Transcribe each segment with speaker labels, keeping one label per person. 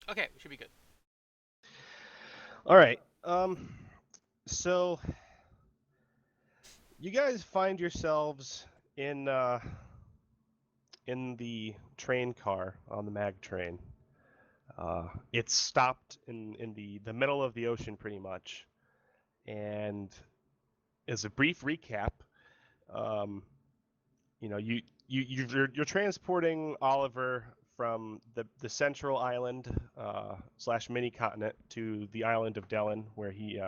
Speaker 1: Okay, we should be good.
Speaker 2: All right. So you guys find yourselves in uh, in the train car on the mag train. It's stopped in the middle of the ocean pretty much. And as a brief recap, um, you're transporting Oliver from the central island slash mini continent to the island of Dellen, where he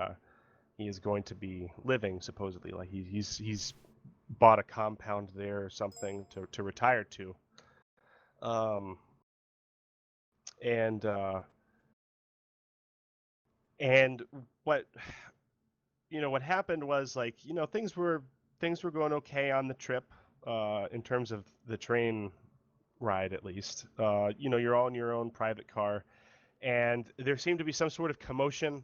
Speaker 2: is going to be living supposedly. Like he's bought a compound there or something to retire to. Um, and and what what happened was like things were going okay on the trip in terms of the train ride at least. You're all in your own private car, and there seemed to be some sort of commotion.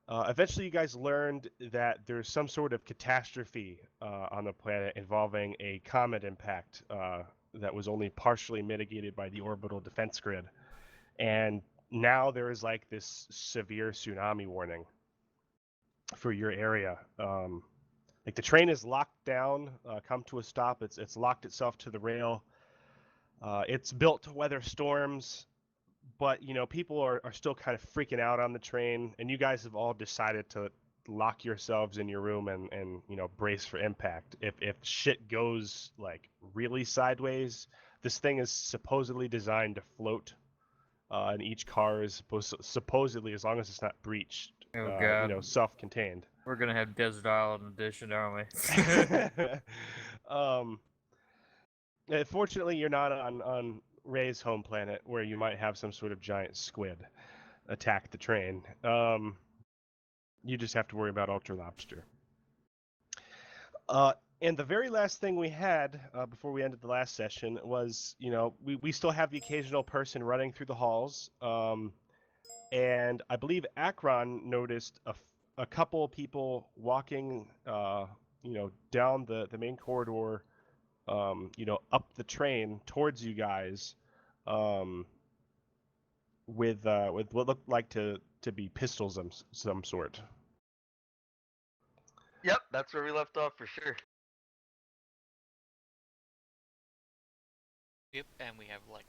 Speaker 2: Eventually, you guys learned that there's some sort of catastrophe on the planet involving a comet impact that was only partially mitigated by the orbital defense grid. And now there is like this severe tsunami warning for your area. Like the train is locked down, come to a stop. It's locked itself to the rail. It's built to weather storms, but people are still kind of freaking out on the train, and you guys have all decided to lock yourselves in your room and brace for impact. If shit goes like really sideways, this thing is supposedly designed to float, and each car is supposedly, as long as it's not breached,
Speaker 3: Oh god,
Speaker 2: self-contained.
Speaker 3: we're gonna have Desert Island edition, aren't we?
Speaker 2: um, Fortunately, you're not on Ray's home planet, where you might have some sort of giant squid attack the train. You just have to worry about Ultra Lobster. And the very last thing we had before we ended the last session was, we still have the occasional person running through the halls. And I believe Akron noticed a couple people walking, down the main corridor, up the train towards you guys, um, with what looked like to be pistols of some sort.
Speaker 4: Yep, that's where we left off for sure.
Speaker 1: Yep, and we have like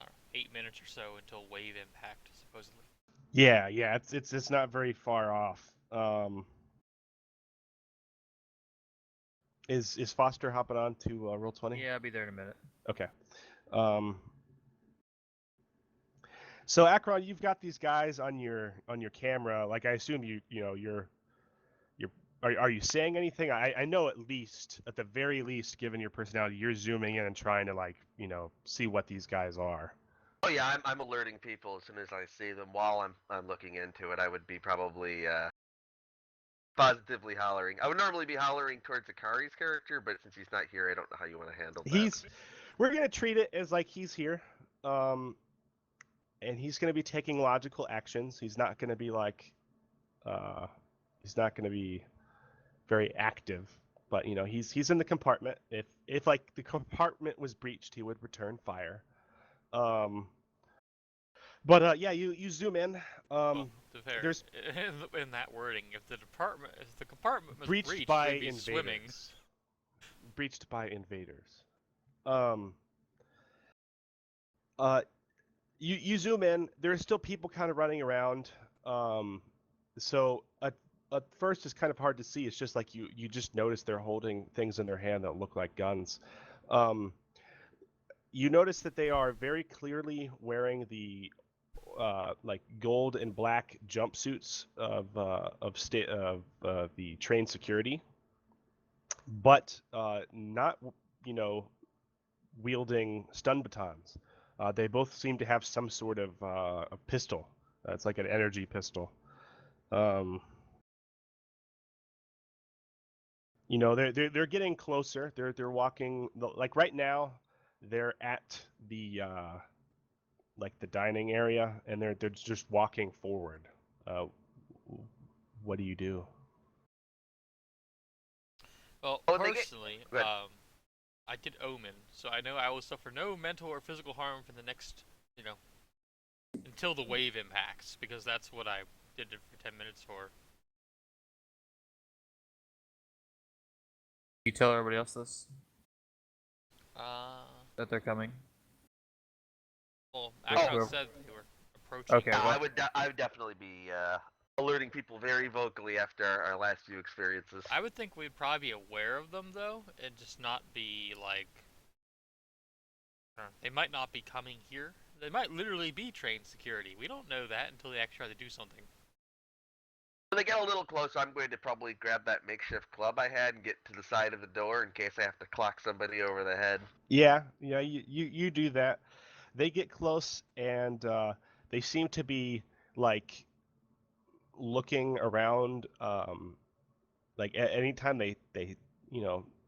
Speaker 1: I don't know, 8 minutes or so until wave impact, supposedly.
Speaker 2: Yeah, it's not very far off. Is Foster hopping on to roll 20?
Speaker 3: Yeah, I'll be there in a minute.
Speaker 2: Okay. Um, so Akron, you've got these guys on your camera. Like I assume you're are you saying anything? I know at the very least, given your personality, you're zooming in and trying to like see what these guys are.
Speaker 4: Oh yeah, I'm alerting people as soon as I see them. While I'm looking into it, I would be probably positively hollering. I would normally be hollering towards Akari's character, but since he's not here, I don't know how you want to handle that.
Speaker 2: We're gonna treat it as like he's here, and he's gonna be taking logical actions. He's not gonna be like, uh, he's not gonna be very active, but he's in the compartment. If like the compartment was breached, he would return fire. Um, but yeah, you zoom in.
Speaker 1: Well, to be fair,
Speaker 2: There's
Speaker 1: in that wording, if the compartment was
Speaker 2: breached
Speaker 1: breached,
Speaker 2: by
Speaker 1: we'd be swimming.
Speaker 2: invaders. Breached by invaders. Um, uh, you zoom in. There are still people kind of running around. So at first it's kind of hard to see. It's just like you just notice they're holding things in their hand that look like guns. You notice that they are very clearly wearing the like gold and black jumpsuits of the train security, but not wielding stun batons. They both seem to have some sort of a pistol. It's like an energy pistol. Um, they're getting closer. They're walking like right now. They're at the like the dining area, and they're just walking forward. Uh, what do you do?
Speaker 1: Well,
Speaker 4: Oh,
Speaker 1: personally,
Speaker 4: Good.
Speaker 1: I did Omen, so I know I will suffer no mental or physical harm for the next, until the wave impacts, because that's what I did it for 10 minutes for.
Speaker 3: You tell everybody else this
Speaker 1: Uh,
Speaker 3: that they're coming.
Speaker 1: well,
Speaker 3: Where-
Speaker 1: Akron
Speaker 3: where-
Speaker 1: said they were approaching.
Speaker 3: Okay,
Speaker 4: Yeah,
Speaker 3: well-
Speaker 4: I would definitely be alerting people very vocally after our last few experiences.
Speaker 1: I would think we'd probably be aware of them, though, and just not be, like... They might not be coming here. They might literally be train security. We don't know that until they actually try to do something.
Speaker 4: When they get a little closer, I'm going to probably grab that makeshift club I had and get to the side of the door in case I have to clock somebody over the head.
Speaker 2: Yeah, you do that. They get close and they seem to be like looking around. Like anytime they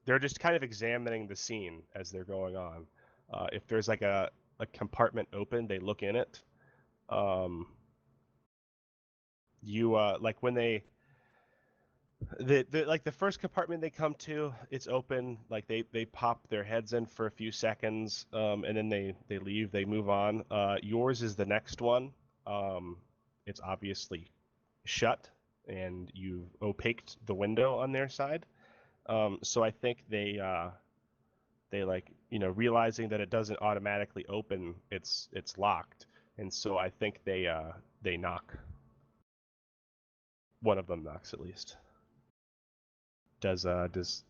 Speaker 2: they're just kind of examining the scene as they're going on. If there's like a compartment open, they look in it. You like when they like the first compartment they come to, it's open. Like they pop their heads in for a few seconds, and then they leave. They move on. Yours is the next one. It's obviously shut, and you've opaqued the window on their side. So I think they like realizing that it doesn't automatically open, it's locked, and so I think they knock. One of them knocks at least. Does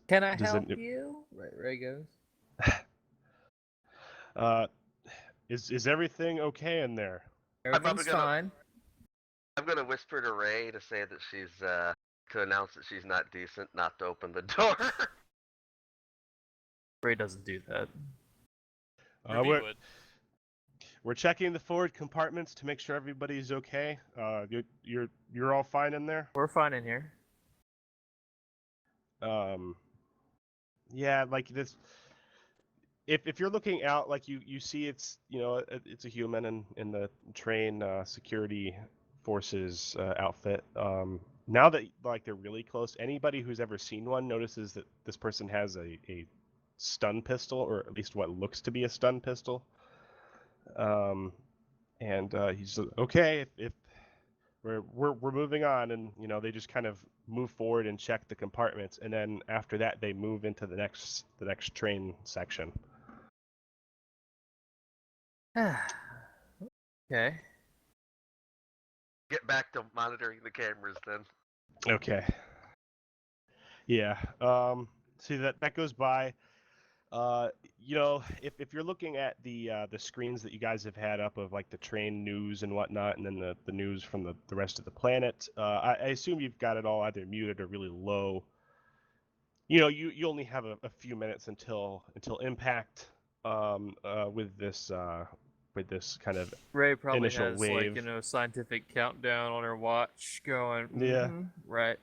Speaker 3: Can I
Speaker 2: does
Speaker 3: help
Speaker 2: it-
Speaker 3: you? Right, Ray goes.
Speaker 2: is everything okay in there?
Speaker 3: Everything's
Speaker 4: gonna-
Speaker 3: fine.
Speaker 4: I'm gonna whisper to Ray to say that she's to announce that she's not decent, not to open the door.
Speaker 3: Ray doesn't do that.
Speaker 1: Ruby would.
Speaker 2: We're checking the forward compartments to make sure everybody's okay. You're all fine in there.
Speaker 3: We're fine in here.
Speaker 2: Yeah, like this. If you're looking out, like you see, it's it's a human in the train security forces outfit. Now that like they're really close, anybody who's ever seen one notices that this person has a stun pistol, or at least what looks to be a stun pistol. And he's okay. If we're moving on, and they just kind of move forward and check the compartments, and then after that they move into the next train section.
Speaker 3: Okay.
Speaker 4: Get back to monitoring the cameras then.
Speaker 2: Okay. Yeah. See that goes by. If you're looking at the screens that you guys have had up of like the train news and whatnot, and then the news from the rest of the planet, I assume you've got it all either muted or really low. You only have a few minutes until impact with this kind of
Speaker 3: Ray probably
Speaker 2: initial
Speaker 3: has
Speaker 2: wave.
Speaker 3: like scientific countdown on her watch going.
Speaker 2: Yeah.
Speaker 3: Right.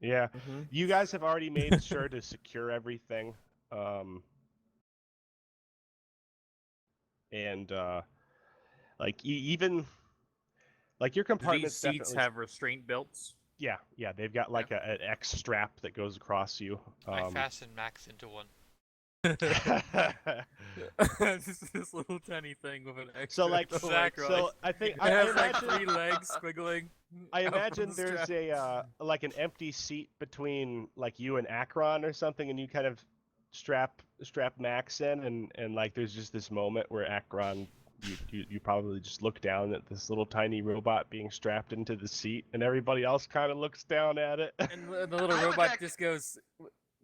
Speaker 2: yeah.
Speaker 3: Mhm.
Speaker 2: You guys have already made sure to secure everything. And like even like your
Speaker 3: Do these
Speaker 2: compartments
Speaker 3: seats
Speaker 2: definitely
Speaker 3: have restraint belts?
Speaker 2: yeah they've got like an X strap that goes across you.
Speaker 1: I fastened Max into one.
Speaker 3: this little tiny thing with an extra.
Speaker 2: So like
Speaker 1: Exactly.
Speaker 2: so I think
Speaker 3: It
Speaker 2: I
Speaker 3: has like
Speaker 2: imagine
Speaker 3: 3 legs squiggling.
Speaker 2: I
Speaker 3: out from
Speaker 2: imagine
Speaker 3: the
Speaker 2: there's
Speaker 3: strap.
Speaker 2: a like an empty seat between like you and Akron or something, and you kind of strap Max in, and like there's just this moment where Akron you probably just look down at this little tiny robot being strapped into the seat, and everybody else kind of looks down at it.
Speaker 3: And the little
Speaker 4: I would
Speaker 3: robot
Speaker 4: act-
Speaker 3: just goes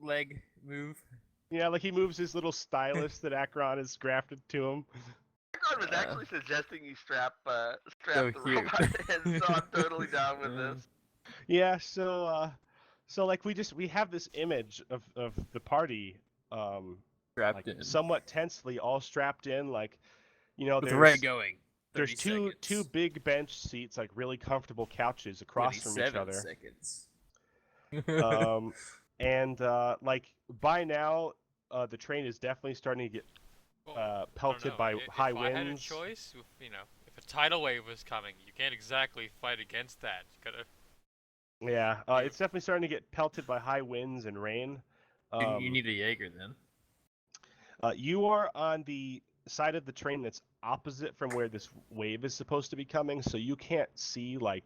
Speaker 3: leg move.
Speaker 2: Yeah, like he moves his little stylus that Akron has grafted to him.
Speaker 4: Akron was actually suggesting you strap
Speaker 3: So
Speaker 4: the
Speaker 3: cute.
Speaker 4: robot in, so I'm totally down with
Speaker 3: Yeah.
Speaker 4: this.
Speaker 2: Yeah, so like we have this image of the party
Speaker 3: Trapped
Speaker 2: like
Speaker 3: in.
Speaker 2: somewhat tensely all strapped in, like
Speaker 3: With Ray
Speaker 2: there's
Speaker 3: going.
Speaker 2: there's
Speaker 3: 30
Speaker 2: two
Speaker 3: seconds.
Speaker 2: big bench seats, like really comfortable couches across from each
Speaker 3: 37
Speaker 2: other.
Speaker 3: seconds.
Speaker 2: And like by now the train is definitely starting to get
Speaker 1: Well, I don't
Speaker 2: pelted
Speaker 1: know,
Speaker 2: by high
Speaker 1: if I had a
Speaker 2: winds.
Speaker 1: choice, if a tidal wave was coming, you can't exactly fight against that. You gotta.
Speaker 2: Yeah, it's definitely starting to get pelted by high winds and rain.
Speaker 3: You need a Jaeger then.
Speaker 2: You are on the side of the train that's opposite from where this wave is supposed to be coming, so you can't see like,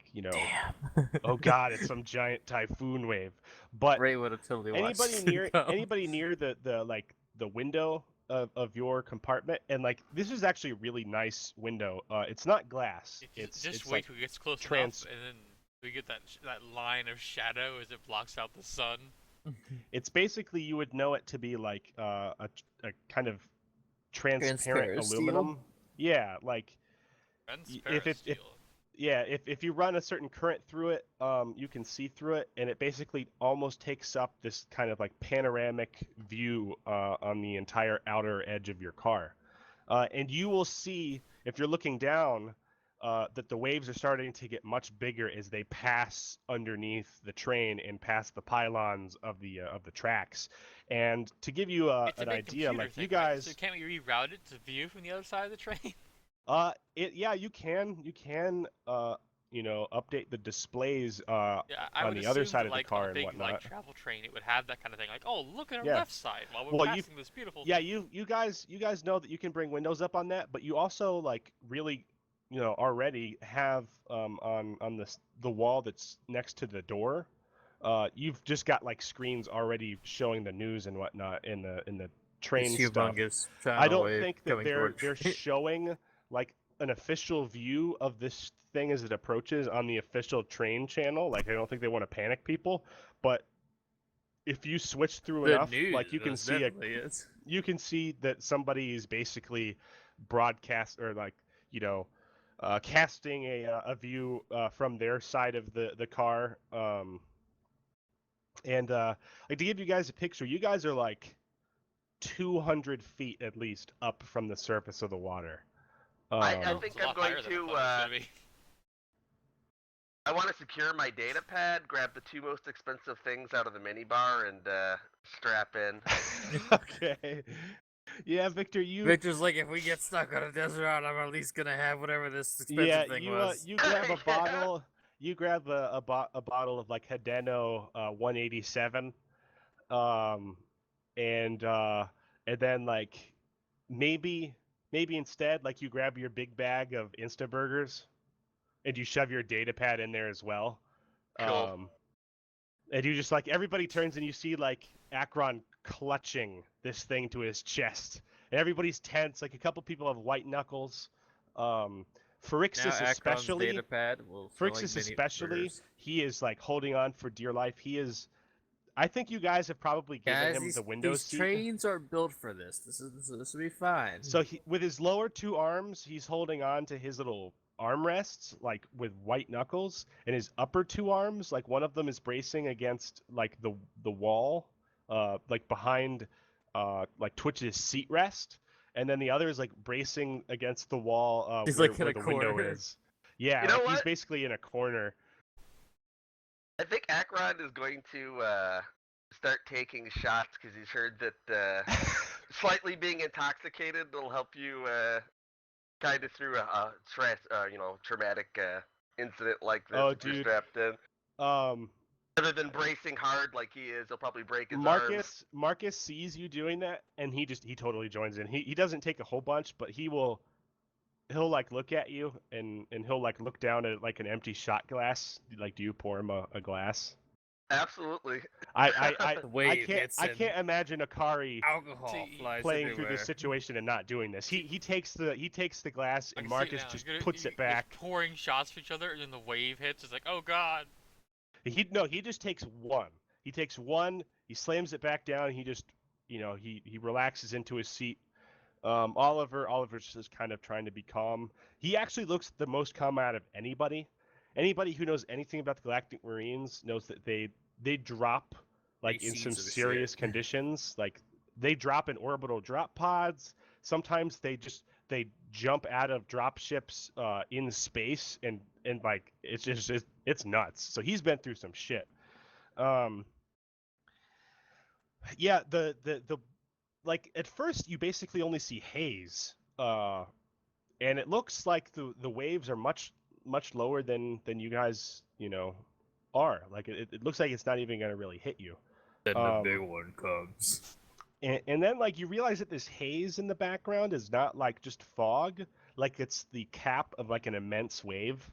Speaker 2: oh god, it's some giant typhoon wave. But
Speaker 3: Ray would have totally watched
Speaker 2: anybody near the like the window of your compartment, and like this is actually a really nice window. It's not glass.
Speaker 1: Just
Speaker 2: It's
Speaker 1: wait
Speaker 2: like
Speaker 1: till it gets close
Speaker 2: trans-
Speaker 1: enough, and then we get that line of shadow as it blocks out the sun.
Speaker 2: it's basically, you would know it to be like a kind of transparent
Speaker 5: Transparent steel?
Speaker 2: aluminum. Yeah, like
Speaker 1: Transparent steel.
Speaker 2: if you run a certain current through it, you can see through it, and it basically almost takes up this kind of like panoramic view on the entire outer edge of your car. And you will see, if you're looking down, that the waves are starting to get much bigger as they pass underneath the train and past the pylons of the tracks. And to give you
Speaker 1: It's a
Speaker 2: an
Speaker 1: big
Speaker 2: idea,
Speaker 1: computer
Speaker 2: like
Speaker 1: thing,
Speaker 2: you
Speaker 1: right?
Speaker 2: guys,
Speaker 1: So can't we reroute it to view from the other side of the train?
Speaker 2: yeah, you can update the displays
Speaker 1: Yeah, I
Speaker 2: on
Speaker 1: would
Speaker 2: the other
Speaker 1: assume
Speaker 2: side
Speaker 1: that,
Speaker 2: of the
Speaker 1: like,
Speaker 2: car
Speaker 1: on a
Speaker 2: and
Speaker 1: big,
Speaker 2: whatnot.
Speaker 1: like, travel train, it would have that kind of thing. Like, oh, look at our
Speaker 2: Yeah.
Speaker 1: left side while we're
Speaker 2: Well,
Speaker 1: passing this beautiful.
Speaker 2: Yeah, you guys know that you can bring windows up on that, but you also like really, already have on the wall that's next to the door, you've just got like screens already showing the news and whatnot in the train
Speaker 3: This
Speaker 2: stuff.
Speaker 3: humongous
Speaker 2: I don't
Speaker 3: wave
Speaker 2: think that
Speaker 3: coming
Speaker 2: they're
Speaker 3: towards-
Speaker 2: showing like an official view of this thing as it approaches on the official train channel. Like, I don't think they want to panic people, but if you switch through
Speaker 3: the
Speaker 2: enough,
Speaker 3: news
Speaker 2: like you can see
Speaker 3: definitely is.
Speaker 2: you can see that somebody is basically broadcast or like casting a view from their side of the car. And like, to give you guys a picture, you guys are like 200 feet at least up from the surface of the water.
Speaker 4: I
Speaker 1: It's
Speaker 4: think
Speaker 1: a lot
Speaker 4: I'm going
Speaker 1: higher than I
Speaker 4: to,
Speaker 1: thought it was gonna be.
Speaker 4: I want to secure my data pad, grab the two most expensive things out of the minibar, and strap in.
Speaker 2: Okay. Yeah, Victor,
Speaker 3: Victor's like, if we get stuck on a desert island, I'm at least gonna have whatever this expensive
Speaker 2: yeah,
Speaker 3: thing
Speaker 2: you
Speaker 3: was.
Speaker 2: you grab a
Speaker 4: Yeah.
Speaker 2: bottle. You grab a bottle of like Hedeno 187, and then like maybe instead, like, you grab your big bag of Instaburgers and you shove your data pad in there as well.
Speaker 4: Cool.
Speaker 2: And you just, like, everybody turns and you see like Akron clutching this thing to his chest, and everybody's tense. Like, a couple people have white knuckles.
Speaker 3: Now
Speaker 2: Phrixus
Speaker 3: Akron's
Speaker 2: especially.
Speaker 3: data pad will smell like
Speaker 2: Phrixus
Speaker 3: mini
Speaker 2: especially,
Speaker 3: burgers.
Speaker 2: he is like holding on for dear life. He is. I think you guys have probably given
Speaker 3: Guys,
Speaker 2: him
Speaker 3: these,
Speaker 2: the window
Speaker 3: these
Speaker 2: seat.
Speaker 3: trains are built for this. This will be fine.
Speaker 2: So with his lower two arms, he's holding on to his little armrests, like with white knuckles, and his upper two arms, like one of them is bracing against like the wall, like behind, like Twitch's seat rest, and then the other is like bracing against the wall,
Speaker 3: He's,
Speaker 2: where,
Speaker 3: like, in
Speaker 2: where
Speaker 3: a
Speaker 2: the window
Speaker 3: corner.
Speaker 2: is. Yeah,
Speaker 4: You know
Speaker 2: like, he's
Speaker 4: what?
Speaker 2: basically in a corner.
Speaker 4: I think Akron is going to start taking shots because he's heard that slightly being intoxicated will help you kind of through a traumatic incident like this.
Speaker 2: Oh,
Speaker 4: if you're
Speaker 2: dude.
Speaker 4: strapped in.
Speaker 2: Um,
Speaker 4: Rather than bracing hard like he is, he'll probably break his arms.
Speaker 2: Marcus sees you doing that, and he totally joins in. He doesn't take a whole bunch, but he'll like look at you, and he'll like look down at like an empty shot glass. Like, do you pour him a glass?
Speaker 4: Absolutely.
Speaker 2: I
Speaker 3: The wave
Speaker 2: can't
Speaker 3: hits
Speaker 2: I can't imagine Akari
Speaker 3: Alcohol
Speaker 1: See,
Speaker 3: flies
Speaker 2: playing through
Speaker 3: everywhere.
Speaker 2: this situation and not doing this. He takes the glass,
Speaker 1: I
Speaker 2: and
Speaker 1: can see it
Speaker 2: Marcus
Speaker 1: now.
Speaker 2: just
Speaker 1: You're gonna-
Speaker 2: puts
Speaker 1: you-
Speaker 2: it back.
Speaker 1: They're pouring shots for each other, and then the wave hits. It's like, oh god.
Speaker 2: He just takes one. He takes one. He slams it back down. And he just, he relaxes into his seat. Oliver's just kind of trying to be calm. He actually looks the most calm out of anybody. Anybody who knows anything about the Galactic Marines knows that they drop like in some
Speaker 3: seeds of shit.
Speaker 2: serious conditions. Like, they drop in orbital drop pods. Sometimes they jump out of drop ships in space, and like it's nuts. So he's been through some shit. Yeah, the like, at first you basically only see haze, and it looks like the waves are much lower than you guys are. Like, it looks like it's not even gonna really hit you.
Speaker 3: Then
Speaker 2: Um,
Speaker 3: the big one comes.
Speaker 2: and then like you realize that this haze in the background is not like just fog, like it's the cap of like an immense wave.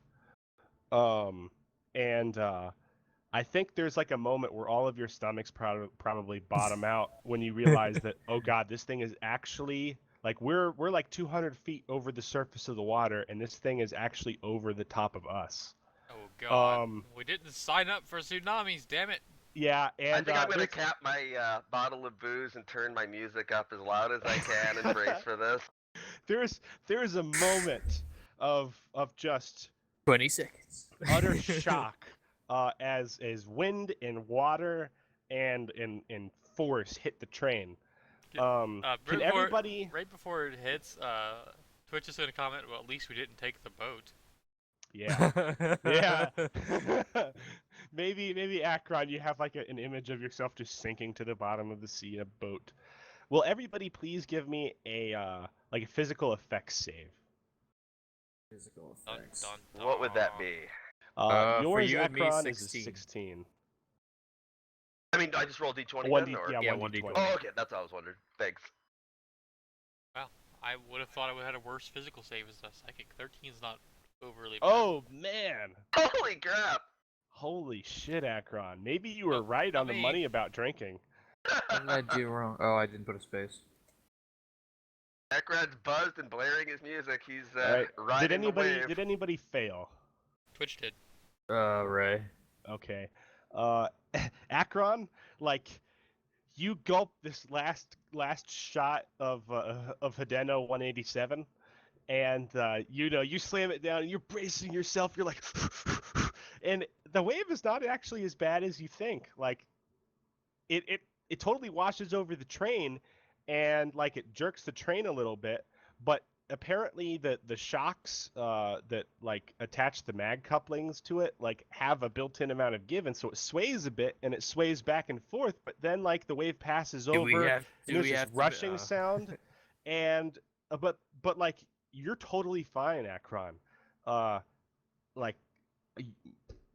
Speaker 2: Um, and I think there's like a moment where all of your stomachs probably bottom out when you realize that, oh God, this thing is actually like we're like 200 feet over the surface of the water, and this thing is actually over the top of us.
Speaker 1: Oh god,
Speaker 2: Um,
Speaker 1: we didn't sign up for tsunamis, damn it.
Speaker 2: yeah,
Speaker 4: I
Speaker 2: and
Speaker 4: think I'm gonna
Speaker 2: there's
Speaker 4: cap my bottle of booze and turn my music up as loud as I can and brace for this.
Speaker 2: there's a moment of just
Speaker 3: 20 seconds.
Speaker 2: utter shock as wind and water and force hit the train. Can
Speaker 1: Right
Speaker 2: everybody?
Speaker 1: right before it hits, Twitch is gonna comment, well, at least we didn't take the boat.
Speaker 2: Yeah, yeah. maybe Akron, you have like an image of yourself just sinking to the bottom of the sea in a boat. Will everybody please give me a like a physical effects save?
Speaker 3: Physical
Speaker 1: Dun,
Speaker 3: effects.
Speaker 1: dun, dun.
Speaker 4: What would that be?
Speaker 3: For
Speaker 2: Yours,
Speaker 3: you and me,
Speaker 2: Akron, is a
Speaker 3: 16.
Speaker 2: 16.
Speaker 4: I mean, I just rolled d20
Speaker 2: One
Speaker 4: then,
Speaker 2: D,
Speaker 4: or?
Speaker 2: yeah,
Speaker 3: Yeah,
Speaker 2: 1d20.
Speaker 3: 1d20.
Speaker 4: Oh, okay, that's what I was wondering. Thanks.
Speaker 1: I would have thought I would have had a worse physical save as a psychic. 13's not overly bad.
Speaker 2: Oh man!
Speaker 4: Holy crap!
Speaker 2: Holy shit, Akron. Maybe you were
Speaker 1: Oh,
Speaker 2: right on the
Speaker 1: me.
Speaker 2: money about drinking.
Speaker 3: What did I do wrong? Oh, I didn't put a space.
Speaker 4: Ekrad's buzzed and blaring his music. He's
Speaker 2: All right.
Speaker 4: riding the wave.
Speaker 2: Did anybody fail?
Speaker 1: Twitch did.
Speaker 3: Ray.
Speaker 2: Okay. Akron, like you gulp this last shot of Hideno 187, and you slam it down. And you're bracing yourself. You're like, and the wave is not actually as bad as you think. Like, it totally washes over the train, and like it jerks the train a little bit, but apparently the shocks that like attach the mag couplings to it like have a built-in amount of give, and so it sways a bit and it sways back and forth, but then like the wave passes over and there's this rushing sound and but like you're totally fine, Akron. Like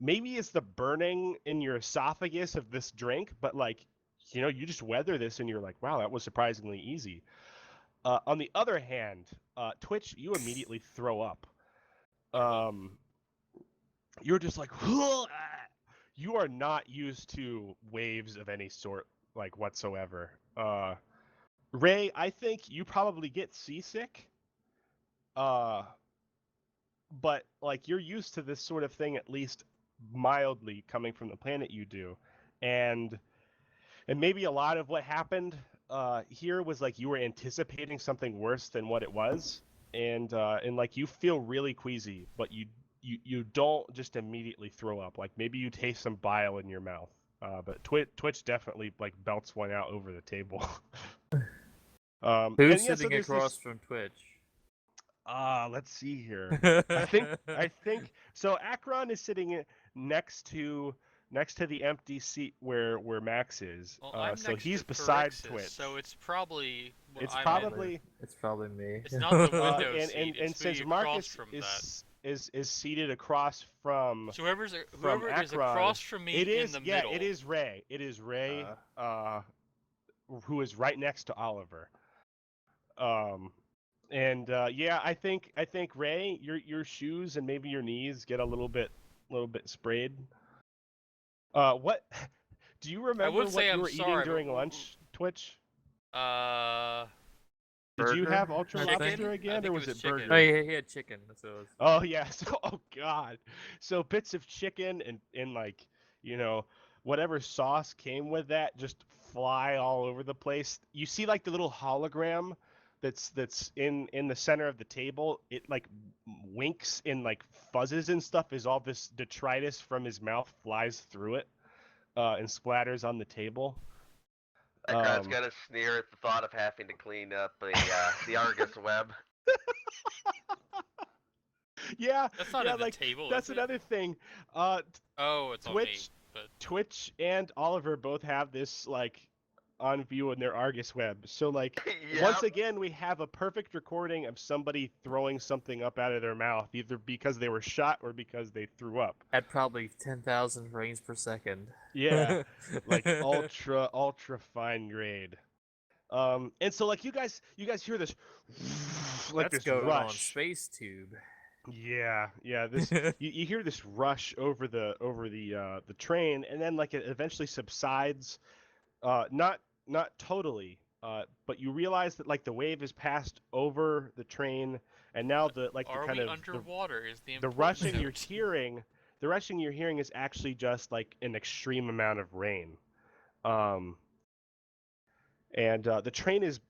Speaker 2: maybe it's the burning in your esophagus of this drink, but like you just weather this and you're like, wow, that was surprisingly easy. On the other hand, Twitch, you immediately throw up. You're just like, you are not used to waves of any sort, like whatsoever. Ray, I think you probably get seasick. But like you're used to this sort of thing, at least mildly, coming from the planet you do, and maybe a lot of what happened here was like you were anticipating something worse than what it was, and like you feel really queasy, but you don't just immediately throw up. Like maybe you taste some bile in your mouth, but Twitch definitely like belts one out over the table.
Speaker 3: Who's sitting across from Twitch?
Speaker 2: Let's see here. I think so. Akron is sitting next to the empty seat where Max is.
Speaker 1: Well, I'm
Speaker 2: so
Speaker 1: next
Speaker 2: he's
Speaker 1: to
Speaker 2: beside
Speaker 1: Phyrexius,
Speaker 2: Twitch.
Speaker 1: so it's probably.
Speaker 2: It's
Speaker 1: I'm
Speaker 2: probably
Speaker 3: It's probably me.
Speaker 1: It's not the window
Speaker 2: and
Speaker 1: seat.
Speaker 2: and
Speaker 1: It's
Speaker 2: since
Speaker 1: who you
Speaker 2: Marcus
Speaker 1: cross from that.
Speaker 2: is seated across from
Speaker 1: So whoever is
Speaker 2: Akron,
Speaker 1: across from me
Speaker 2: it is
Speaker 1: in the
Speaker 2: yeah
Speaker 1: middle.
Speaker 2: it is Ray. It is Ray. Who is right next to Oliver. And yeah, I think Ray, your shoes and maybe your knees get a little bit sprayed. What do you remember what you were eating during lunch, Twitch? Did you have Ultra
Speaker 3: Chicken?
Speaker 2: Lobster again, or was it
Speaker 1: chicken.
Speaker 2: burger?
Speaker 3: Oh, yeah, he had chicken. That's what it was.
Speaker 2: Oh yeah. So God. So bits of chicken and like whatever sauce came with that just fly all over the place. You see like the little hologram that's in the center of the table. It like winks and like fuzzes and stuff as all this detritus from his mouth flies through it and splatters on the table.
Speaker 4: Ekrad's got a sneer at the thought of having to clean up the Argus web.
Speaker 2: Yeah,
Speaker 1: That's not
Speaker 2: yeah,
Speaker 1: at the
Speaker 2: like
Speaker 1: table.
Speaker 2: that's
Speaker 1: is it?
Speaker 2: another thing.
Speaker 1: Oh, it's on me. But
Speaker 2: Twitch and Oliver both have this like on view in their Argus web. So like once again we have a perfect recording of somebody throwing something up out of their mouth, either because they were shot or because they threw up.
Speaker 3: At probably 10,000 frames per second.
Speaker 2: Yeah, like ultra fine grade. And so like you guys hear this like
Speaker 3: That's
Speaker 2: this
Speaker 3: going on
Speaker 2: rush.
Speaker 3: Space Tube.
Speaker 2: Yeah, this you hear this rush over the train, and then like it eventually subsides. Not totally, but you realize that like the wave has passed over the train, and now the
Speaker 1: Are
Speaker 2: kind
Speaker 1: we
Speaker 2: of
Speaker 1: underwater? Is the
Speaker 2: the
Speaker 1: important
Speaker 2: rushing you're
Speaker 1: note.
Speaker 2: hearing, the rushing you're hearing is actually just like an extreme amount of rain. Um, and the train is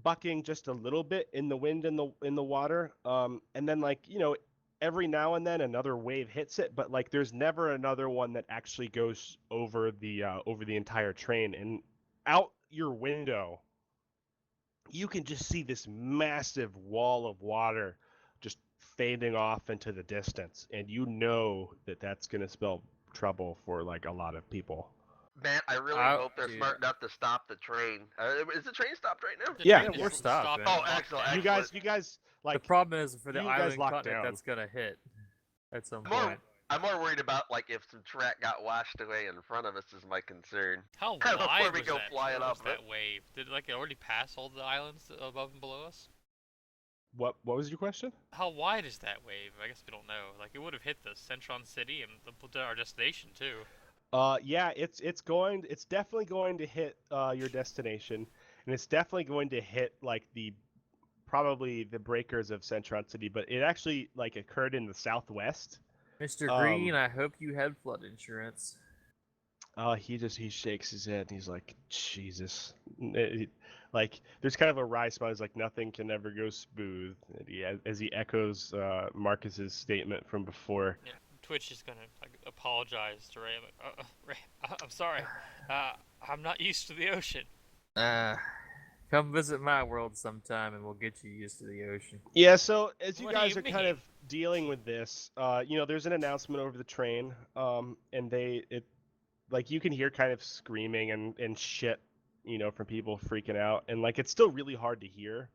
Speaker 2: bucking just a little bit in the wind and the water. And then like every now and then another wave hits it, but like there's never another one that actually goes over the entire train. And out your window, you can just see this massive wall of water just fading off into the distance, and you know that that's going to spell trouble for like a lot of people.
Speaker 4: Man, I really hope they're
Speaker 3: Dude.
Speaker 4: smart enough to stop the train. Is the train stopped right now?
Speaker 1: The
Speaker 2: Yeah.
Speaker 1: train
Speaker 3: Yeah, we're
Speaker 1: is
Speaker 3: stopped, man.
Speaker 4: Oh,
Speaker 1: locked
Speaker 4: excellent,
Speaker 1: down.
Speaker 2: You guys like
Speaker 3: The problem is for the
Speaker 2: you guys
Speaker 3: island
Speaker 2: locked
Speaker 3: continent
Speaker 2: down.
Speaker 3: that's gonna hit at some
Speaker 4: I'm more,
Speaker 3: point.
Speaker 4: I'm more worried about like if some track got washed away in front of us is my concern.
Speaker 1: How
Speaker 4: Before
Speaker 1: wide
Speaker 4: we
Speaker 1: was
Speaker 4: go
Speaker 1: that,
Speaker 4: flying
Speaker 1: was
Speaker 4: off of it.
Speaker 1: that wave? Did it like already pass all the islands above and below us?
Speaker 2: What was your question?
Speaker 1: How wide is that wave? I guess we don't know. Like it would have hit the Centron City and our destination too.
Speaker 2: Yeah, it's definitely going to hit your destination, and it's definitely going to hit like probably the breakers of Centron City, but it actually like occurred in the southwest.
Speaker 3: Mr. Green, I hope you had flood insurance.
Speaker 2: He shakes his head and he's like, Jesus. Like there's kind of a wry smile. He's like, nothing can ever go smooth. And as he echoes Marcus's statement from before.
Speaker 1: Yeah, Twitch is gonna like apologize to Ray. I'm like, Ray, I'm sorry. I'm not used to the ocean.
Speaker 3: Come visit my world sometime and we'll get you used to the ocean.
Speaker 2: Yeah, so as you
Speaker 1: What do
Speaker 2: guys
Speaker 1: you
Speaker 2: are kind
Speaker 1: mean?
Speaker 2: of dealing with this, there's an announcement over the train, and like you can hear kind of screaming and shit, from people freaking out, and like it's still really hard to hear.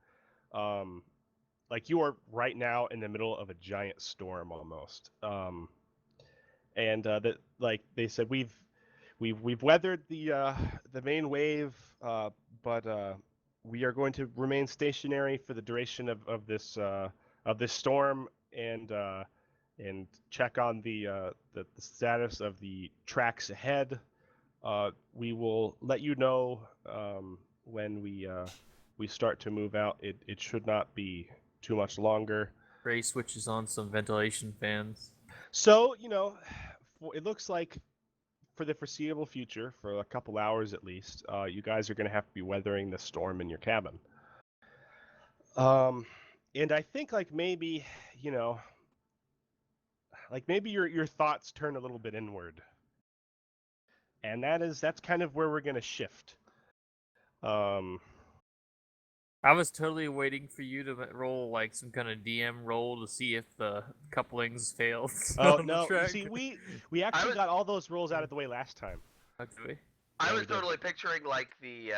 Speaker 2: Like you are right now in the middle of a giant storm almost. And that like they said we've weathered the main wave, but we are going to remain stationary for the duration of this storm, and check on the status of the tracks ahead. We will let you know when we start to move out. It should not be too much longer.
Speaker 3: Ray switches on some ventilation fans.
Speaker 2: So it looks like for the foreseeable future, for a couple hours at least, you guys are going to have to be weathering the storm in your cabin. And I think like maybe, like maybe your thoughts turn a little bit inward. And that's kind of where we're going to shift.
Speaker 3: I was totally waiting for you to roll like some kind of DM roll to see if the couplings failed.
Speaker 2: Oh
Speaker 3: on the
Speaker 2: no!
Speaker 3: track.
Speaker 2: See, we actually got all those rolls out of the way last time.
Speaker 3: Okay.
Speaker 4: I
Speaker 2: Yeah,
Speaker 4: was
Speaker 2: we did.
Speaker 4: totally picturing like the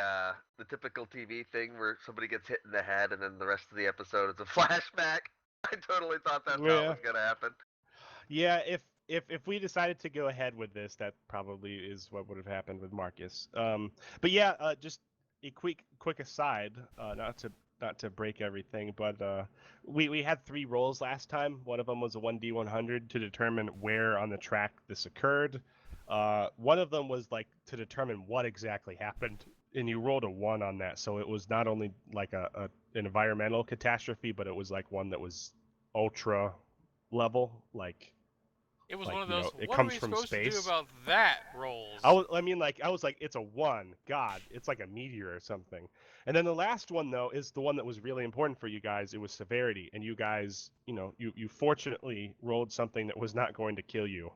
Speaker 4: typical TV thing where somebody gets hit in the head and then the rest of the episode is a flashback. I totally thought that's how it
Speaker 2: Yeah.
Speaker 4: was gonna happen.
Speaker 2: Yeah, if we decided to go ahead with this, that probably is what would have happened with Marcus. But yeah, just a quick aside, not to break everything, but we had 3 rolls last time. One of them was a 1d100 to determine where on the track this occurred. One of them was like to determine what exactly happened, and you rolled a 1 on that, so it was not only like an environmental catastrophe, but it was like one that was ultra level, like.
Speaker 1: It was
Speaker 2: Like,
Speaker 1: one of those.
Speaker 2: it
Speaker 1: What are
Speaker 2: comes
Speaker 1: we
Speaker 2: from
Speaker 1: supposed to do
Speaker 2: space.
Speaker 1: about that rolls?
Speaker 2: I was like, it's a 1. God, it's like a meteor or something. And then the last one though is the one that was really important for you guys. It was severity, and you guys, you fortunately rolled something that was not going to kill you.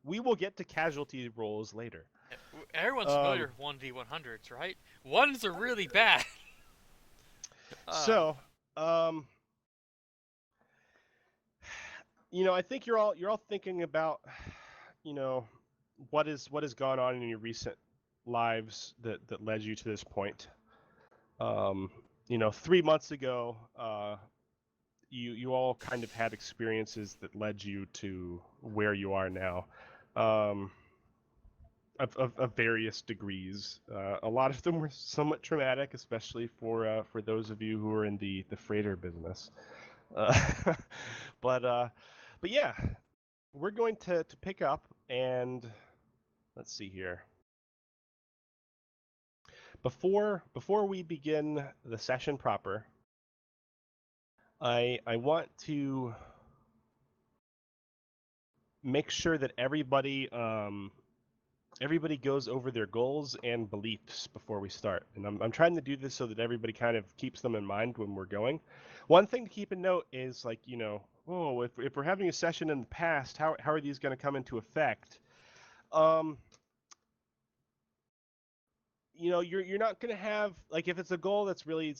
Speaker 2: We will get to casualty rolls later.
Speaker 1: Everyone's familiar with 1d100s, right? Ones are really bad.
Speaker 2: So, I think you're all thinking about, what has gone on in your recent lives that led you to this point. 3 months ago, you all kind of had experiences that led you to where you are now. of various degrees. A lot of them were somewhat traumatic, especially for those of you who are in the freighter business. Uh, but yeah, we're going to pick up, and let's see here. Before we begin the session proper, I want to make sure that everybody goes over their goals and beliefs before we start. And I'm trying to do this so that everybody kind of keeps them in mind when we're going. One thing to keep in note is, like, if we're having a session in the past, how are these going to come into effect? You're not going to have, like, if it's a goal that's really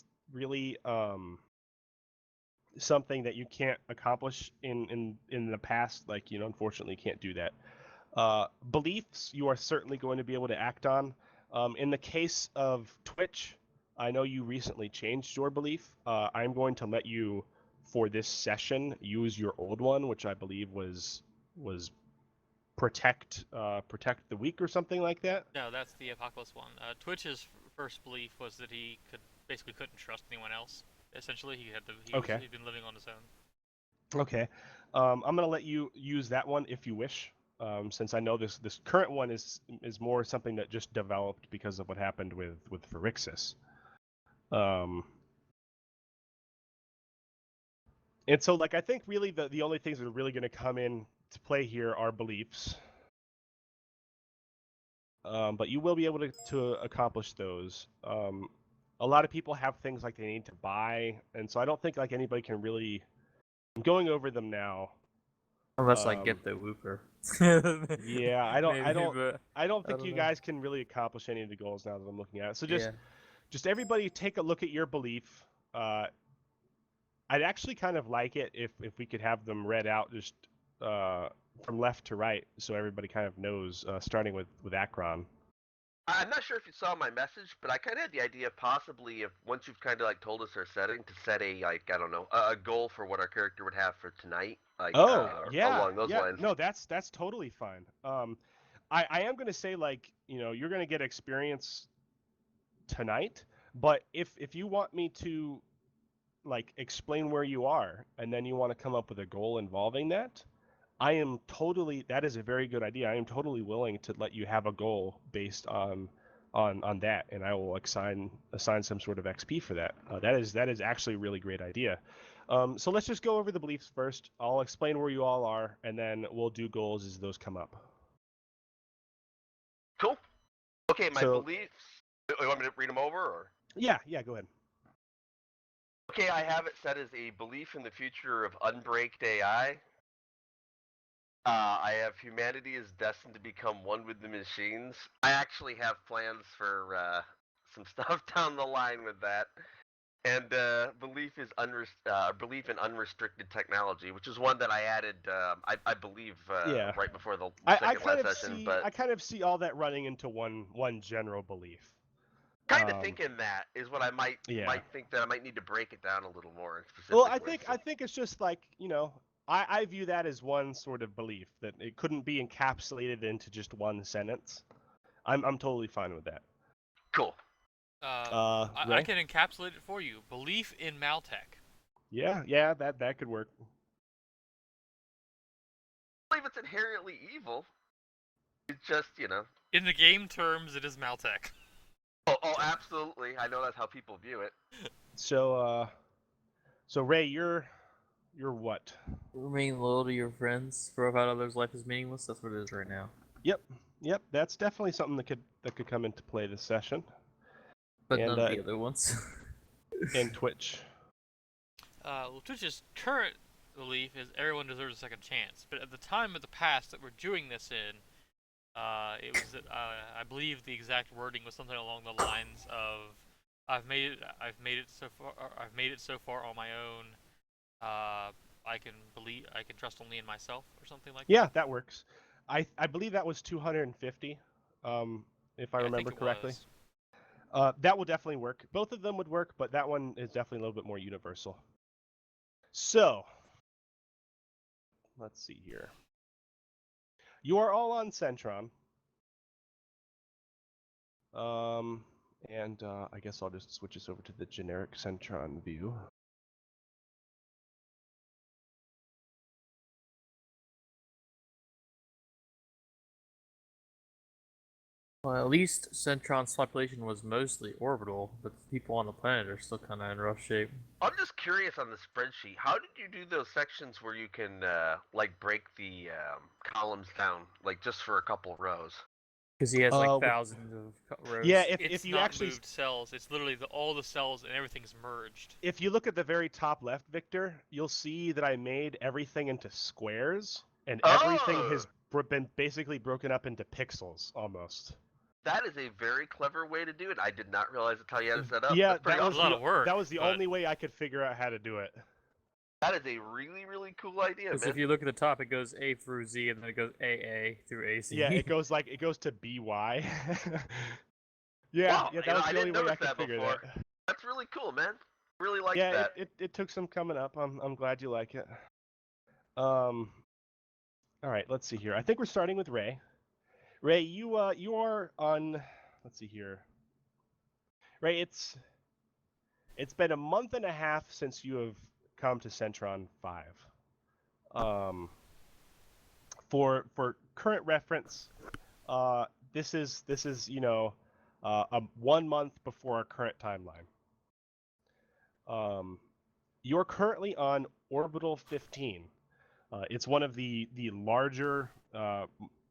Speaker 2: something that you can't accomplish in the past, like, unfortunately you can't do that. Beliefs you are certainly going to be able to act on. In the case of Twitch, I know you recently changed your belief. I'm going to let you, for this session, use your old one, which I believe was protect the weak or something like that.
Speaker 1: No, that's the Apocalypse one. Twitch's first belief was that he couldn't trust anyone else. Essentially,
Speaker 2: Okay.
Speaker 1: He'd been living on his own.
Speaker 2: Okay. I'm gonna let you use that one if you wish. Since I know this current one is more something that just developed because of what happened with Pharixus. And so, like, I think really the only things that are really going to come in to play here are beliefs. But you will be able to accomplish those. A lot of people have things like they need to buy, and so I don't think like anybody can really. I'm going over them now.
Speaker 3: Unless I get the Wooper.
Speaker 2: Yeah, I don't think you
Speaker 3: know.
Speaker 2: guys can really accomplish any of the goals now that I'm looking at it. So
Speaker 3: Yeah.
Speaker 2: just everybody take a look at your belief. I'd actually kind of like it if we could have them read out just from left to right, so everybody kind of knows, starting with Akron.
Speaker 4: I'm not sure if you saw my message, but I kind of had the idea possibly if once you've kind of like told us our setting to set a like I don't know a goal for what our character would have for tonight, like
Speaker 2: Yeah,
Speaker 4: along those lines.
Speaker 2: no, that's totally fine. I am gonna say, like, you're gonna get experience tonight, but if you want me to like explain where you are and then you want to come up with a goal involving that, that is a very good idea. I am totally willing to let you have a goal based on that, and I will assign some sort of XP for that. That is actually a really great idea. So let's just go over the beliefs first. I'll explain where you all are, and then we'll do goals as those come up.
Speaker 4: Cool. Okay, my
Speaker 2: So-
Speaker 4: beliefs. You want me to read them over, or?
Speaker 2: Yeah, go ahead.
Speaker 4: Okay, I have it set as a belief in the future of unbraked AI. I have humanity is destined to become one with the machines. I actually have plans for some stuff down the line with that. And belief in unrestricted technology, which is one that I added, I believe,
Speaker 2: Yeah.
Speaker 4: right before the
Speaker 2: I
Speaker 4: second
Speaker 2: kind
Speaker 4: last
Speaker 2: of
Speaker 4: session.
Speaker 2: see
Speaker 4: But
Speaker 2: I kind of see all that running into one general belief.
Speaker 4: kind of thinking that is what I might
Speaker 2: Yeah.
Speaker 4: think that I might need to break it down a little more in specific
Speaker 2: Well,
Speaker 4: ways.
Speaker 2: I think it's just like, I view that as one sort of belief that it couldn't be encapsulated into just one sentence. I'm totally fine with that.
Speaker 4: Cool.
Speaker 1: I
Speaker 2: Ray?
Speaker 1: can encapsulate it for you. Belief in Maltech.
Speaker 2: Yeah, that could work.
Speaker 4: I believe it's inherently evil. It's just,
Speaker 1: In the game terms, it is Maltech.
Speaker 4: Oh, absolutely. I know that's how people view it.
Speaker 2: So Ray, you're what?
Speaker 3: Remain loyal to your friends. Prove out others' life is meaningless. That's what it is right now.
Speaker 2: Yep, that's definitely something that could come into play this session.
Speaker 3: But
Speaker 2: And,
Speaker 3: none of the other ones.
Speaker 2: And Twitch.
Speaker 1: Well, Twitch's current belief is everyone deserves a second chance. But at the time of the past that we're doing this in, it was that I believe the exact wording was something along the lines of, I've made it so far on my own. I can trust only in myself, or something like that.
Speaker 2: Yeah, that works. I believe that was 250, if I remember correctly. That will definitely work. Both of them would work, but that one is definitely a little bit more universal. So, let's see here. You are all on Centron. And I guess I'll just switch this over to the generic Centron view.
Speaker 3: Well, at least Centron's population was mostly orbital, but the people on the planet are still kind of in rough shape.
Speaker 4: I'm just curious on the spreadsheet. How did you do those sections where you can like break the columns down, like just for a couple rows?
Speaker 3: Because he has like
Speaker 2: with-
Speaker 3: thousands of rows.
Speaker 2: Yeah,
Speaker 1: It's
Speaker 2: if you
Speaker 1: not
Speaker 2: actually
Speaker 1: moved cells. It's literally all the cells and everything's merged.
Speaker 2: if you look at the very top left, Victor, you'll see that I made everything into squares, and everything has been basically broken up into pixels almost.
Speaker 4: That is a very clever way to do it. I did not realize that's how you had it set up.
Speaker 2: Yeah,
Speaker 4: That's pretty
Speaker 2: that was
Speaker 4: awesome.
Speaker 1: a lot of work,
Speaker 2: That was the
Speaker 1: but-
Speaker 2: only way I could figure out how to do it.
Speaker 4: That is a really, really cool idea,
Speaker 3: Because
Speaker 4: man.
Speaker 3: if you look at the top, it goes A through Z, and then it goes AA through AC.
Speaker 2: Yeah, it goes to BY. yeah,
Speaker 4: Wow,
Speaker 2: yeah,
Speaker 4: you
Speaker 2: that
Speaker 4: know,
Speaker 2: was
Speaker 4: I
Speaker 2: the only
Speaker 4: didn't
Speaker 2: way I
Speaker 4: notice
Speaker 2: could
Speaker 4: that
Speaker 2: figure
Speaker 4: before.
Speaker 2: that.
Speaker 4: That's really cool, man. Really like
Speaker 2: Yeah,
Speaker 4: that.
Speaker 2: it took some coming up. I'm glad you like it. All right, let's see here. I think we're starting with Ray. Ray, you are on. Let's see here. Ray, it's been a month and a half since you have come to Centron 5. For current reference, this is a 1 month before our current timeline. You're currently on Orbital 15. It's one of the larger,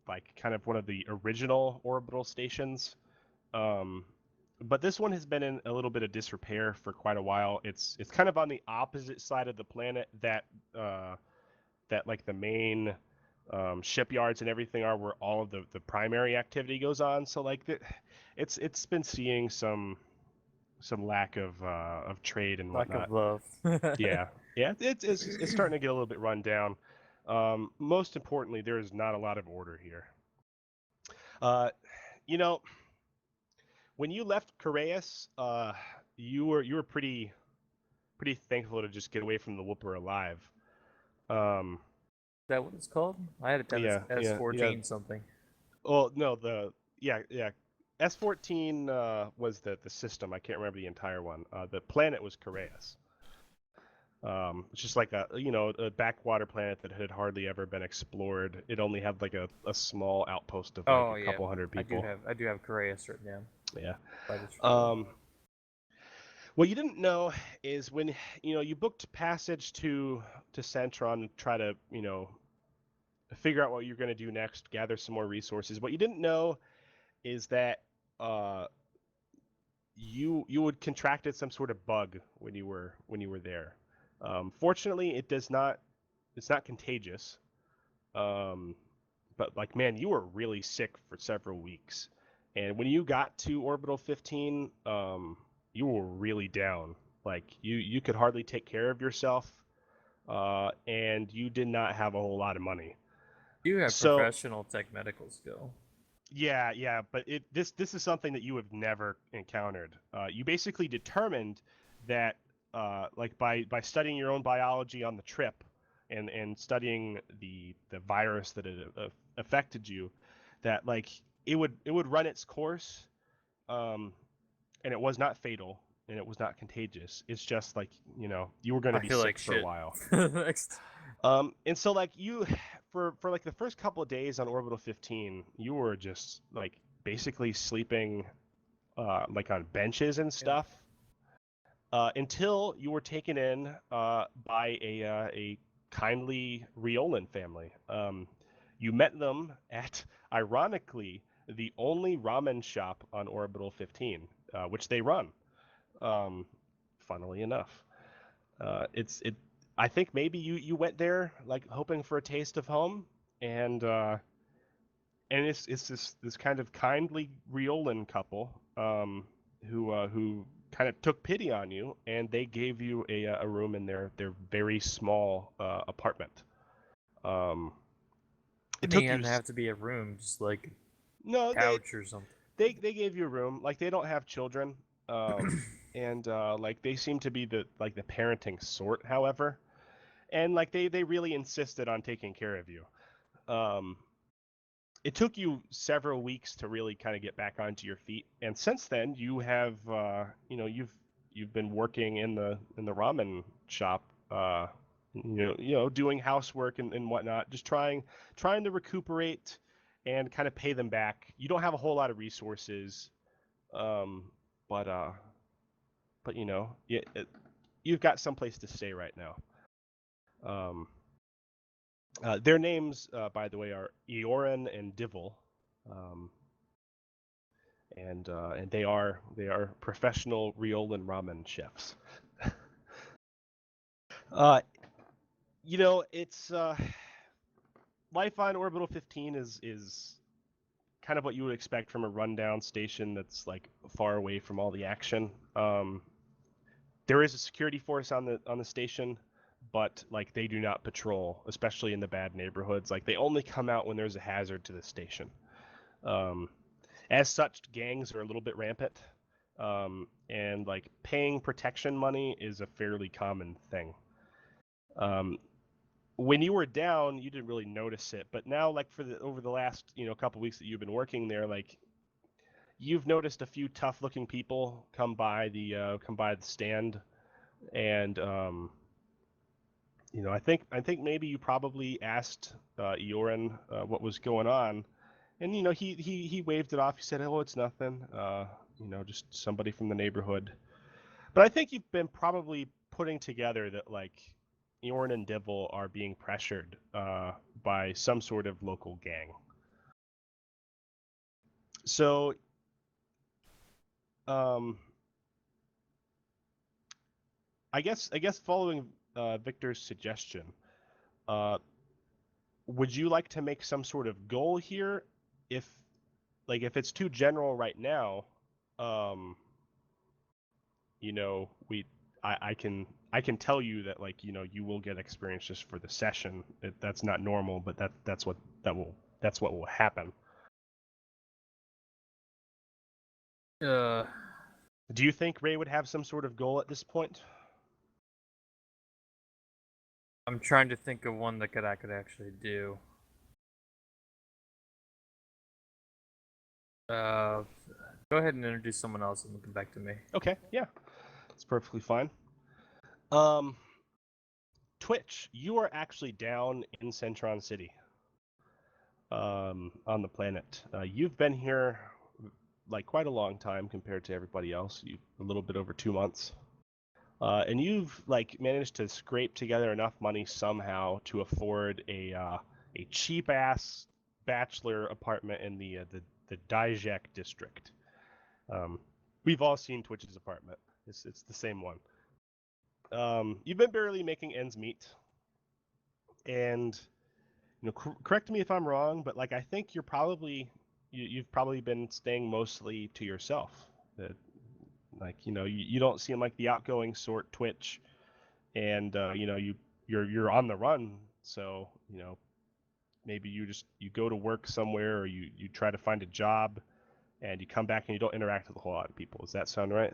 Speaker 2: like kind of one of the original orbital stations. But this one has been in a little bit of disrepair for quite a while. It's kind of on the opposite side of the planet that like the main shipyards and everything are, where all of the primary activity goes on. So like it's been seeing some lack of trade and
Speaker 3: Lack
Speaker 2: whatnot.
Speaker 3: of love.
Speaker 2: Yeah, it's starting to get a little bit run down. Most importantly, there is not a lot of order here. You know, when you left Correus, you were pretty thankful to just get away from the Whooper alive.
Speaker 3: Is that what it's called? I had it down
Speaker 2: Yeah,
Speaker 3: as
Speaker 2: yeah,
Speaker 3: S14 something.
Speaker 2: Well, no, yeah. S14 was the system. I can't remember the entire one. The planet was Correus. It's just like a backwater planet that had hardly ever been explored. It only had like a small outpost of like a couple hundred people.
Speaker 3: I do have Correus written down.
Speaker 2: Yeah.
Speaker 3: I just
Speaker 2: What you didn't know is when you booked passage to Centron to try to figure out what you're going to do next, gather some more resources. What you didn't know is that you had contracted some sort of bug when you were there. Fortunately, it's not contagious. But like, man, you were really sick for several weeks, and when you got to Orbital 15, you were really down. Like you could hardly take care of yourself, and you did not have a whole lot of money.
Speaker 3: You have professional tech medical skill.
Speaker 2: Yeah, but this is something that you have never encountered. You basically determined that like by studying your own biology on the trip and studying the virus that had affected you, that like it would run its course, and it was not fatal and it was not contagious. It's just like you were going to be sick for a while.
Speaker 3: Next.
Speaker 2: And so like you, for like the first couple of days on Orbital 15, you were just like basically sleeping, like on benches and stuff, until you were taken in by a kindly Riolan family. You met them at, ironically, the only ramen shop on Orbital 15, which they run. Funnily enough, I think maybe you went there like hoping for a taste of home, and it's this kind of kindly Riolan couple who kind of took pity on you, and they gave you a room in their very small apartment.
Speaker 3: It didn't have to be a room, just like
Speaker 2: no
Speaker 3: couch or something.
Speaker 2: They gave you a room. Like, they don't have children, and like they seem to be the parenting sort, however, and like they really insisted on taking care of you. it took you several weeks to really kind of get back onto your feet, and since then you have you've been working in the ramen shop, doing housework and whatnot, just trying to recuperate and kind of pay them back. You don't have a whole lot of resources, but you've got someplace to stay right now. Their names, by the way, are Eorin and Divil, and they are professional Riolan ramen chefs. It's life on Orbital 15 is kind of what you would expect from a rundown station that's like far away from all the action. There is a security force on the station, but like they do not patrol, especially in the bad neighborhoods. Like they only come out when there's a hazard to the station. As such, gangs are a little bit rampant, and like paying protection money is a fairly common thing. When you were down, you didn't really notice it, but now, like over the last couple weeks that you've been working there, like you've noticed a few tough-looking people come by the stand, and I think maybe you probably asked Eorin what was going on, and he waved it off. He said, "Oh, it's nothing. Just somebody from the neighborhood." But I think you've been probably putting together that like Eorin and Divil are being pressured by some sort of local gang. So, I guess following Victor's suggestion, would you like to make some sort of goal here? If it's too general right now, I can tell you that you will get experience just for the session. That's not normal, but that's what will happen. Do you think Ray would have some sort of goal at this point?
Speaker 3: I'm trying to think of one that I could actually do. Go ahead and introduce someone else and we'll come back to me.
Speaker 2: Okay, yeah. It's perfectly fine. Twitch, you are actually down in Centron City. On the planet. You've been here like quite a long time compared to everybody else. A little bit over 2 months. And you've like managed to scrape together enough money somehow to afford a cheap ass bachelor apartment in the Dijak district. We've all seen Twitch's apartment. It's the same one. You've been barely making ends meet, and correct me if I'm wrong, but like I think you've probably been staying mostly to yourself. You don't seem like the outgoing sort, Twitch, and you're on the run, so maybe you go to work somewhere, or you try to find a job, and you come back and you don't interact with a whole lot of people. Does that sound right?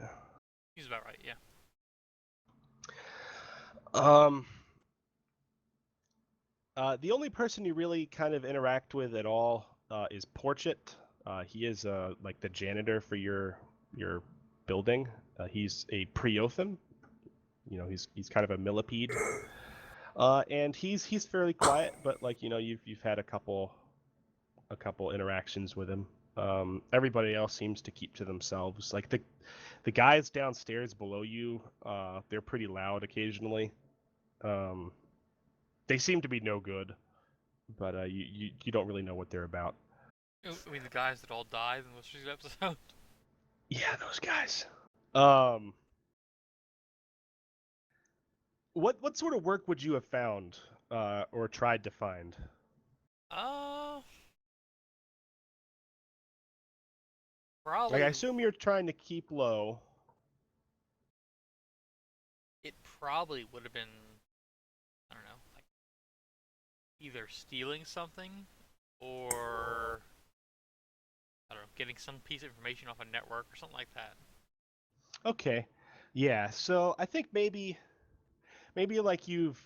Speaker 1: He's about right, yeah.
Speaker 2: The only person you really kind of interact with at all is Porchit. He is like the janitor for your building. He's a Priothan. He's kind of a millipede. And he's fairly quiet, but like you've had a couple interactions with him. Everybody else seems to keep to themselves. Like the guys downstairs below you, they're pretty loud occasionally. They seem to be no good, but you don't really know what they're about.
Speaker 1: I mean, the guys that all died in the most recent episode.
Speaker 2: Yeah, those guys. What sort of work would you have found or tried to find?
Speaker 1: Probably.
Speaker 2: Like, I assume you're trying to keep low.
Speaker 1: It probably would have been, I don't know, like either stealing something or I don't know, getting some piece of information off a network or something like that.
Speaker 2: Okay, yeah. So I think maybe like you've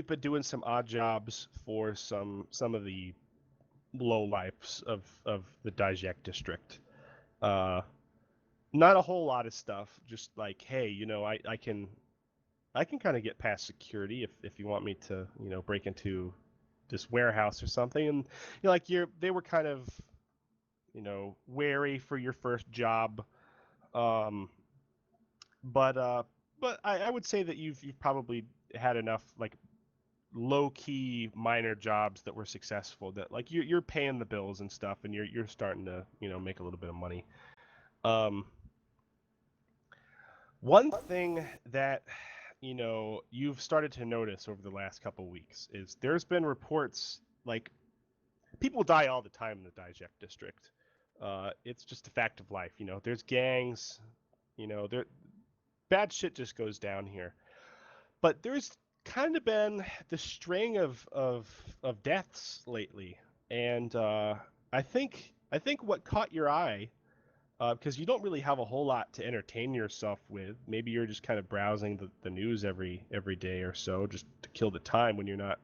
Speaker 2: been doing some odd jobs for some of the lowlifes of the Dajek district. Not a whole lot of stuff. Just like, hey, I can kind of get past security if you want me to, break into this warehouse or something. And they were kind of, wary for your first job. Um, but I would say that you've probably had enough like low key minor jobs that were successful that like you're paying the bills and stuff, and you're starting to make a little bit of money. Um, One thing that you've started to notice over the last couple weeks is there's been reports like people die all the time in the Dijek district. It's just a fact of life. There's gangs. There bad shit just goes down here. But there's kind of been the string of deaths lately, and I think what caught your eye, because you don't really have a whole lot to entertain yourself with. Maybe you're just kind of browsing the news every day or so just to kill the time when you're not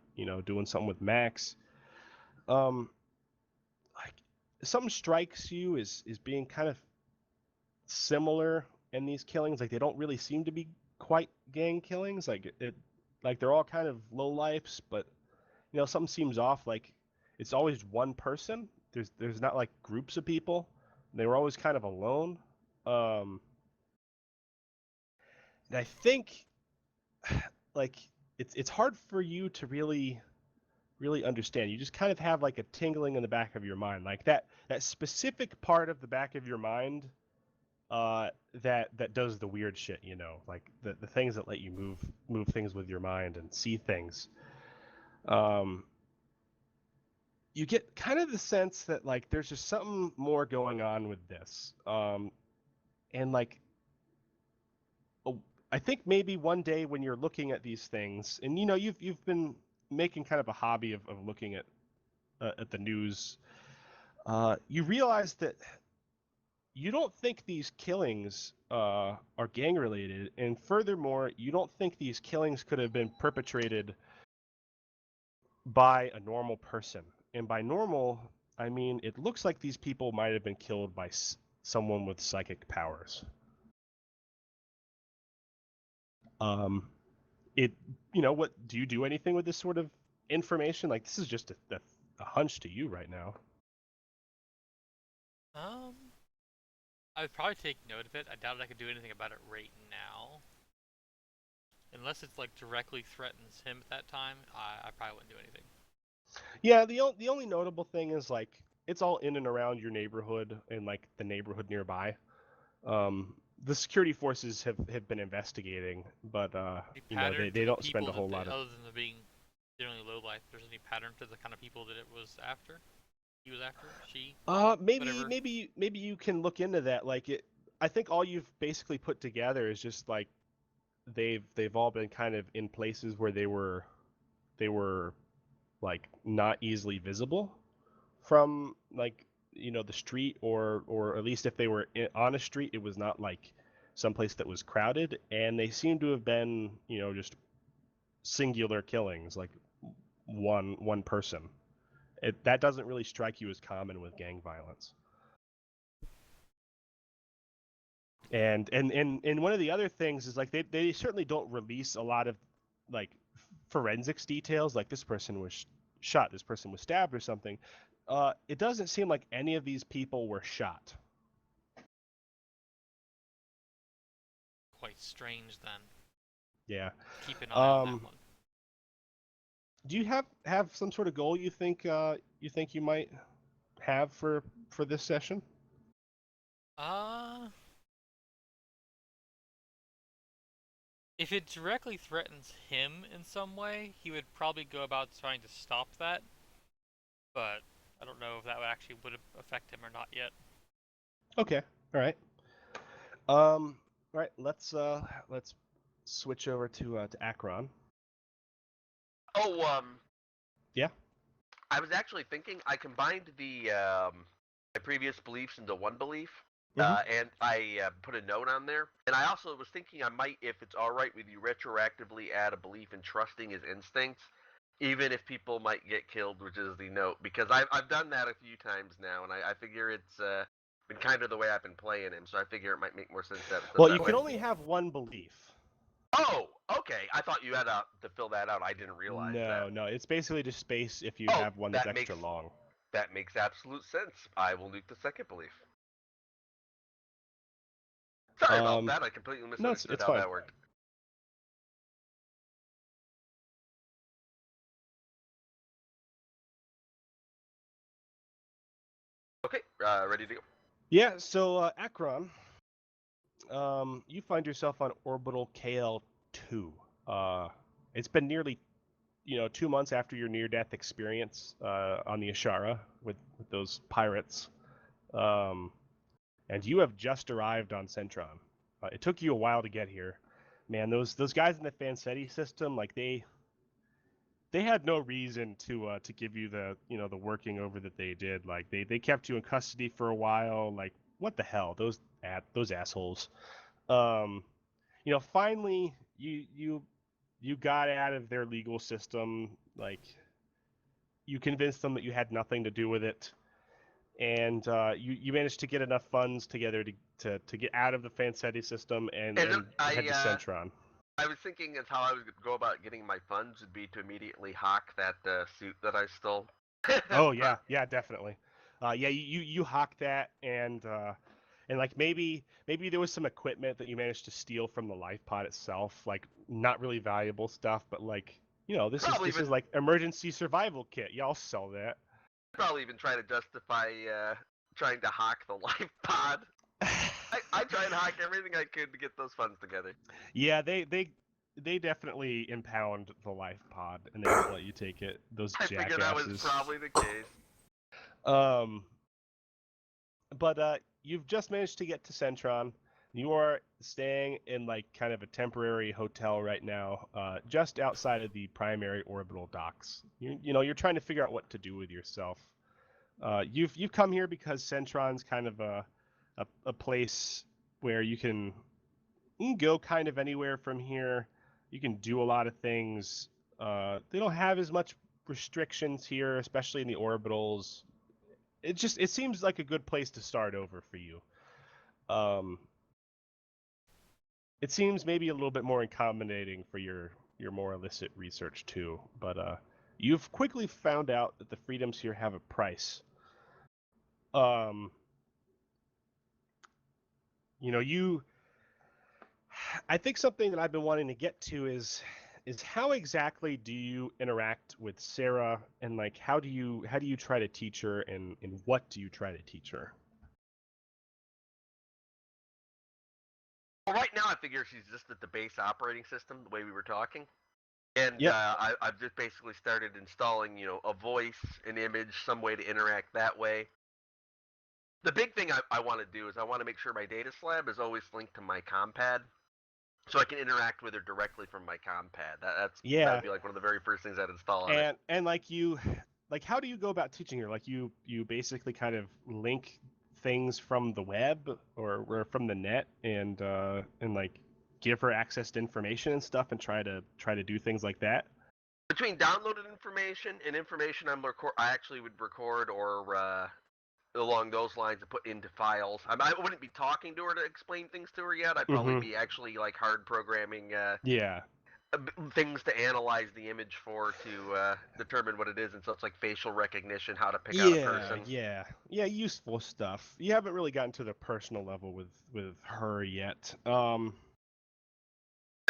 Speaker 2: doing something with Max. Um, like something strikes you as being kind of similar in these killings. Like they don't really seem to be quite gang killings. Like they're all kind of low lifes, but something seems off. Like it's always one person. There's not like groups of people. They were always kind of alone. Um, and I think like it's hard for you to really understand. You just kind of have like a tingling in the back of your mind, like that specific part of the back of your mind that does the weird shit, like the things that let you move things with your mind and see things. Um, you get kind of the sense that like there's just something more going on with this. And like oh, I think maybe one day when you're looking at these things, and you've been making kind of a hobby of looking at the news, you realize that you don't think these killings are gang related, and furthermore, you don't think these killings could have been perpetrated by a normal person. And by normal, I mean it looks like these people might have been killed by someone with psychic powers. Um, it, what do you do anything with this sort of information? Like this is just a hunch to you right now.
Speaker 1: I would probably take note of it. I doubt I could do anything about it right now. Unless it's like directly threatens him at that time, I probably wouldn't do anything.
Speaker 2: Yeah, the only notable thing is like it's all in and around your neighborhood and like the neighborhood nearby. The security forces have been investigating, but
Speaker 1: Any pattern to
Speaker 2: they
Speaker 1: the
Speaker 2: don't spend
Speaker 1: people
Speaker 2: a whole
Speaker 1: that,
Speaker 2: lot of.
Speaker 1: other than the being generally low life, there's any pattern to the kind of people that it was after? He was after? She?
Speaker 2: Maybe
Speaker 1: Whatever.
Speaker 2: maybe you can look into that. Like it, I think all you've basically put together is just like they've all been kind of in places where they were like not easily visible from like the street, or at least if they were on a street, it was not like someplace that was crowded, and they seem to have been just singular killings, like one person. That doesn't really strike you as common with gang violence. And one of the other things is like they certainly don't release a lot of like forensics details, like this person was shot, this person was stabbed or something. It doesn't seem like any of these people were shot.
Speaker 1: Quite strange then.
Speaker 2: Yeah.
Speaker 1: Keep an eye on that
Speaker 2: Um,
Speaker 1: one.
Speaker 2: do you have some sort of goal you might have for this session?
Speaker 1: Uh, if it directly threatens him in some way, he would probably go about trying to stop that. But I don't know if that would actually would affect him or not yet.
Speaker 2: Okay. All right. All right. Let's switch over to Akron.
Speaker 4: Oh,
Speaker 2: Yeah.
Speaker 4: I was actually thinking I combined the my previous beliefs into one belief,
Speaker 2: Mhm.
Speaker 4: and I put a note on there. And I also was thinking I might, if it's all right with you, retroactively add a belief in trusting his instincts even if people might get killed, which is the note, because I've done that a few times now, and I figure it's been kind of the way I've been playing him, so I figure it might make more sense to have it
Speaker 2: Well,
Speaker 4: that
Speaker 2: you
Speaker 4: way.
Speaker 2: can only have one belief.
Speaker 4: Oh, okay. I thought you had to fill that out. I didn't realize that.
Speaker 2: No, it's basically just space if you
Speaker 4: Oh,
Speaker 2: have one that's
Speaker 4: that
Speaker 2: extra
Speaker 4: makes-
Speaker 2: long.
Speaker 4: That makes absolute sense. I will nuke the second belief. Sorry about that. I completely misunderstood
Speaker 2: it's
Speaker 4: how
Speaker 2: fine.
Speaker 4: that worked. Okay, ready to go.
Speaker 2: Yeah, so Akron, you find yourself on orbital KL2. It's been nearly, 2 months after your near-death experience on the Ashara with those pirates, and you have just arrived on Centron. It took you a while to get here, man. Those guys in the Fancetti system, like they had no reason to give you the the working over that they did. Like they kept you in custody for a while. Like what the hell, those assholes. Finally you got out of their legal system. Like you convinced them that you had nothing to do with it, and you managed to get enough funds together to get out of the Fancetti system and head to Centron.
Speaker 4: I was thinking as how I was going to go about getting my funds would be to immediately hawk that suit that I stole.
Speaker 2: Oh yeah, definitely. You hawk that, and like maybe there was some equipment that you managed to steal from the life pod itself, like not really valuable stuff, but like this is like emergency survival kit. Yeah, I'll sell that.
Speaker 4: Probably even try to justify trying to hawk the life pod. I try and hawk everything I could to get those funds together.
Speaker 2: Yeah, they definitely impound the life pod and they won't let you take it. Those
Speaker 4: I
Speaker 2: jackasses.
Speaker 4: figured that was probably the case.
Speaker 2: But you've just managed to get to Centron. You are staying in like kind of a temporary hotel right now, just outside of the primary orbital docks. You're trying to figure out what to do with yourself. You've come here because Centron's kind of a place where you can go kind of anywhere from here. You can do a lot of things. They don't have as much restrictions here, especially in the orbitals. It seems like a good place to start over for you. It seems maybe a little bit more accommodating for your more illicit research too. But you've quickly found out that the freedoms here have a price. I think something that I've been wanting to get to is how exactly do you interact with Sarah, and like how do you try to teach her, and what do you try to teach her?
Speaker 4: Well, right now I figure she's just at the base operating system, the way we were talking. And
Speaker 2: Yep.
Speaker 4: I've just basically started installing, a voice, an image, some way to interact that way. The big thing I want to do is I want to make sure my data slab is always linked to my compad, so I can interact with her directly from my compad. That would be like one of the very first things I'd install on it.
Speaker 2: And like how do you go about teaching her? Like you basically kind of link things from the web or from the net, and like give her access to information and stuff, and try to do things like that.
Speaker 4: Between downloaded information and information I actually would record or along those lines and put into files. I wouldn't be talking to her to explain things to her yet. I'd probably be actually like hard programming things to analyze the image for to determine what it is, and such like facial recognition, how to pick out a person.
Speaker 2: Yeah, useful stuff. You haven't really gotten to the personal level with her yet.
Speaker 4: To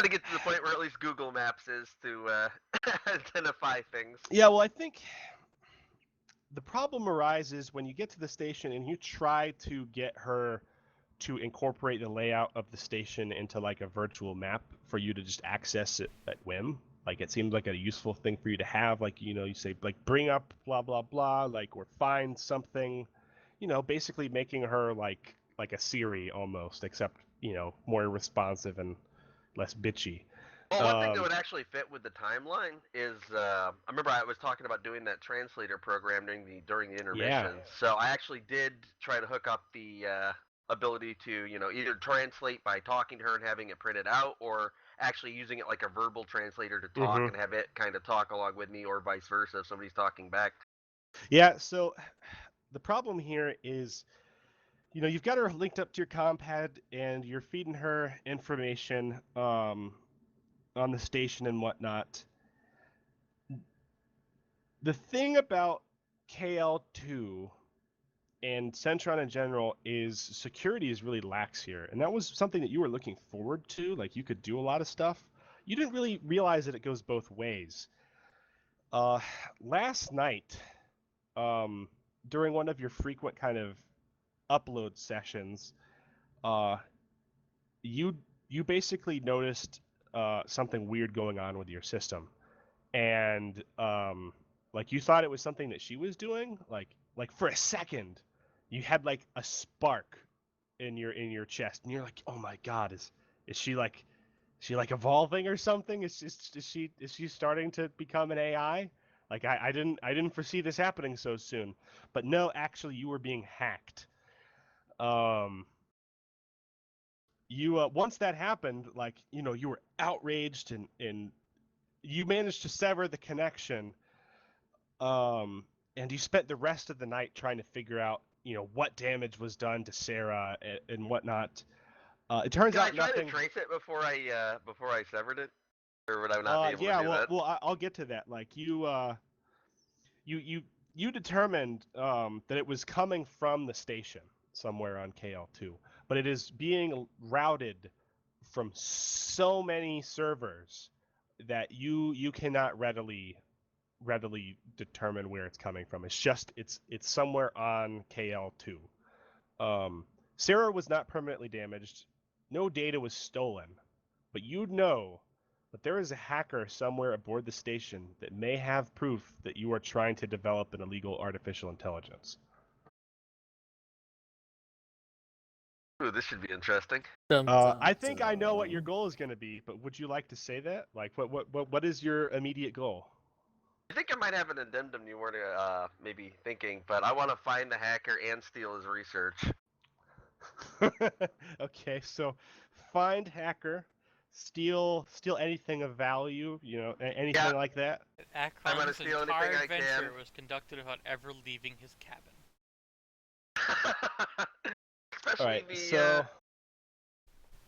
Speaker 4: get to the point where at least Google Maps is to identify things.
Speaker 2: Yeah, well, I think the problem arises when you get to the station and you try to get her to incorporate the layout of the station into like a virtual map for you to just access it at whim. Like it seems like a useful thing for you to have. Like, you say like bring up blah blah blah, like, or find something, basically making her like a Siri almost, except more responsive and less bitchy.
Speaker 4: Well, one thing that would actually fit with the timeline is I remember I was talking about doing that translator program during the intermission.
Speaker 2: Yeah.
Speaker 4: So I actually did try to hook up the ability to either translate by talking to her and having it printed out, or actually using it like a verbal translator to talk
Speaker 2: Mhm.
Speaker 4: and have it kind of talk along with me, or vice versa if somebody's talking back.
Speaker 2: Yeah, so the problem here is, you've got her linked up to your compad and you're feeding her information on the station and whatnot. The thing about KL2 and Centron in general is security is really lax here. And that was something that you were looking forward to. Like, you could do a lot of stuff. You didn't really realize that it goes both ways. Last night, during one of your frequent kind of upload sessions, uh, you you basically noticed something weird going on with your system, and like you thought it was something that she was doing. Like for a second, you had like a spark in your chest, and you're like, oh my god, is she like evolving or something? Is she starting to become an AI? Like I didn't foresee this happening so soon, but no, actually you were being hacked. Um, you once that happened, like you were outraged and you managed to sever the connection. And you spent the rest of the night trying to figure out what damage was done to Sarah and whatnot. It turns
Speaker 4: Can I
Speaker 2: out
Speaker 4: try to
Speaker 2: nothing.
Speaker 4: trace it before I severed it, or would I not be able to
Speaker 2: Yeah,
Speaker 4: do that?
Speaker 2: I'll get to that. Like you determined that it was coming from the station somewhere on KL2, but it is being routed from so many servers that you cannot readily determine where it's coming from. It's somewhere on KL2. Sarah was not permanently damaged. No data was stolen, but you know that there is a hacker somewhere aboard the station that may have proof that you are trying to develop an illegal artificial intelligence.
Speaker 4: Ooh, this should be interesting.
Speaker 3: Dun, dun,
Speaker 2: I think I know what your
Speaker 3: dun.
Speaker 2: goal is going to be, but would you like to say that? Like, what is your immediate goal?
Speaker 4: I think I might have an addendum you weren't maybe thinking, but I want to find the hacker and steal his research.
Speaker 2: Okay, so find hacker, steal anything of value, anything
Speaker 4: Yeah.
Speaker 2: like that.
Speaker 4: I'm gonna
Speaker 1: Akron's
Speaker 4: steal anything
Speaker 1: entire
Speaker 4: I can.
Speaker 1: adventure was conducted without ever leaving his cabin.
Speaker 2: All
Speaker 4: Especially
Speaker 2: right,
Speaker 4: the
Speaker 2: so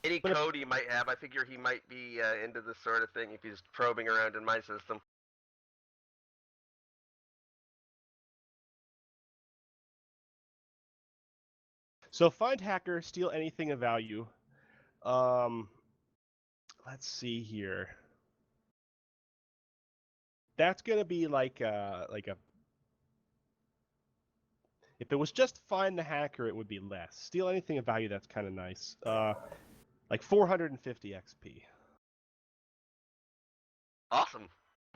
Speaker 4: any
Speaker 2: I'm gonna
Speaker 4: code he might have. I figure he might be into this sort of thing if he's probing around in my system.
Speaker 2: find hacker, steal anything of value. Um, let's see here. That's gonna be like a. If it was just find the hacker, it would be less. Steal anything of value, that's kind of nice. Like 450 XP.
Speaker 4: Awesome.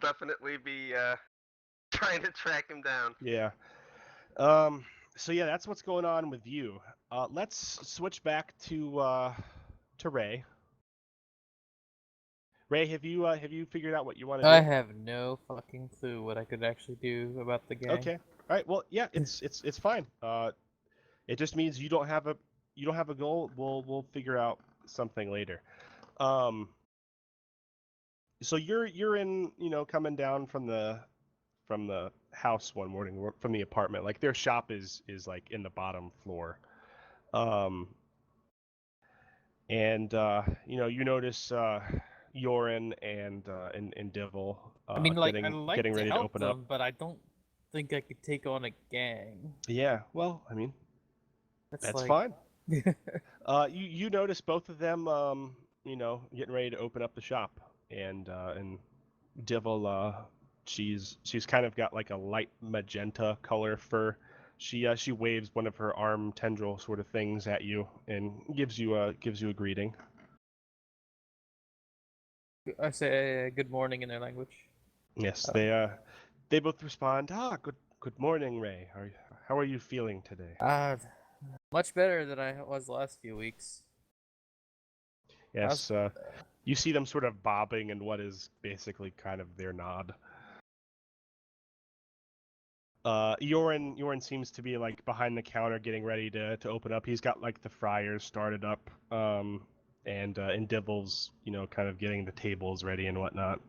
Speaker 4: Definitely be trying to track him down.
Speaker 2: Yeah. So yeah, that's what's going on with you. Let's switch back to Ray. Ray, have you figured out what you want to
Speaker 3: I
Speaker 2: do?
Speaker 3: have no fucking clue what I could actually do about the gang.
Speaker 2: Okay. All right. Well, yeah, it's fine. It just means you don't have a goal. We'll figure out something later. So you're in, coming down from the house one morning, from the apartment. Like, their shop is like in the bottom floor. Um, and you notice Yorin and Divil
Speaker 3: I mean, like, I'd
Speaker 2: getting
Speaker 3: like
Speaker 2: getting
Speaker 3: to
Speaker 2: ready to
Speaker 3: help
Speaker 2: open
Speaker 3: them,
Speaker 2: up.
Speaker 3: but I don't think I could take on a gang.
Speaker 2: Yeah, well, I mean, that's
Speaker 3: like...
Speaker 2: fine. You notice both of them, getting ready to open up the shop, and Divil, she's kind of got like a light magenta color fur. She waves one of her arm tendril sort of things at you and gives you a greeting.
Speaker 3: I say good morning in their language.
Speaker 2: Yes, they both respond. Good morning, Ray. How are you feeling today?
Speaker 3: Much better than I was the last few weeks.
Speaker 2: Yes, you see them sort of bobbing in what is basically kind of their nod. Yorin seems to be like behind the counter getting ready to open up. He's got like the fryers started up, and Dibble's, kind of getting the tables ready and whatnot.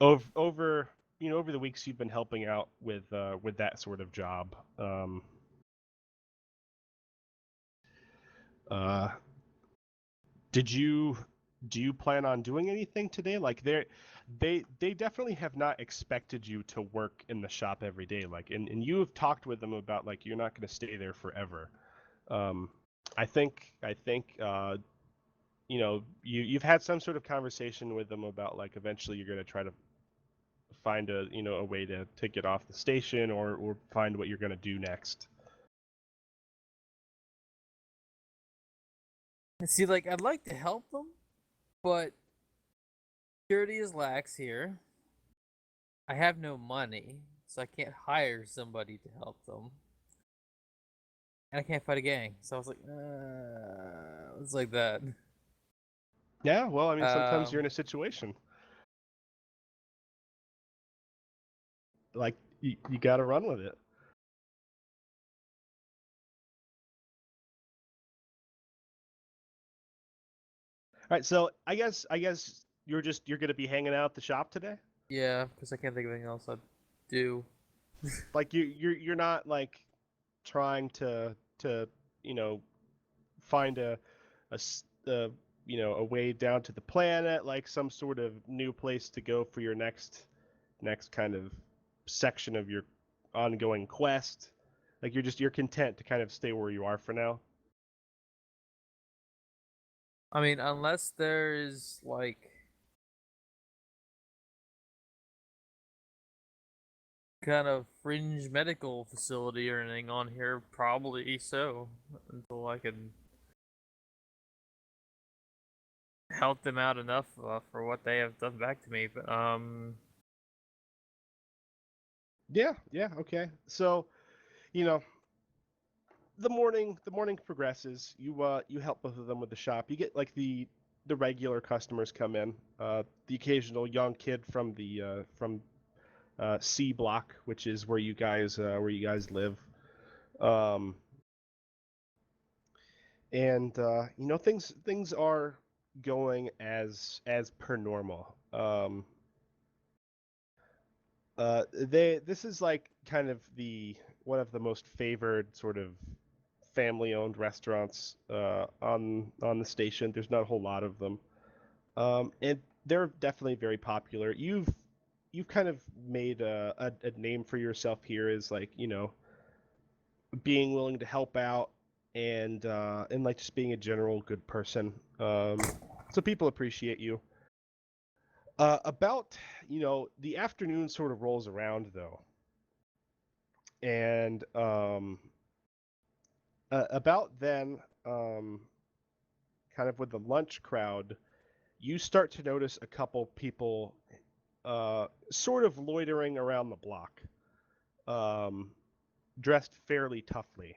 Speaker 2: Over the weeks you've been helping out with that sort of job. Do you plan on doing anything today? Like they definitely have not expected you to work in the shop every day. Like and you have talked with them about like you're not going to stay there forever. I think you've had some sort of conversation with them about like eventually you're going to try to find a way to get off the station or find what you're going to do next.
Speaker 3: See, like, I'd like to help them, but security is lax here. I have no money, so I can't hire somebody to help them. And I can't fight a gang, so I was like, it's like that.
Speaker 2: Yeah, well, I mean, sometimes you're in a situation. Like, you got to run with it. All right, so I guess you're gonna be hanging out at the shop today.
Speaker 3: Yeah, because I can't think of anything else I'd do.
Speaker 2: Like you're not like trying to find a way down to the planet, like some sort of new place to go for your next kind of section of your ongoing quest. Like you're content to kind of stay where you are for now.
Speaker 3: I mean, unless there is, like, kind of fringe medical facility or anything on here, probably so, until I can help them out enough for what they have done back to me. But
Speaker 2: Yeah, okay. So, the morning progresses. You help both of them with the shop. You get like the regular customers come in. The occasional young kid from the C block, which is where you guys live. And things are going as per normal. This is like kind of one of the most favored sort of family-owned restaurants on the station. There's not a whole lot of them, and they're definitely very popular. You've kind of made a name for yourself here as like being willing to help out and like just being a general good person. So people appreciate you. About the afternoon sort of rolls around though, and about then, kind of with the lunch crowd, you start to notice a couple people sort of loitering around the block, dressed fairly toughly.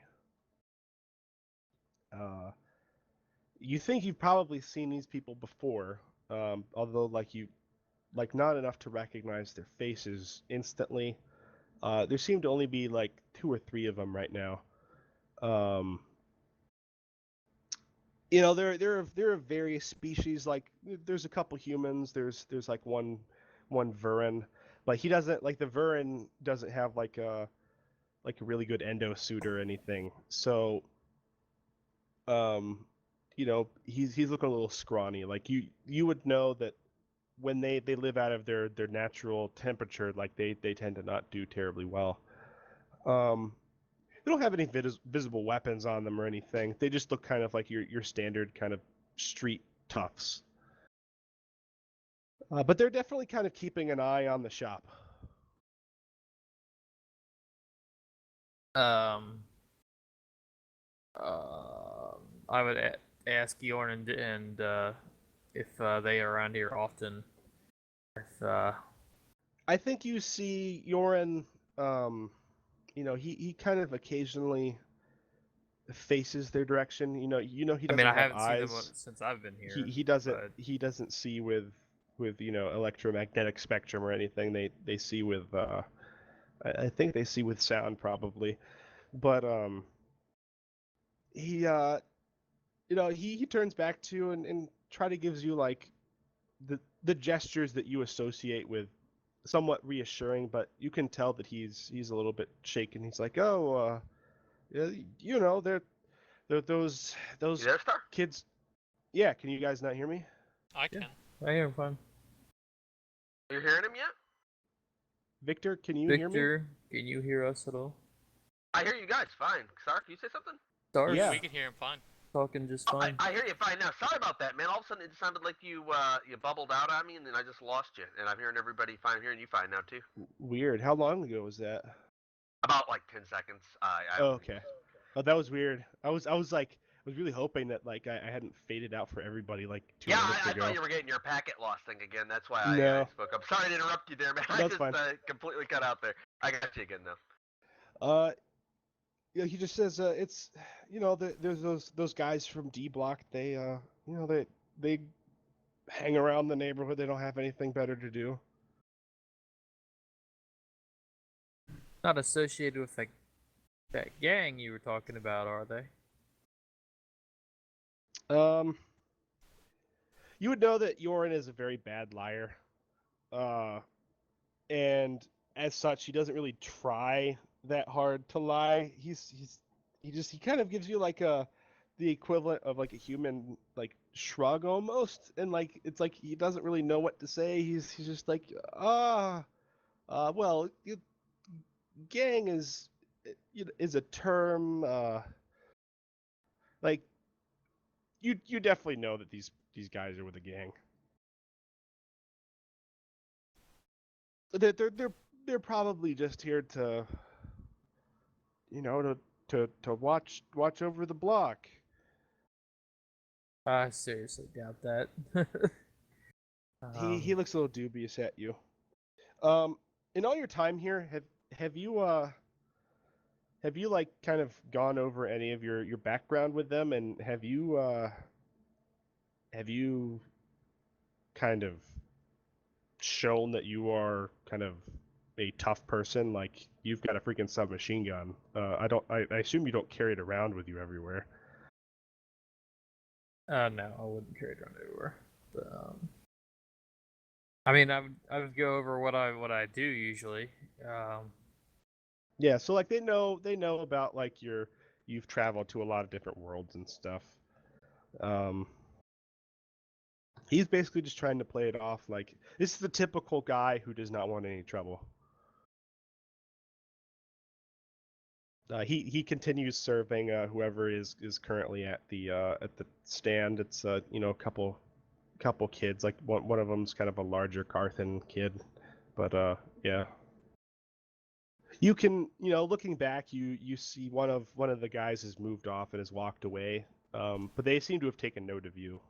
Speaker 2: You think you've probably seen these people before, although like not enough to recognize their faces instantly. There seem to only be like 2 or 3 of them right now. There are various species. Like there's a couple humans. There's like one Vurin, but he doesn't like the Vurin doesn't have like a really good endo suit or anything. So he's looking a little scrawny. Like you would know that when they live out of their natural temperature, like they tend to not do terribly well. They don't have any visible weapons on them or anything. They just look kind of like your standard kind of street toughs. But they're definitely kind of keeping an eye on the shop.
Speaker 3: I would ask Yorn and if they are around here often. If
Speaker 2: I think you see Yoren. He kind of occasionally faces their direction. He doesn't
Speaker 3: I
Speaker 2: have
Speaker 3: haven't
Speaker 2: eyes.
Speaker 3: seen them since I've been here.
Speaker 2: He doesn't see with electromagnetic spectrum or anything. They see with I think they see with sound probably, but he he turns back to you and try to gives you like the gestures that you associate with somewhat reassuring, but you can tell that he's a little bit shaken. He's like, oh, yeah, they're those
Speaker 4: You there, Star?
Speaker 2: kids. Yeah, can you guys not hear me?
Speaker 1: I
Speaker 3: Yeah.
Speaker 1: can.
Speaker 3: I hear him fine.
Speaker 4: You're hearing him yet?
Speaker 2: Victor, can you hear me?
Speaker 3: Victor, can you hear us at all?
Speaker 4: I hear you guys fine. Star, can you say something?
Speaker 3: Star's
Speaker 2: Yeah.
Speaker 1: We can hear him fine.
Speaker 3: talking just
Speaker 4: Oh,
Speaker 3: fine.
Speaker 4: I hear you fine now. Sorry about that, man. All of a sudden it sounded like you bubbled out on me, and then I just lost you. And I'm hearing everybody fine. I'm hearing you fine now too.
Speaker 2: Weird. How long ago was that?
Speaker 4: About like 10 seconds.
Speaker 2: Oh, okay. Oh, that was weird. I was really hoping that like I hadn't faded out for everybody like 2
Speaker 4: Yeah,
Speaker 2: minutes
Speaker 4: I
Speaker 2: ago.
Speaker 4: thought you were getting your packet lost thing again. That's why I
Speaker 2: No.
Speaker 4: spoke up. Sorry to interrupt you there, man. I
Speaker 2: That's
Speaker 4: just
Speaker 2: fine.
Speaker 4: completely cut out there. I got you again though.
Speaker 2: Yeah, he just says it's there's those guys from D Block. They they hang around the neighborhood. They don't have anything better to do.
Speaker 3: Not associated with that gang you were talking about, are they?
Speaker 2: You would know that Yorin is a very bad liar, and as such, he doesn't really try that hard to lie. He kind of gives you like the equivalent of like a human like shrug almost, and like it's like he doesn't really know what to say. He's just like well, gang is a term like you definitely know that these guys are with a gang. They're probably just here to to watch over the block.
Speaker 3: I seriously doubt that.
Speaker 2: He looks a little dubious at you. In all your time here, have you like kind of gone over any of your background with them, and have you kind of shown that you are kind of a tough person? Like you've got a freaking submachine gun. I assume you don't carry it around with you everywhere.
Speaker 3: No, I wouldn't carry it around everywhere. But, I mean, I would go over what I do usually.
Speaker 2: Yeah, so like they know about like you've traveled to a lot of different worlds and stuff. He's basically just trying to play it off like this is the typical guy who does not want any trouble. He continues serving whoever is currently at the stand. It's a couple kids, like one of them's kind of a larger Carthan kid, but yeah. You can, looking back, you see one of the guys has moved off and has walked away, but they seem to have taken note of you.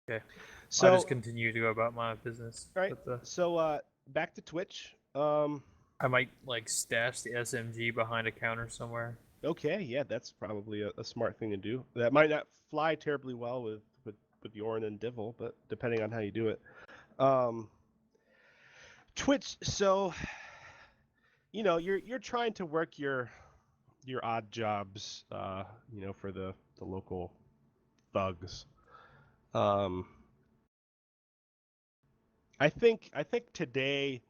Speaker 3: Okay.
Speaker 2: So
Speaker 3: I'll just continue to go about my business.
Speaker 2: all right.
Speaker 3: With the,
Speaker 2: So back to Twitch.
Speaker 3: I might like stash the SMG behind a counter somewhere.
Speaker 2: Okay, yeah, that's probably a smart thing to do. That might not fly terribly well with Yorin and Divil, but depending on how you do it. Twitch, so you're trying to work your odd jobs, for the local thugs. I think today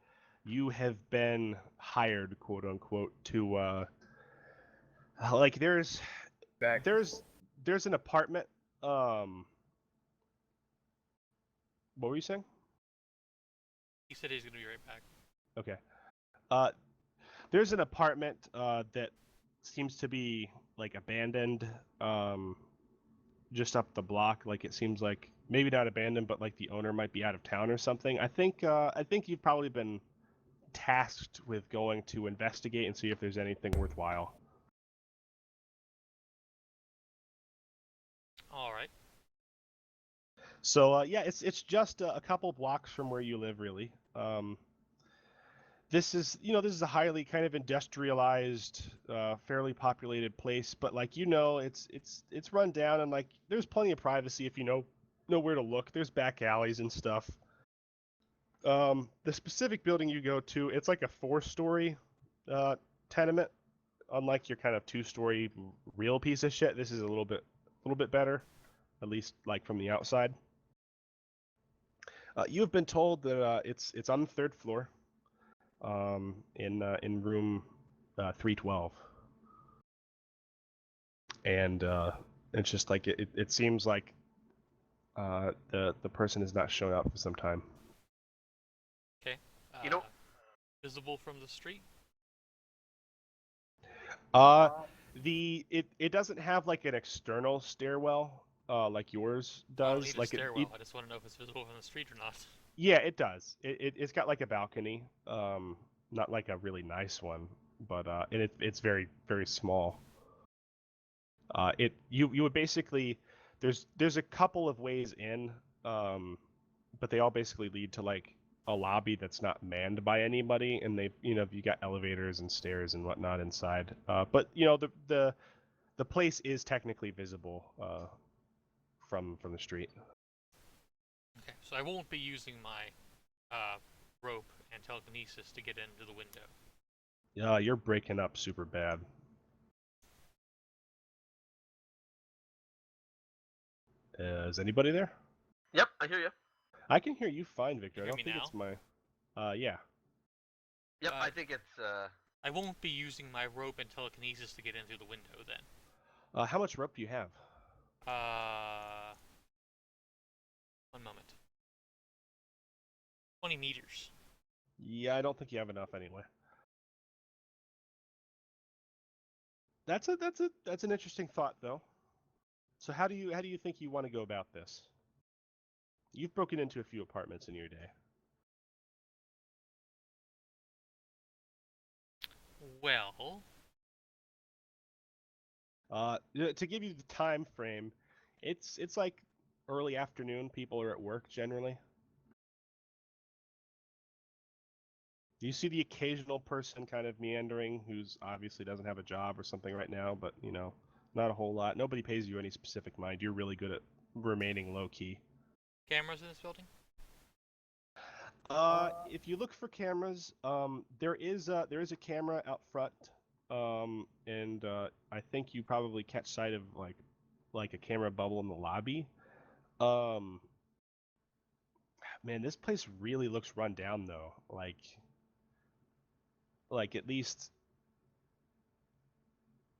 Speaker 2: you have been hired, quote unquote, to like there's an apartment. What were you saying?
Speaker 1: He said he's gonna be right back.
Speaker 2: Okay. There's an apartment that seems to be like abandoned, just up the block. Like it seems like maybe not abandoned, but like the owner might be out of town or something. I think you've probably been tasked with going to investigate and see if there's anything worthwhile.
Speaker 1: All right.
Speaker 2: So yeah, it's just a couple blocks from where you live, really. This is a highly kind of industrialized, fairly populated place, but like it's run down and like there's plenty of privacy if you know where to look. There's back alleys and stuff. The specific building you go to, it's like a 4-story tenement. unlike your kind of two-story real piece of shit, this is a little bit better, at least like from the outside. You have been told that it's on the third floor, in room 312, and it's just like it seems like the person has not shown up for some time.
Speaker 1: Okay.
Speaker 4: You know-
Speaker 1: Visible from the street.
Speaker 2: It doesn't have like an external stairwell like yours
Speaker 1: I don't
Speaker 2: does.
Speaker 1: need
Speaker 2: Like
Speaker 1: a stairwell. I just want to know if it's visible from the street or not.
Speaker 2: yeah, it does. It's got like a balcony, not like a really nice one, but and it's very very small. You would basically there's a couple of ways in, but they all basically lead to like a lobby that's not manned by anybody, and they you got elevators and stairs and whatnot inside. But the place is technically visible from the street.
Speaker 1: Okay, so I won't be using my rope and telekinesis to get into the window.
Speaker 2: Yeah, you're breaking up super bad. Is anybody there?
Speaker 4: Yep, I hear you.
Speaker 2: I can hear you fine, Victor.
Speaker 1: You
Speaker 2: I
Speaker 1: hear
Speaker 2: don't
Speaker 1: me
Speaker 2: think it's my. Yeah.
Speaker 4: Yep,
Speaker 1: Uh,
Speaker 4: I think it's
Speaker 1: I won't be using my rope and telekinesis to get into the window then.
Speaker 2: How much rope do you have?
Speaker 1: 1 moment. 20 meters.
Speaker 2: Yeah, I don't think you have enough anyway. That's an interesting thought though. So how do you think you want to go about this? You've broken into a few apartments in your day.
Speaker 1: Well,
Speaker 2: To give you the time frame, it's like early afternoon. People are at work generally. You see the occasional person kind of meandering who's obviously doesn't have a job or something right now, but not a whole lot. Nobody pays you any specific mind. You're really good at remaining low key.
Speaker 1: cameras in this building?
Speaker 2: If you look for cameras, there is a camera out front, and I think you probably catch sight of like a camera bubble in the lobby. Um, Man, this place really looks run down though. Like at least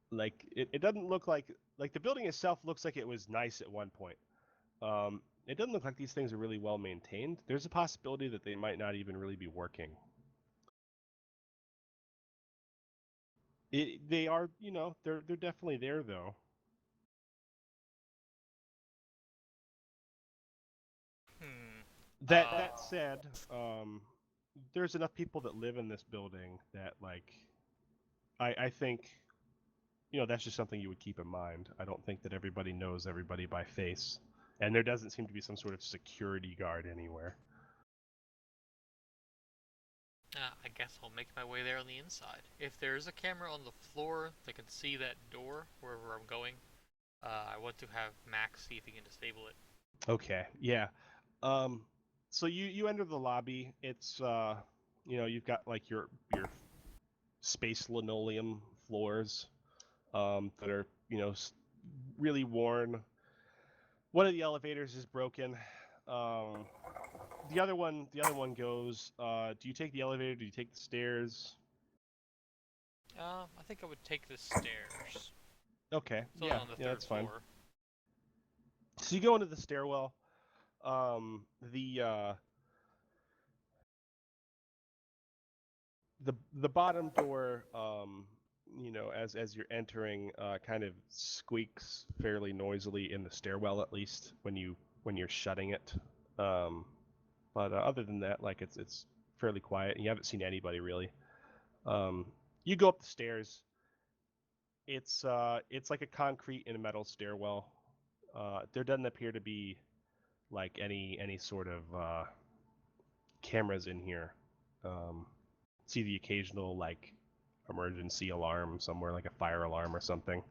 Speaker 2: like it doesn't look like the building itself looks like it was nice at one point. It doesn't look like these things are really well maintained. There's a possibility that they might not even really be working. They are, they're definitely there though.
Speaker 1: Hmm.
Speaker 2: That said, there's enough people that live in this building that I think that's just something you would keep in mind. I don't think that everybody knows everybody by face, and there doesn't seem to be some sort of security guard anywhere.
Speaker 1: I guess I'll make my way there on the inside. If there's a camera on the floor that can see that door wherever I'm going, I want to have Max see if he can disable it.
Speaker 2: Okay, yeah. So you enter the lobby. It's you've got like your space linoleum floors that are really worn. One of the elevators is broken. The other one goes. Do you take the elevator? Do you take the stairs?
Speaker 1: I think I would take the stairs.
Speaker 2: Okay,
Speaker 1: It's only on the third
Speaker 2: that's fine.
Speaker 1: floor.
Speaker 2: So you go into the stairwell. The the bottom door, as you're entering, kind of squeaks fairly noisily in the stairwell, at least when you're shutting it. But other than that, like it's fairly quiet, and you haven't seen anybody really. You go up the stairs. It's like a concrete and metal stairwell. There doesn't appear to be like any sort of cameras in here. See the occasional like emergency alarm somewhere, like a fire alarm or something.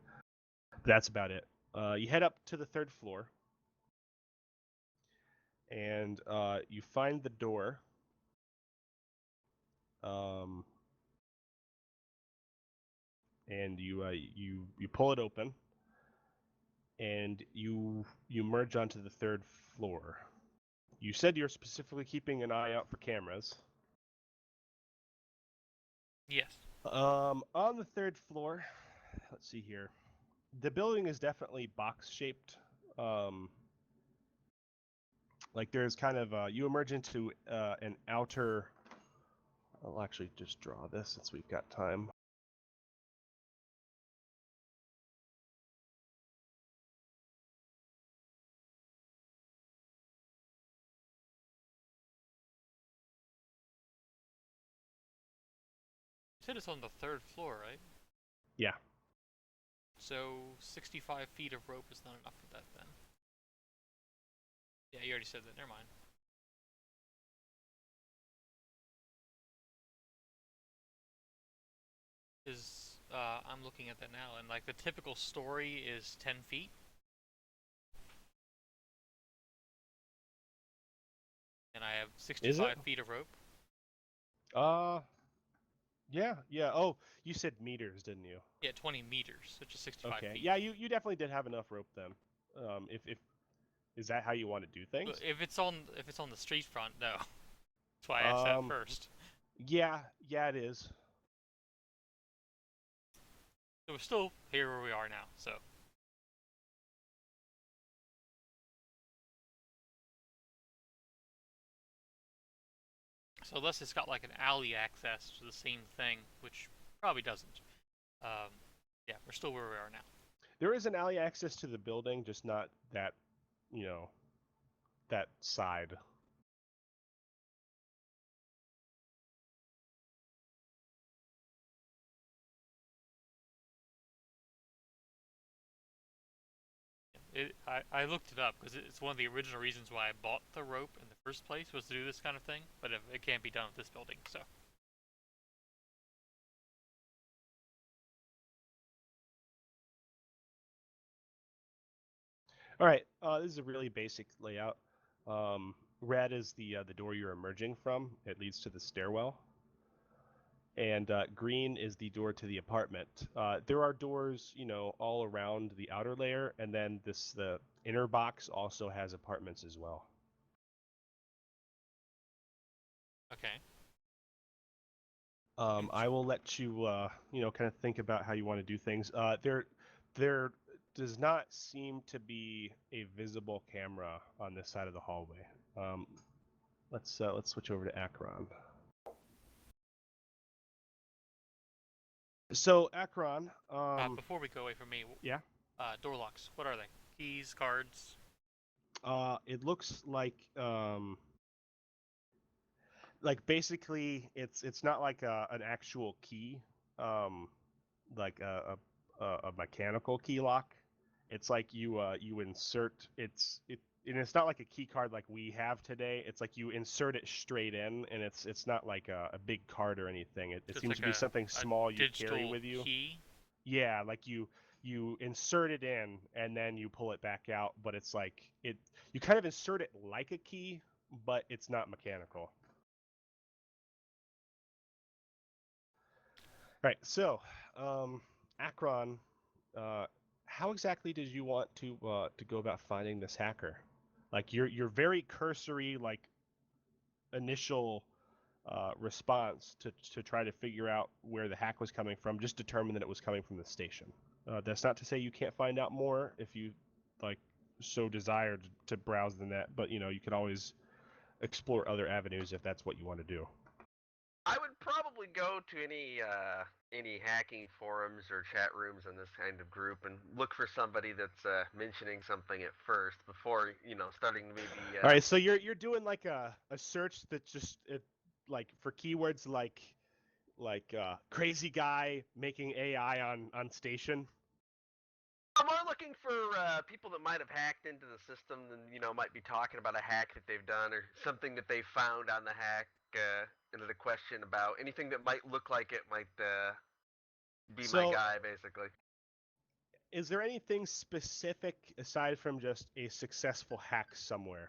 Speaker 2: But that's about it. You head up to the third floor, and you find the door. and you pull it open, and you merge onto the third floor. You said you're specifically keeping an eye out for cameras.
Speaker 1: Yes.
Speaker 2: On the third floor, let's see here. The building is definitely box shaped. Like there's kind of you emerge into an outer. I'll actually just draw this since we've got time.
Speaker 1: You said it's on the third floor, right?
Speaker 2: Yeah.
Speaker 1: So 65 feet of rope is not enough for that then. Yeah, you already said that. Never mind. Is I'm looking at that now, and like the typical story is 10 feet. And I have 65 feet of rope.
Speaker 2: Yeah. Oh, you said meters, didn't you?
Speaker 1: Yeah, 20 meters, which is 65
Speaker 2: Okay.
Speaker 1: feet.
Speaker 2: Yeah, you definitely did have enough rope then. If is that how you want to do things?
Speaker 1: But if it's on the street front, no. That's why I asked that first.
Speaker 2: Yeah, it is.
Speaker 1: So we're still here where we are now. So unless it's got like an alley access to the same thing, which probably doesn't. Yeah, we're still where we are now.
Speaker 2: There is an alley access to the building, just not that, that side.
Speaker 1: I looked it up because it's one of the original reasons why I bought the rope in the first place was to do this kind of thing, but it can't be done with this building, so.
Speaker 2: All right, this is a really basic layout. Red is the door you're emerging from. It leads to the stairwell. And green is the door to the apartment. There are doors, all around the outer layer, and then the inner box also has apartments as well.
Speaker 1: Okay.
Speaker 2: I will let you, kind of think about how you want to do things. There does not seem to be a visible camera on this side of the hallway. Let's switch over to Akron. So Akron,
Speaker 1: before we go away from me,
Speaker 2: yeah.
Speaker 1: Door locks. What are they? Keys, cards.
Speaker 2: It looks like basically it's not like an actual key, like a mechanical key lock. It's like you insert and it's not like a key card like we have today. It's like you insert it straight in, and it's not like a big card or anything. It seems
Speaker 1: like
Speaker 2: to be something small you carry with you.
Speaker 1: Key?
Speaker 2: Yeah, like you insert it in and then you pull it back out, but it's like you kind of insert it like a key, but it's not mechanical. Right. So, Akron, how exactly did you want to go about finding this hacker? Like your very cursory initial response to try to figure out where the hack was coming from just determined that it was coming from the station. That's not to say you can't find out more if you so desired to browse the net, but you could always explore other avenues if that's what you want to do.
Speaker 4: I would probably go to any hacking forums or chat rooms in this kind of group and look for somebody that's mentioning something at first before starting to maybe.
Speaker 2: All right, so you're doing like a search that's just like for keywords like crazy guy making AI on station.
Speaker 4: I'm more looking for people that might have hacked into the system and might be talking about a hack that they've done or something that they found on the hack. Into the question about anything that might look like it might be my guy, basically.
Speaker 2: Is there anything specific aside from just a successful hack somewhere?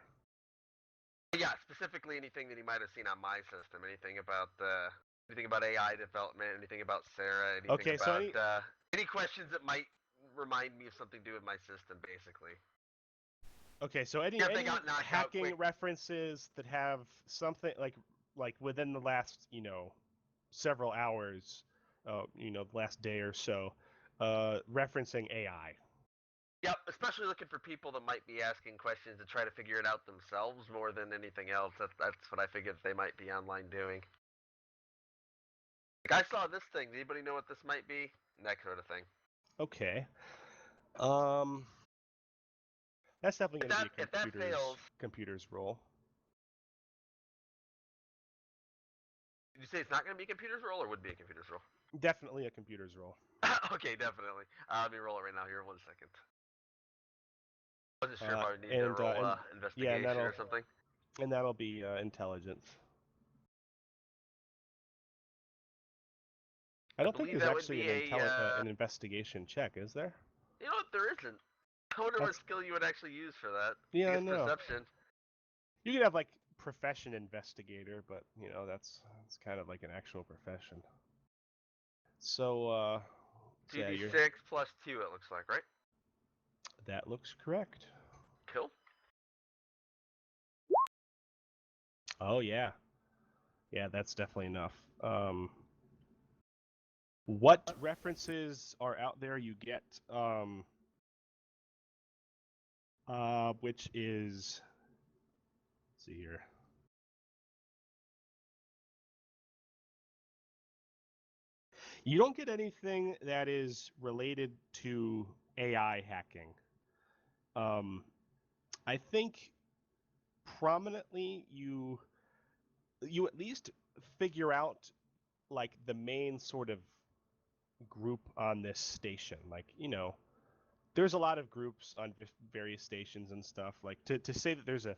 Speaker 4: Yeah, specifically anything that he might have seen on my system. Anything about anything about AI development, anything about Sarah, anything
Speaker 2: Okay, so
Speaker 4: about any questions that might remind me of something to do with my system, basically.
Speaker 2: so any
Speaker 4: If they got knocked out
Speaker 2: hacking
Speaker 4: quick.
Speaker 2: references that have something like within the last several hours, the last day or so, referencing AI.
Speaker 4: Yep, especially looking for people that might be asking questions to try to figure it out themselves more than anything else. That's what I figured they might be online doing. Like, I saw this thing. Does anybody know what this might be? And that sort of thing.
Speaker 2: Okay. That's definitely going to be
Speaker 4: If that fails,
Speaker 2: computer's role.
Speaker 4: did you say it's not going to be a computer's role or would be a computer's role?
Speaker 2: Definitely a computer's role.
Speaker 4: Okay, definitely. Let me roll it right now here. 1 second. Wasn't sure if I would need to
Speaker 2: and
Speaker 4: roll
Speaker 2: and
Speaker 4: investigation or something.
Speaker 2: And that'll be intelligence. I don't think
Speaker 4: believe
Speaker 2: there's
Speaker 4: that would
Speaker 2: actually
Speaker 4: be
Speaker 2: an investigation check, is there?
Speaker 4: You know what? There isn't. I wonder what
Speaker 2: That's-
Speaker 4: skill you would actually use for that.
Speaker 2: Yeah, I
Speaker 4: guess
Speaker 2: know.
Speaker 4: perception.
Speaker 2: You could have like profession investigator, but that's kind of like an actual profession. So yeah,
Speaker 4: 2d6 plus 2, it looks like, right?
Speaker 2: that looks correct.
Speaker 4: Cool.
Speaker 2: Oh yeah. Yeah, that's definitely enough. What references are out there? You get which is, let's see here. You don't get anything that is related to AI hacking. I think prominently you at least figure out like the main sort of group on this station. Like, there's a lot of groups on various stations and stuff. Like to say that there's a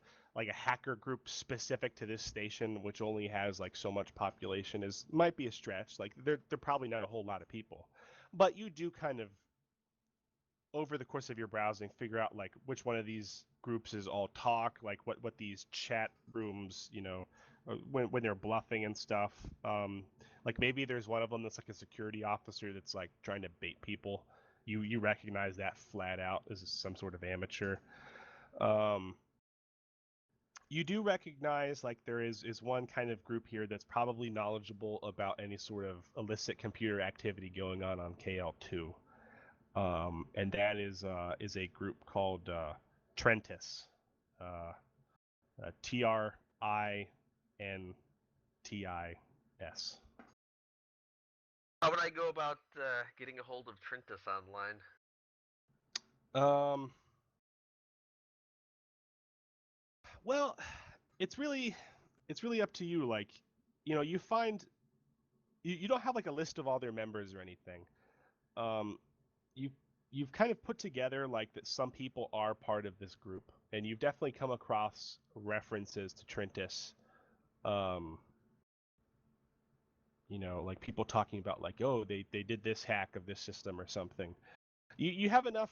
Speaker 2: hacker group specific to this station which only has like so much population might be a stretch. Like they're probably not a whole lot of people. But you do kind of over the course of your browsing figure out like which one of these groups is all talk, like what these chat rooms, when they're bluffing and stuff. Like maybe there's one of them that's like a security officer that's like trying to bait people. You recognize that flat out as some sort of amateur. You do recognize like there is one kind of group here that's probably knowledgeable about any sort of illicit computer activity going on KL2. And that is a group called Trentis, TRINTIS.
Speaker 4: How would I go about getting a hold of Trintus online?
Speaker 2: Well, it's really up to you. Like, you find you don't have like a list of all their members or anything. You've kind of put together like that some people are part of this group, and you've definitely come across references to Trentis. Like people talking about like, oh, they did this hack of this system or something. You have enough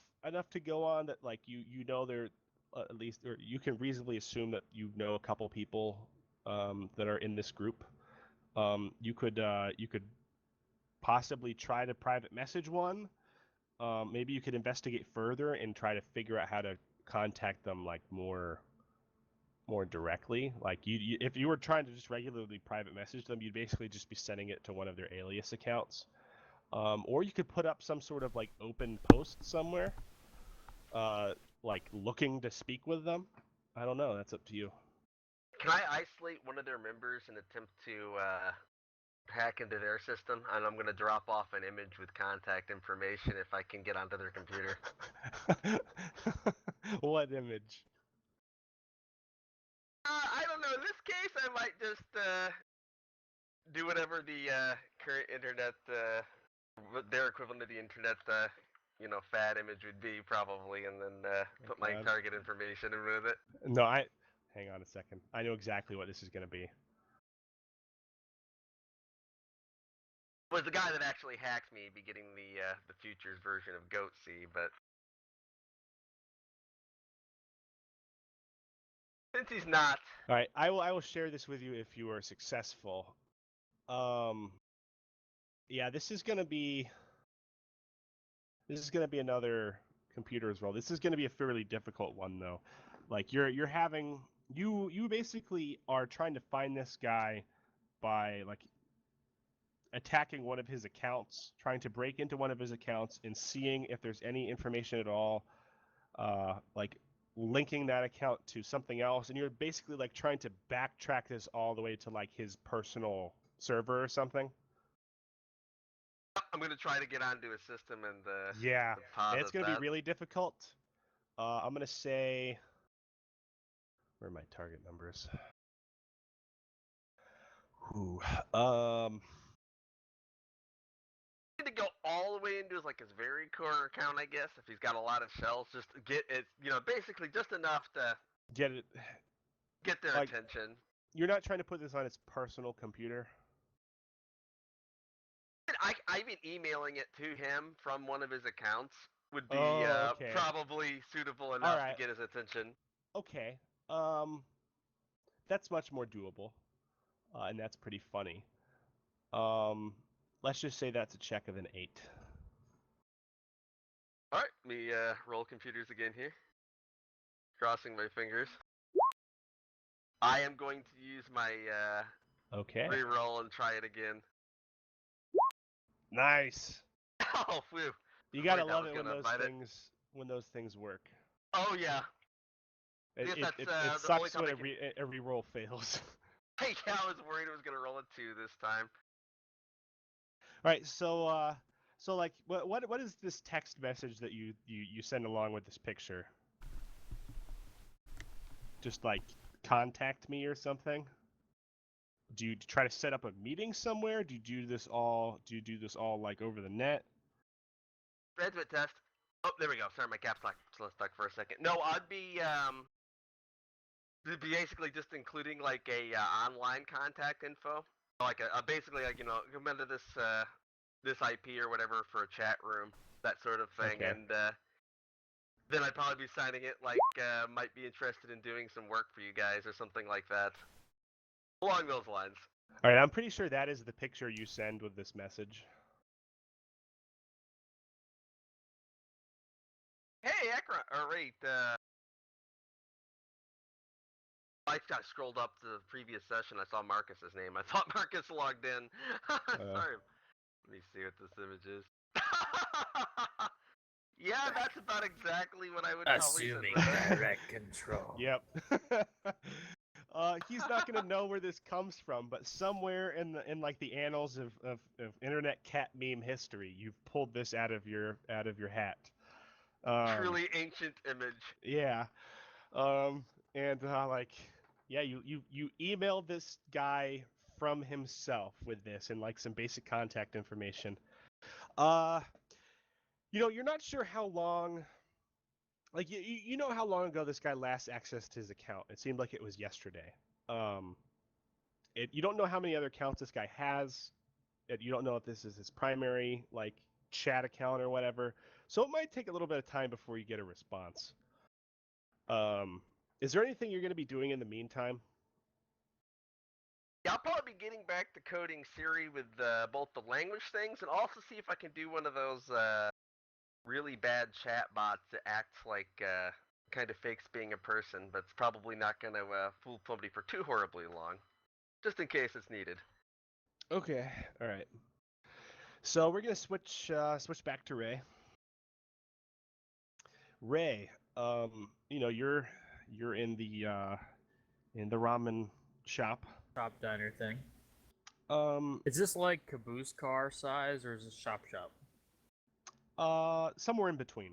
Speaker 2: to go on that like they're at least, or you can reasonably assume that a couple people that are in this group. You could possibly try to private message one. Maybe you could investigate further and try to figure out how to contact them like more directly. Like if you were trying to just regularly private message them, you'd basically just be sending it to one of their alias accounts. Or you could put up some sort of like open post somewhere, like looking to speak with them. I don't know. That's up to you.
Speaker 4: Can I isolate one of their members and attempt to hack into their system? And I'm going to drop off an image with contact information if I can get onto their computer.
Speaker 2: What image?
Speaker 4: I don't know. In this case, I might just do whatever the current internet, their equivalent of the internet, fad image would be probably, and then put my
Speaker 2: God.
Speaker 4: target information in with it.
Speaker 2: No, hang on a second. I know exactly what this is going to be.
Speaker 4: Was the guy that actually hacked me be getting the futures version of Goatsy, but since he's not,
Speaker 2: All right, I will share this with you if you are successful. Yeah, this is gonna be another computer as well. This is gonna be a fairly difficult one though. Like you're having you basically are trying to find this guy by like attacking one of his accounts, trying to break into one of his accounts and seeing if there's any information at all, like linking that account to something else, and you're basically like trying to backtrack this all the way to like his personal server or something.
Speaker 4: I'm gonna try to get onto his system and
Speaker 2: Yeah, and it's
Speaker 4: deposit
Speaker 2: gonna be
Speaker 4: that.
Speaker 2: really difficult. I'm gonna say, where are my target numbers? Ooh,
Speaker 4: Need to go all the way into his very core account, I guess. If he's got a lot of shells, just to get it, basically just enough to
Speaker 2: get it.
Speaker 4: get their
Speaker 2: Like-
Speaker 4: attention.
Speaker 2: You're not trying to put this on his personal computer.
Speaker 4: I even emailing it to him from one of his accounts would be
Speaker 2: Oh, okay.
Speaker 4: probably suitable enough
Speaker 2: Alright.
Speaker 4: to get his attention.
Speaker 2: Okay. That's much more doable, and that's pretty funny. Let's just say that's a check of an 8.
Speaker 4: All right, me roll computers again here. Crossing my fingers. I am going to use my
Speaker 2: Okay.
Speaker 4: reroll and try it again.
Speaker 2: Nice.
Speaker 4: Oh, whew.
Speaker 2: You gotta
Speaker 4: Afraid that
Speaker 2: love
Speaker 4: was
Speaker 2: it when
Speaker 4: gonna
Speaker 2: those
Speaker 4: bite it.
Speaker 2: things work.
Speaker 4: Oh yeah.
Speaker 2: It,
Speaker 4: Yes,
Speaker 2: it,
Speaker 4: that's,
Speaker 2: it,
Speaker 4: the
Speaker 2: it
Speaker 4: only
Speaker 2: sucks
Speaker 4: time
Speaker 2: when
Speaker 4: I
Speaker 2: a reroll fails.
Speaker 4: Hey, yeah, I was worried it was gonna roll a 2 this time.
Speaker 2: All right, so like, what is this text message that you send along with this picture? Just like contact me or something? Do you try to set up a meeting somewhere? Do you do this all like over the net?
Speaker 4: Graduate test. Oh, there we go. Sorry, my caps lock stuck for a second. No, I'd be basically just including like a online contact info, like a basically like come into this this IP or whatever for a chat room, that sort of thing,
Speaker 2: Okay.
Speaker 4: and then I'd probably be signing it like might be interested in doing some work for you guys or something like that, along those lines.
Speaker 2: All right, I'm pretty sure that is the picture you send with this message.
Speaker 4: Hey, Ekron, or wait, I scrolled up to the previous session. I saw Marcus's name. I thought Marcus logged in. Sorry. Let me see what this image is. Yeah, that's about exactly what I would probably
Speaker 3: Assuming
Speaker 4: say.
Speaker 3: direct control.
Speaker 2: Yep. He's not gonna know where this comes from, but somewhere in like the annals of internet cat meme history, you've pulled this out of your hat.
Speaker 4: Truly ancient image.
Speaker 2: Yeah. And like, yeah, you emailed this guy from himself with this and like some basic contact information. You're not sure how long. Like you know how long ago this guy last accessed his account. It seemed like it was yesterday. You don't know how many other accounts this guy has. You don't know if this is his primary like chat account or whatever. So it might take a little bit of time before you get a response. Is there anything you're going to be doing in the meantime?
Speaker 4: Yeah, I'll probably be getting back to coding Siri with both the language things and also see if I can do one of those really bad chat bots that acts like kind of fakes being a person, but it's probably not going to fool somebody for too horribly long, just in case it's needed.
Speaker 2: Okay, all right. So we're gonna switch back to Ray. Ray, you're in the ramen shop.
Speaker 3: Shop diner thing.
Speaker 2: Um,
Speaker 3: Is this like caboose car size or is this shop?
Speaker 2: somewhere in between.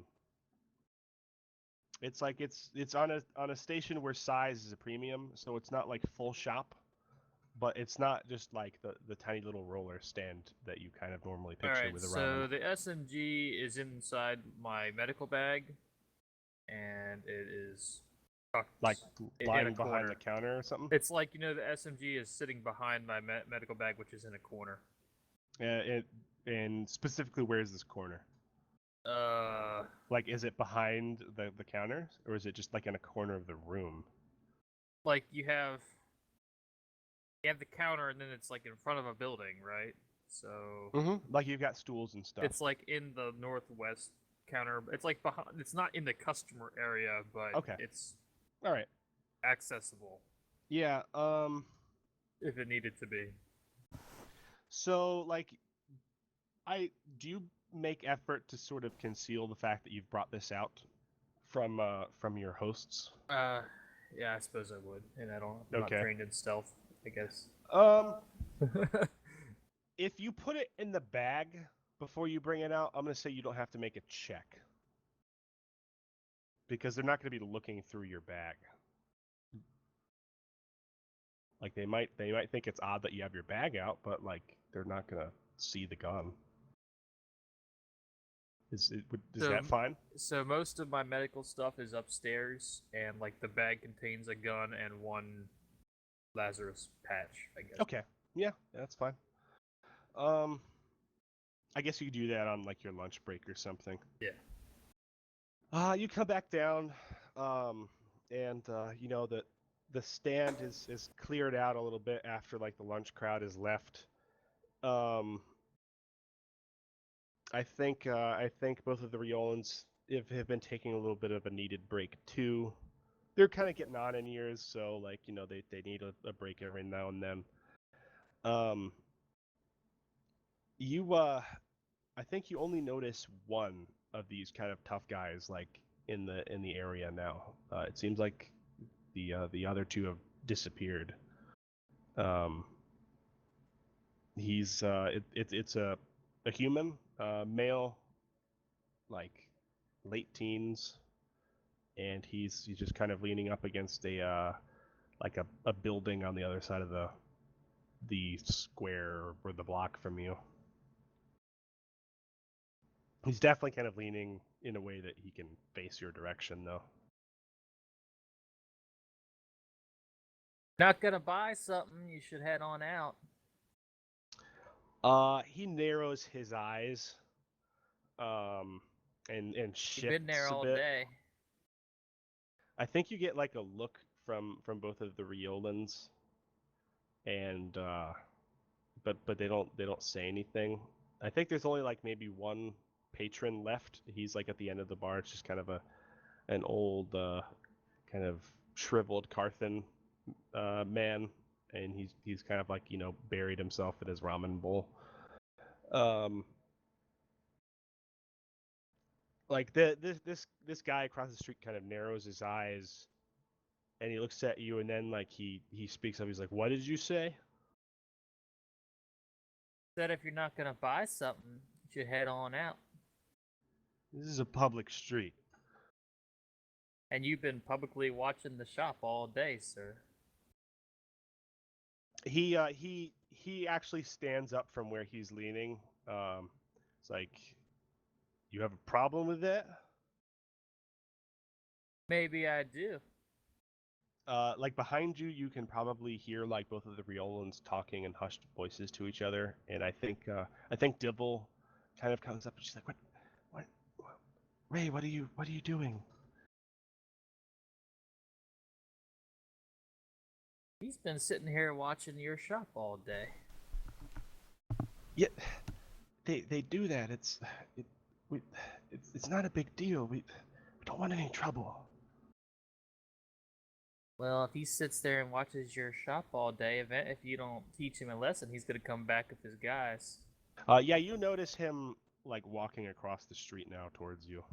Speaker 2: It's like it's on a station where size is a premium, so it's not like full shop, but it's not just like the tiny little roller stand that you kind of normally picture
Speaker 3: Alright,
Speaker 2: with a
Speaker 3: so
Speaker 2: ramen.
Speaker 3: the SMG is inside my medical bag, and it is tucked
Speaker 2: Like
Speaker 3: in
Speaker 2: lying
Speaker 3: a
Speaker 2: behind
Speaker 3: corner.
Speaker 2: the counter or something.
Speaker 3: It's like, the SMG is sitting behind my medical bag, which is in a corner.
Speaker 2: And specifically, where is this corner? Like, is it behind the counter, or is it just like in a corner of the room?
Speaker 3: Like you have You have the counter, and then it's like in front of a building, right? So
Speaker 2: Like you've got stools and stuff.
Speaker 3: it's like in the northwest counter. It's like behind. It's not in the customer area, but
Speaker 2: Okay.
Speaker 3: it's
Speaker 2: All right.
Speaker 3: accessible
Speaker 2: Yeah.
Speaker 3: if it needed to be.
Speaker 2: So like, do you make effort to sort of conceal the fact that you've brought this out from your hosts?
Speaker 3: Yeah, I suppose I would, and I'm not
Speaker 2: Okay.
Speaker 3: trained in stealth, I guess.
Speaker 2: If you put it in the bag before you bring it out, I'm gonna say you don't have to make a check because they're not gonna be looking through your bag. Like they might think it's odd that you have your bag out, but like they're not gonna see the gun. Is that fine?
Speaker 3: So most of my medical stuff is upstairs, and like the bag contains a gun and one Lazarus patch, I guess.
Speaker 2: Okay. Yeah, that's fine. I guess you could do that on like your lunch break or something.
Speaker 3: Yeah.
Speaker 2: You come back down, and you know that the stand is cleared out a little bit after like the lunch crowd is left. I think both of the Riolans have been taking a little bit of a needed break too. They're kind of getting on in years, so like you know they need a break every now and then. You I think you only notice one of these kind of tough guys like in the area now. It seems like the other two have disappeared. He's it's a human, male, like late teens, and he's just kind of leaning up against like a building on the other side of the square or the block from you. He's definitely kind of leaning in a way that he can face your direction, though.
Speaker 3: Not gonna buy something, you should head on out.
Speaker 2: He narrows his eyes, and shifts
Speaker 3: You've been there
Speaker 2: a
Speaker 3: all
Speaker 2: bit.
Speaker 3: day.
Speaker 2: I think you get like a look from both of the Riolans, and but they don't say anything. I think there's only like maybe one patron left. He's like at the end of the bar. It's just kind of an old kind of shriveled Carthan man, and he's kind of like you know buried himself in his ramen bowl. Like this guy across the street kind of narrows his eyes, and he looks at you, and then like he speaks up. He's like, "What did you say?"
Speaker 3: Said if you're not gonna buy something, you should head on out.
Speaker 2: This is a public street.
Speaker 3: And you've been publicly watching the shop all day, sir.
Speaker 2: He actually stands up from where he's leaning. It's like, you have a problem with that?
Speaker 3: Maybe I do.
Speaker 2: Like behind you, you can probably hear like both of the Riolans talking in hushed voices to each other, and I think Dibble kind of comes up and she's like, what, Ray, what are you doing?
Speaker 3: He's been sitting here watching your shop all day.
Speaker 2: Yeah, they do that. It's not a big deal. We don't want any trouble.
Speaker 3: Well, if he sits there and watches your shop all day, if you don't teach him a lesson, he's gonna come back with his guys.
Speaker 2: Yeah, you notice him like walking across the street now towards you.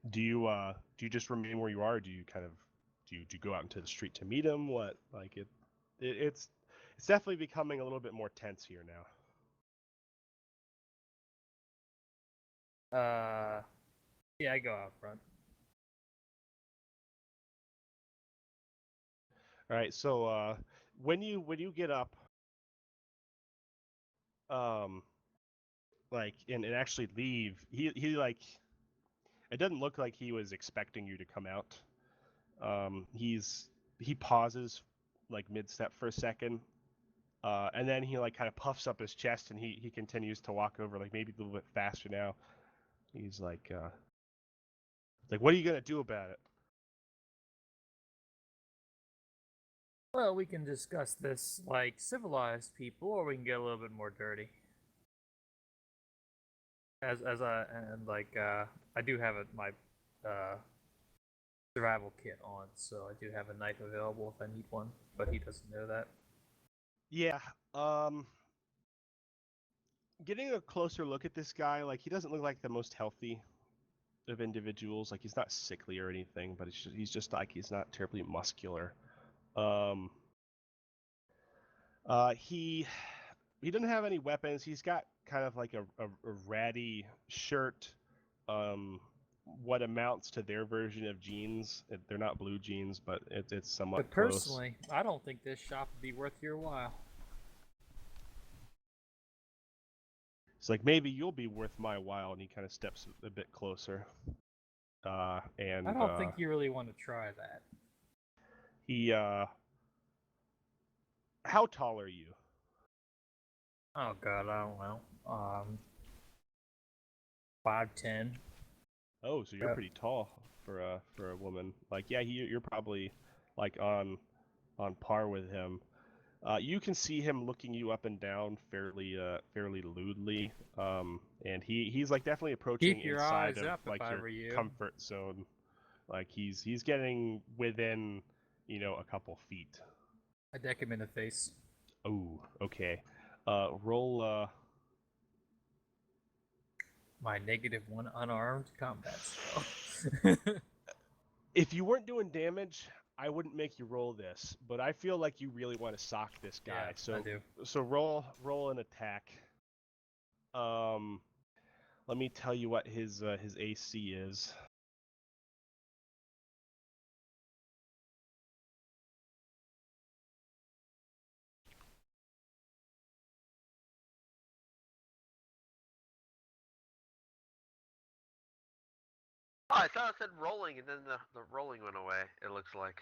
Speaker 2: Do you just remain where you are? Or do you kind of do you go out into the street to meet him? What like it's definitely becoming a little bit more tense here now.
Speaker 3: Yeah, I go out front.
Speaker 2: All right, so when you get up, like and actually leave, he like it doesn't look like he was expecting you to come out. He pauses like mid step for a second, and then he like kind of puffs up his chest and he continues to walk over like maybe a little bit faster now. He's like, what are you gonna do about it?
Speaker 3: Well, we can discuss this like civilized people, or we can get a little bit more dirty. I do have my uh, survival kit on, so I do have a knife available if I need one, but he doesn't know that.
Speaker 2: Yeah. Getting a closer look at this guy, like he doesn't look like the most healthy of individuals. Like he's not sickly or anything, but he's just like he's not terribly muscular. Um. He doesn't have any weapons. He's got kind of like a ratty shirt. What amounts to their version of jeans. They're not blue jeans, but it's somewhat
Speaker 3: But
Speaker 2: close.
Speaker 3: personally, I don't think this shop would be worth your while.
Speaker 2: It's like maybe you'll be worth my while, and he kind of steps a bit closer. And
Speaker 3: I don't think you really want to try that.
Speaker 2: he. How tall are you?
Speaker 3: Oh god, I don't know. 5'10".
Speaker 2: Oh, so you're
Speaker 3: Yeah.
Speaker 2: pretty tall for a woman. Like, yeah, you're probably like on par with him. You can see him looking you up and down fairly lewdly. And he's like definitely approaching
Speaker 3: Keep your
Speaker 2: inside
Speaker 3: eyes
Speaker 2: of
Speaker 3: up if
Speaker 2: like
Speaker 3: I
Speaker 2: your
Speaker 3: were you.
Speaker 2: comfort zone. Like he's getting within, a couple feet.
Speaker 3: I deck him in the face.
Speaker 2: Oh, okay. Roll.
Speaker 3: My -1 unarmed combat spell.
Speaker 2: If you weren't doing damage, I wouldn't make you roll this, but I feel like you really want to sock this guy.
Speaker 3: Yeah, I do.
Speaker 2: So roll an attack. Let me tell you what his AC is.
Speaker 4: Oh, I thought it said rolling, and then the rolling went away. It looks like.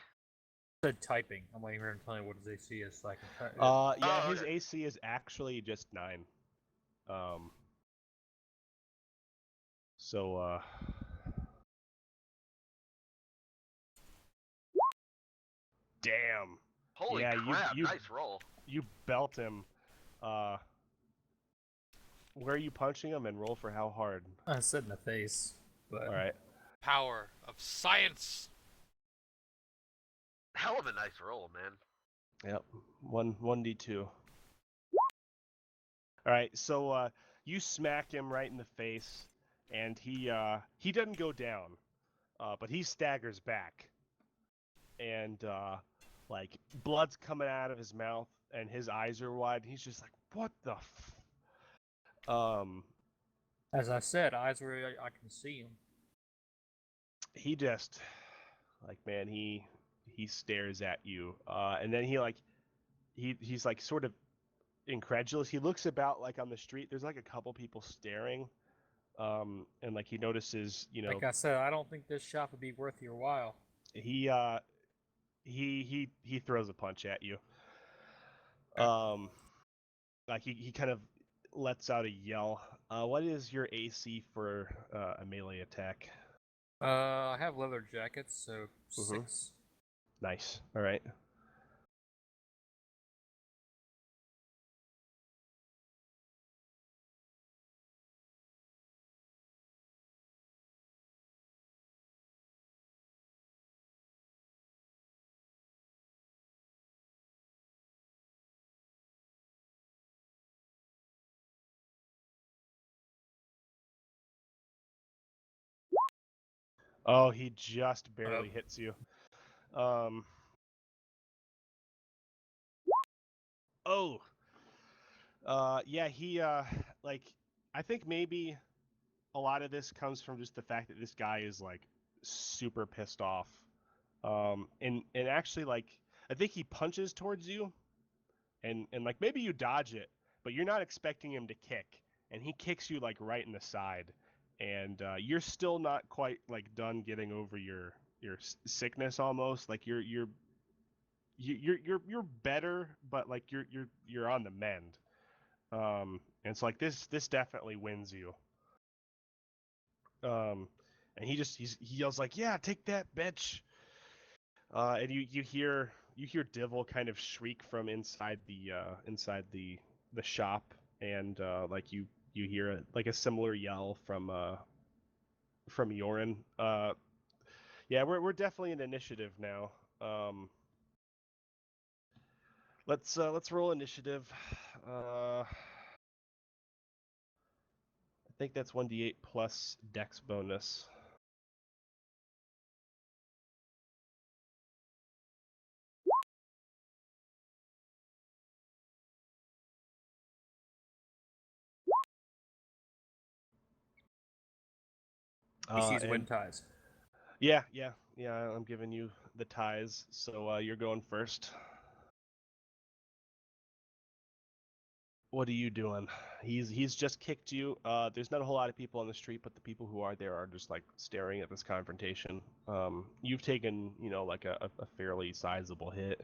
Speaker 3: Said typing. I'm waiting for him to tell me what his AC is so I can type.
Speaker 2: Yeah, his
Speaker 4: okay.
Speaker 2: AC is actually just 9. So damn.
Speaker 4: Holy
Speaker 2: Yeah,
Speaker 4: crap!
Speaker 2: you
Speaker 4: Nice roll.
Speaker 2: you belt him. Where are you punching him, and roll for how hard?
Speaker 3: I said in the face, but
Speaker 2: All right.
Speaker 1: Power of science.
Speaker 4: Hell of a nice roll, man.
Speaker 2: Yep. 1d2. All right. So you smack him right in the face, and he doesn't go down, but he staggers back, and like blood's coming out of his mouth, and his eyes are wide. And he's just like, "What the?"
Speaker 3: as I said, eyes where I can see him.
Speaker 2: He just like, man, he stares at you, and then he's like sort of incredulous. He looks about like on the street. There's like a couple people staring, and like he notices,
Speaker 3: Like I said, I don't think this shop would be worth your while.
Speaker 2: he throws a punch at you. Like he kind of lets out a yell. What is your AC for a melee attack?
Speaker 3: I have leather jackets, so 6.
Speaker 2: Nice. All right. Oh, he just barely hits you. Yeah, he like I think maybe a lot of this comes from just the fact that this guy is like super pissed off. And actually like I think he punches towards you, and like maybe you dodge it, but you're not expecting him to kick, and he kicks you like right in the side, and you're still not quite like done getting over your sickness almost. Like you're better, but like you're on the mend. And it's like this definitely wins you. And he yells like, "Yeah, take that, bitch!" And you you hear Divil kind of shriek from inside the shop, and like you hear like a similar yell from Yorin. Yeah, we're definitely in initiative now. Let's roll initiative. I think that's 1d8 plus Dex bonus.
Speaker 3: Species win
Speaker 2: And
Speaker 3: ties.
Speaker 2: yeah, I'm giving you the ties, so you're going first. What are you doing? He's just kicked you. There's not a whole lot of people on the street, but the people who are there are just like staring at this confrontation. You've taken, like a fairly sizable hit.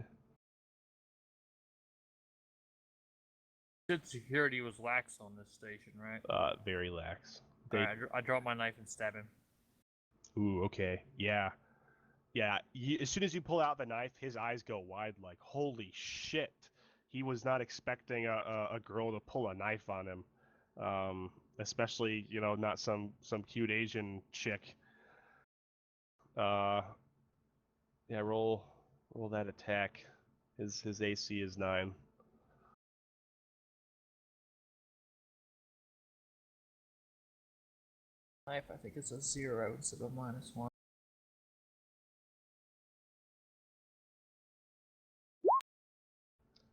Speaker 3: Good security was lax on this station, right?
Speaker 2: Very lax.
Speaker 3: Alright, I drop my knife and stab him.
Speaker 2: Ooh, okay. Yeah. As soon as you pull out the knife, his eyes go wide like, holy shit. He was not expecting a girl to pull a knife on him. Especially, not some cute Asian chick. Yeah, roll that attack. His AC is 9.
Speaker 3: Knife, I think it's a 0 instead of -1.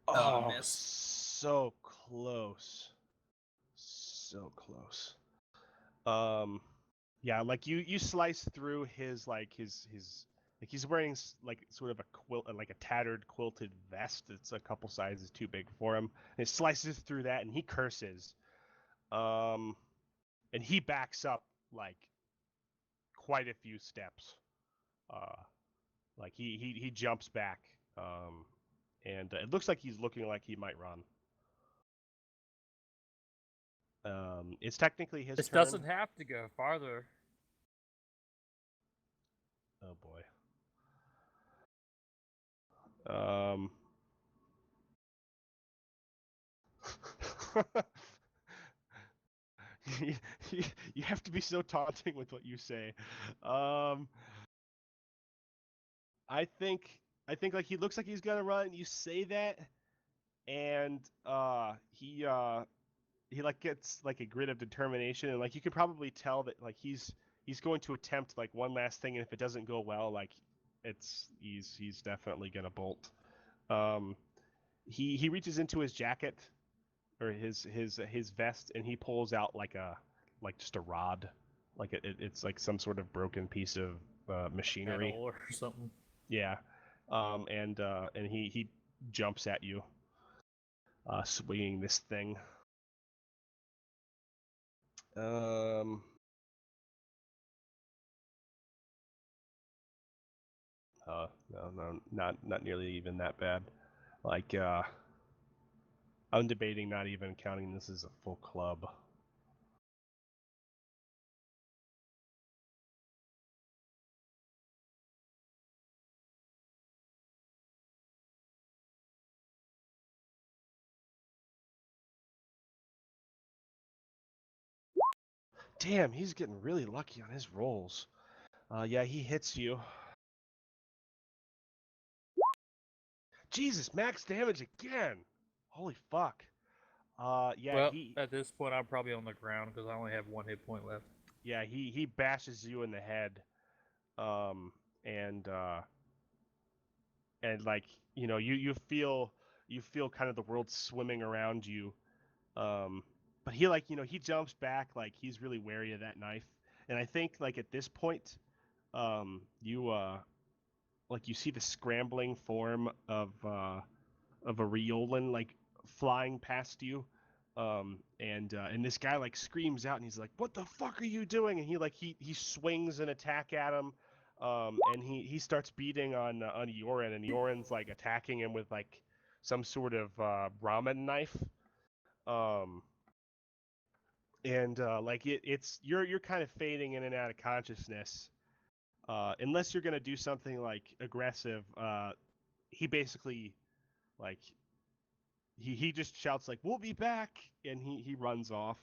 Speaker 2: Oh,
Speaker 3: miss.
Speaker 2: so close. So close. Yeah, like you slice through his he's wearing like sort of a quilt, like a tattered quilted vest that's a couple sizes too big for him. And it slices through that, and he curses. And he backs up like quite a few steps. Like he jumps back. And it looks like he's looking like he might run. It's technically his
Speaker 3: This
Speaker 2: turn.
Speaker 3: doesn't have to go farther.
Speaker 2: Oh boy. you, you have to be so taunting with what you say. I think like he looks like he's gonna run. You say that, and he like gets like a grit of determination, and like you can probably tell that like he's going to attempt like one last thing, and if it doesn't go well, like he's definitely gonna bolt. He reaches into his jacket or his vest, and he pulls out like just a rod, like it's like some sort of broken piece of machinery.
Speaker 3: Metal or something.
Speaker 2: Yeah, and he jumps at you, swinging this thing. No, not nearly even that bad. Like, I'm debating not even counting this as a full club. Damn, he's getting really lucky on his rolls. Yeah, he hits you. Jesus, max damage again. Holy fuck. Yeah,
Speaker 3: Well, at this point, I'm probably on the ground because I only have 1 hit point left.
Speaker 2: Yeah, he bashes you in the head. And like, you feel kind of the world swimming around you. But he like, he jumps back, like he's really wary of that knife. And I think like at this point, you like you see the scrambling form of a Riolan like flying past you. And this guy like screams out, and he's like, "What the fuck are you doing?" And he swings an attack at him. And he starts beating on Yorin, and Yorin's like attacking him with like some sort of ramen knife. And like it's you're kind of fading in and out of consciousness. Unless you're gonna do something like aggressive, he basically like he just shouts like we'll be back, and he runs off.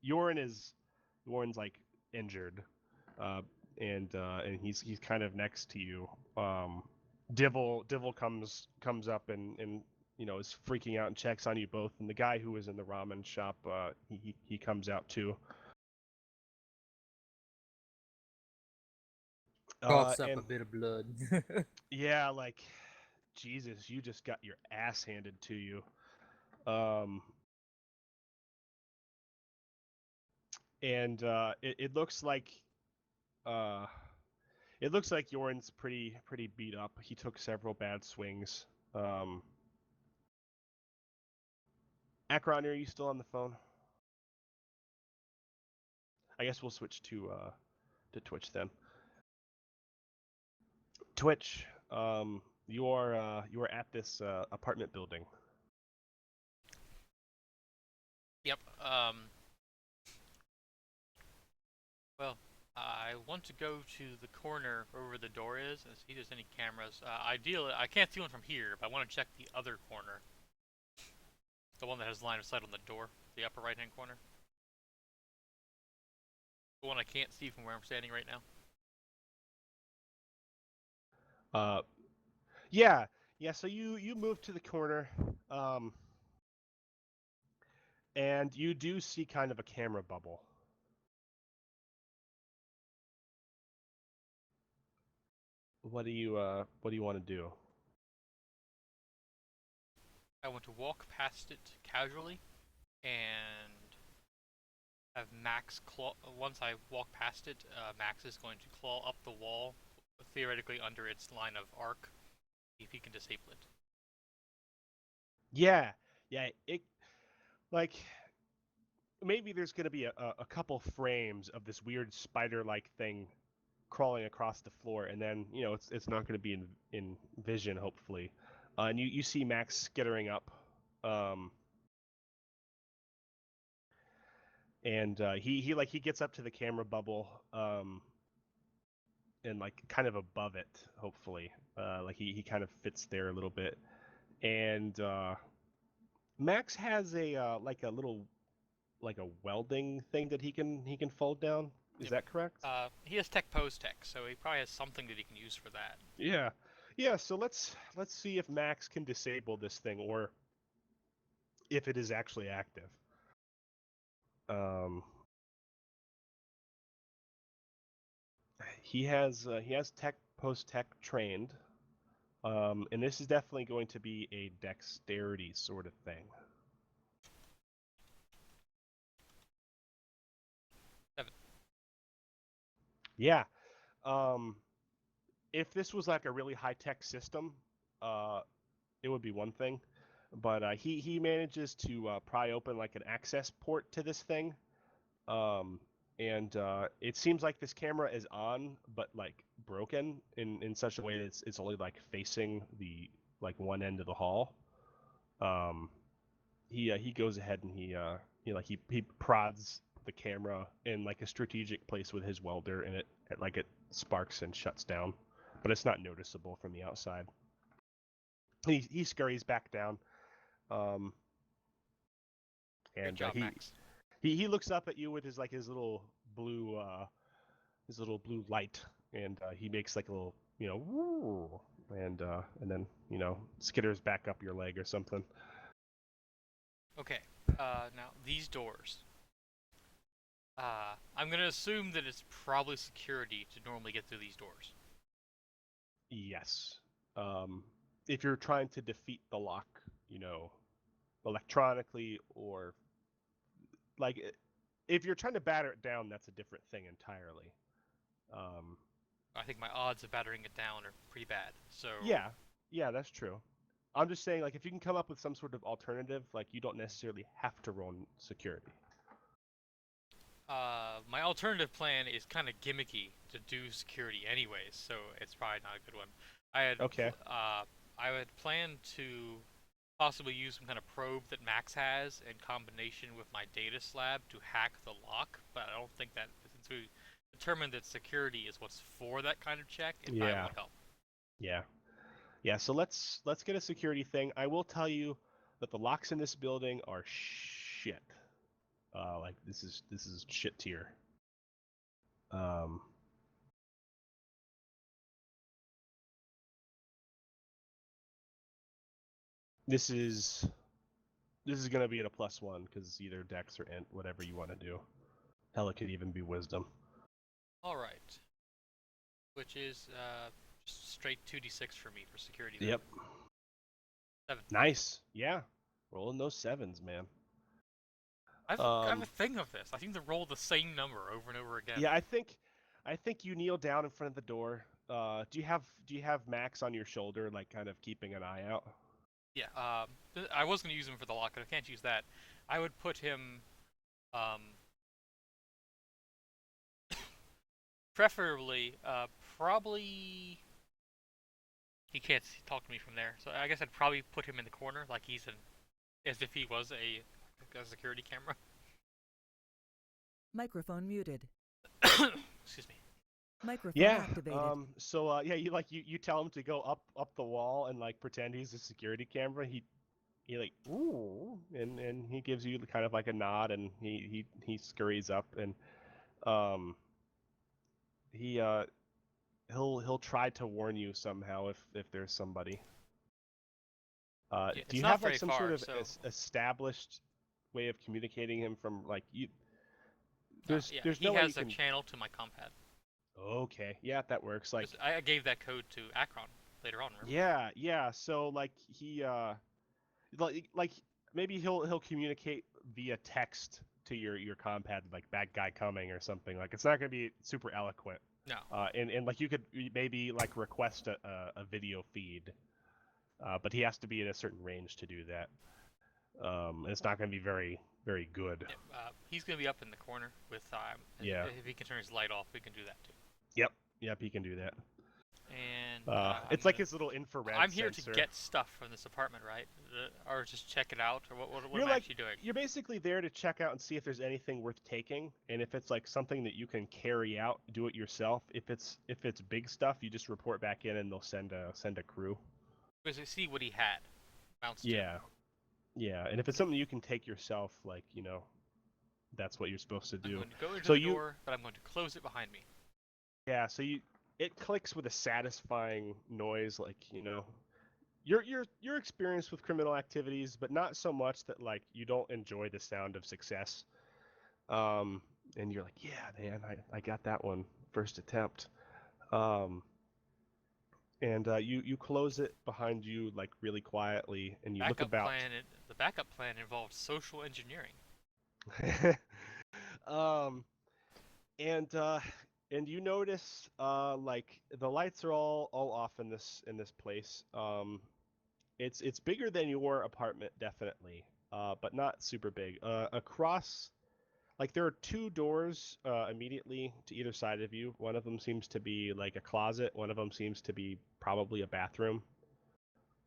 Speaker 2: Yorin's like injured, and he's kind of next to you. Divil comes up and is freaking out and checks on you both, and the guy who was in the ramen shop he comes out too.
Speaker 3: Coughs up a
Speaker 2: And
Speaker 3: bit of blood.
Speaker 2: yeah, like Jesus, you just got your ass handed to you. And it looks like Yorin's pretty beat up. He took several bad swings. Akron, are you still on the phone? I guess we'll switch to Twitch then. Twitch, you are at this apartment building.
Speaker 1: Yep. Well, I want to go to the corner where the door is and see if there's any cameras. Ideally, I can't see one from here, but I want to check the other corner. The one that has line of sight on the door, the upper right-hand corner. The one I can't see from where I'm standing right now.
Speaker 2: Yeah. So you move to the corner, and you do see kind of a camera bubble. What do you want to do?
Speaker 1: I want to walk past it casually, and have Max claw. Once I walk past it, Max is going to claw up the wall, theoretically under its line of arc, if he can disable it.
Speaker 2: Yeah. It like maybe there's gonna be a couple frames of this weird spider-like thing crawling across the floor, and then it's not going to be in vision, hopefully. And you see Max skittering up, and he gets up to the camera bubble, and like kind of above it, hopefully. Like he kind of fits there a little bit, and Max has a like a little like a welding thing that he can fold down. Is that correct?
Speaker 1: He has tech pose tech, so he probably has something that he can use for that.
Speaker 2: Yeah. So let's see if Max can disable this thing, or if it is actually active. He has tech post tech trained, and this is definitely going to be a dexterity sort of thing.
Speaker 1: 7.
Speaker 2: Yeah. If this was like a really high tech system, it would be one thing, but he manages to pry open like an access port to this thing, and it seems like this camera is on, but like broken in such a way that it's only like facing the like one end of the hall. He goes ahead and he prods the camera in like a strategic place with his welder, and it sparks and shuts down, but it's not noticeable from the outside. He scurries back down, and
Speaker 1: Good job, Max.
Speaker 2: he looks up at you with his little blue light, and he makes like a little woo, and then skitters back up your leg or something.
Speaker 1: Okay. Now these doors. I'm gonna assume that it's probably security to normally get through these doors.
Speaker 2: Yes. If you're trying to defeat the lock, electronically, or like if you're trying to batter it down, that's a different thing entirely.
Speaker 1: I think my odds of battering it down are pretty bad. So
Speaker 2: yeah, that's true. I'm just saying, like, if you can come up with some sort of alternative, like, you don't necessarily have to roll security.
Speaker 1: my alternative plan is kind of gimmicky to do security anyways, so it's probably not a good one. I had planned to possibly use some kind of probe that Max has in combination with my data slab to hack the lock, but I don't think that, since we determined that security is what's for that kind of check, it probably won't help.
Speaker 2: Yeah, so let's get a security thing. I will tell you that the locks in this building are shit. Like this is shit tier. Um, this is gonna be at a +1 because it's either Dex or Int, whatever you want to do. Hell, it could even be Wisdom.
Speaker 1: All right. Which is just straight 2d6 for me for security. Then.
Speaker 2: Yep.
Speaker 1: 7.
Speaker 2: Nice. Yeah. Rolling those 7s, man.
Speaker 1: I have a thing of this. I seem to roll the same number over and over again.
Speaker 2: Yeah, I think you kneel down in front of the door. Do you have Max on your shoulder, like kind of keeping an eye out?
Speaker 1: Yeah. I was gonna use him for the lock, but I can't use that. I would put him, preferably, probably. He can't talk to me from there, so I guess I'd probably put him in the corner, like as if he was a security camera.
Speaker 5: Microphone muted.
Speaker 1: Excuse me.
Speaker 5: Microphone
Speaker 2: Yeah.
Speaker 5: activated.
Speaker 2: Yeah, you tell him to go up the wall and like pretend he's a security camera. He like ooh, and he gives you kind of like a nod, and he scurries up, and he'll try to warn you somehow if there's somebody.
Speaker 1: Yeah,
Speaker 2: do
Speaker 1: it's
Speaker 2: you
Speaker 1: not
Speaker 2: have like
Speaker 1: very
Speaker 2: some
Speaker 1: far,
Speaker 2: sort of
Speaker 1: so...
Speaker 2: established way of communicating him from like you?
Speaker 1: yeah,
Speaker 2: There's
Speaker 1: he
Speaker 2: no way
Speaker 1: has
Speaker 2: you
Speaker 1: a
Speaker 2: can...
Speaker 1: channel to my compad.
Speaker 2: Okay, yeah, that works. Like
Speaker 1: 'Cause I gave that code to Akron later on. Remember?
Speaker 2: yeah. So like he like maybe he'll communicate via text to your compad, like bad guy coming or something. Like it's not gonna be super eloquent.
Speaker 1: No.
Speaker 2: And like you could maybe like request a video feed, but he has to be in a certain range to do that. It's not gonna be very good.
Speaker 1: Yeah, he's gonna be up in the corner with
Speaker 2: Yeah.
Speaker 1: If he can turn his light off, we can do that too.
Speaker 2: Yep, he can do that.
Speaker 1: And
Speaker 2: it's like his little infrared
Speaker 1: I'm here
Speaker 2: sensor.
Speaker 1: to get stuff from this apartment, right? Or just check it out, or what
Speaker 2: You're
Speaker 1: am I actually doing?
Speaker 2: You're basically there to check out and see if there's anything worth taking, and if it's like something that you can carry out, do it yourself. If it's big stuff, you just report back in, and they'll send a crew.
Speaker 1: Because we see what he had. Mounts to.
Speaker 2: Yeah, and if it's something you can take yourself, like that's what you're supposed to do.
Speaker 1: I'm going to go into
Speaker 2: So
Speaker 1: the door, but I'm going to close it behind me.
Speaker 2: Yeah, so it clicks with a satisfying noise, like you're experienced with criminal activities, but not so much that like you don't enjoy the sound of success. And you're like, yeah, man, I got that one first attempt. And you close it behind you like really quietly, and you look about.
Speaker 1: The backup plan involved social engineering.
Speaker 2: And you notice like the lights are all off in this place. It's bigger than your apartment, definitely, but not super big. Across, like there are 2 doors immediately to either side of you. One of them seems to be like a closet. One of them seems to be probably a bathroom.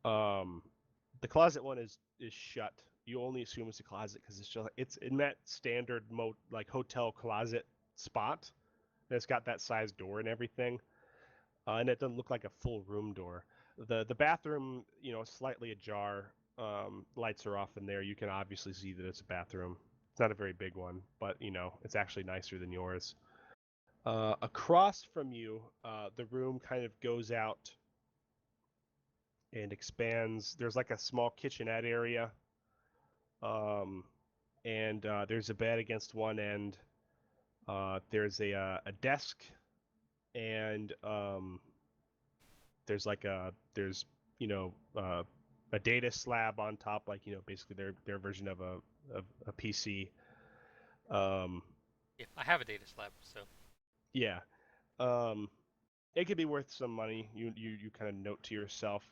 Speaker 2: The closet one is shut. You only assume it's a closet because it's in that standard like hotel closet spot. And it's got that size door and everything, and it doesn't look like a full room door. The bathroom, slightly ajar. Lights are off in there. You can obviously see that it's a bathroom. It's not a very big one, but it's actually nicer than yours. Across from you, the room kind of goes out and expands. There's like a small kitchenette area, and there's a bed against one end. There's a desk, and there's a data slab on top, like basically their version of a PC.
Speaker 1: Yeah, I have a data slab, so.
Speaker 2: Yeah. It could be worth some money. You kind of note to yourself.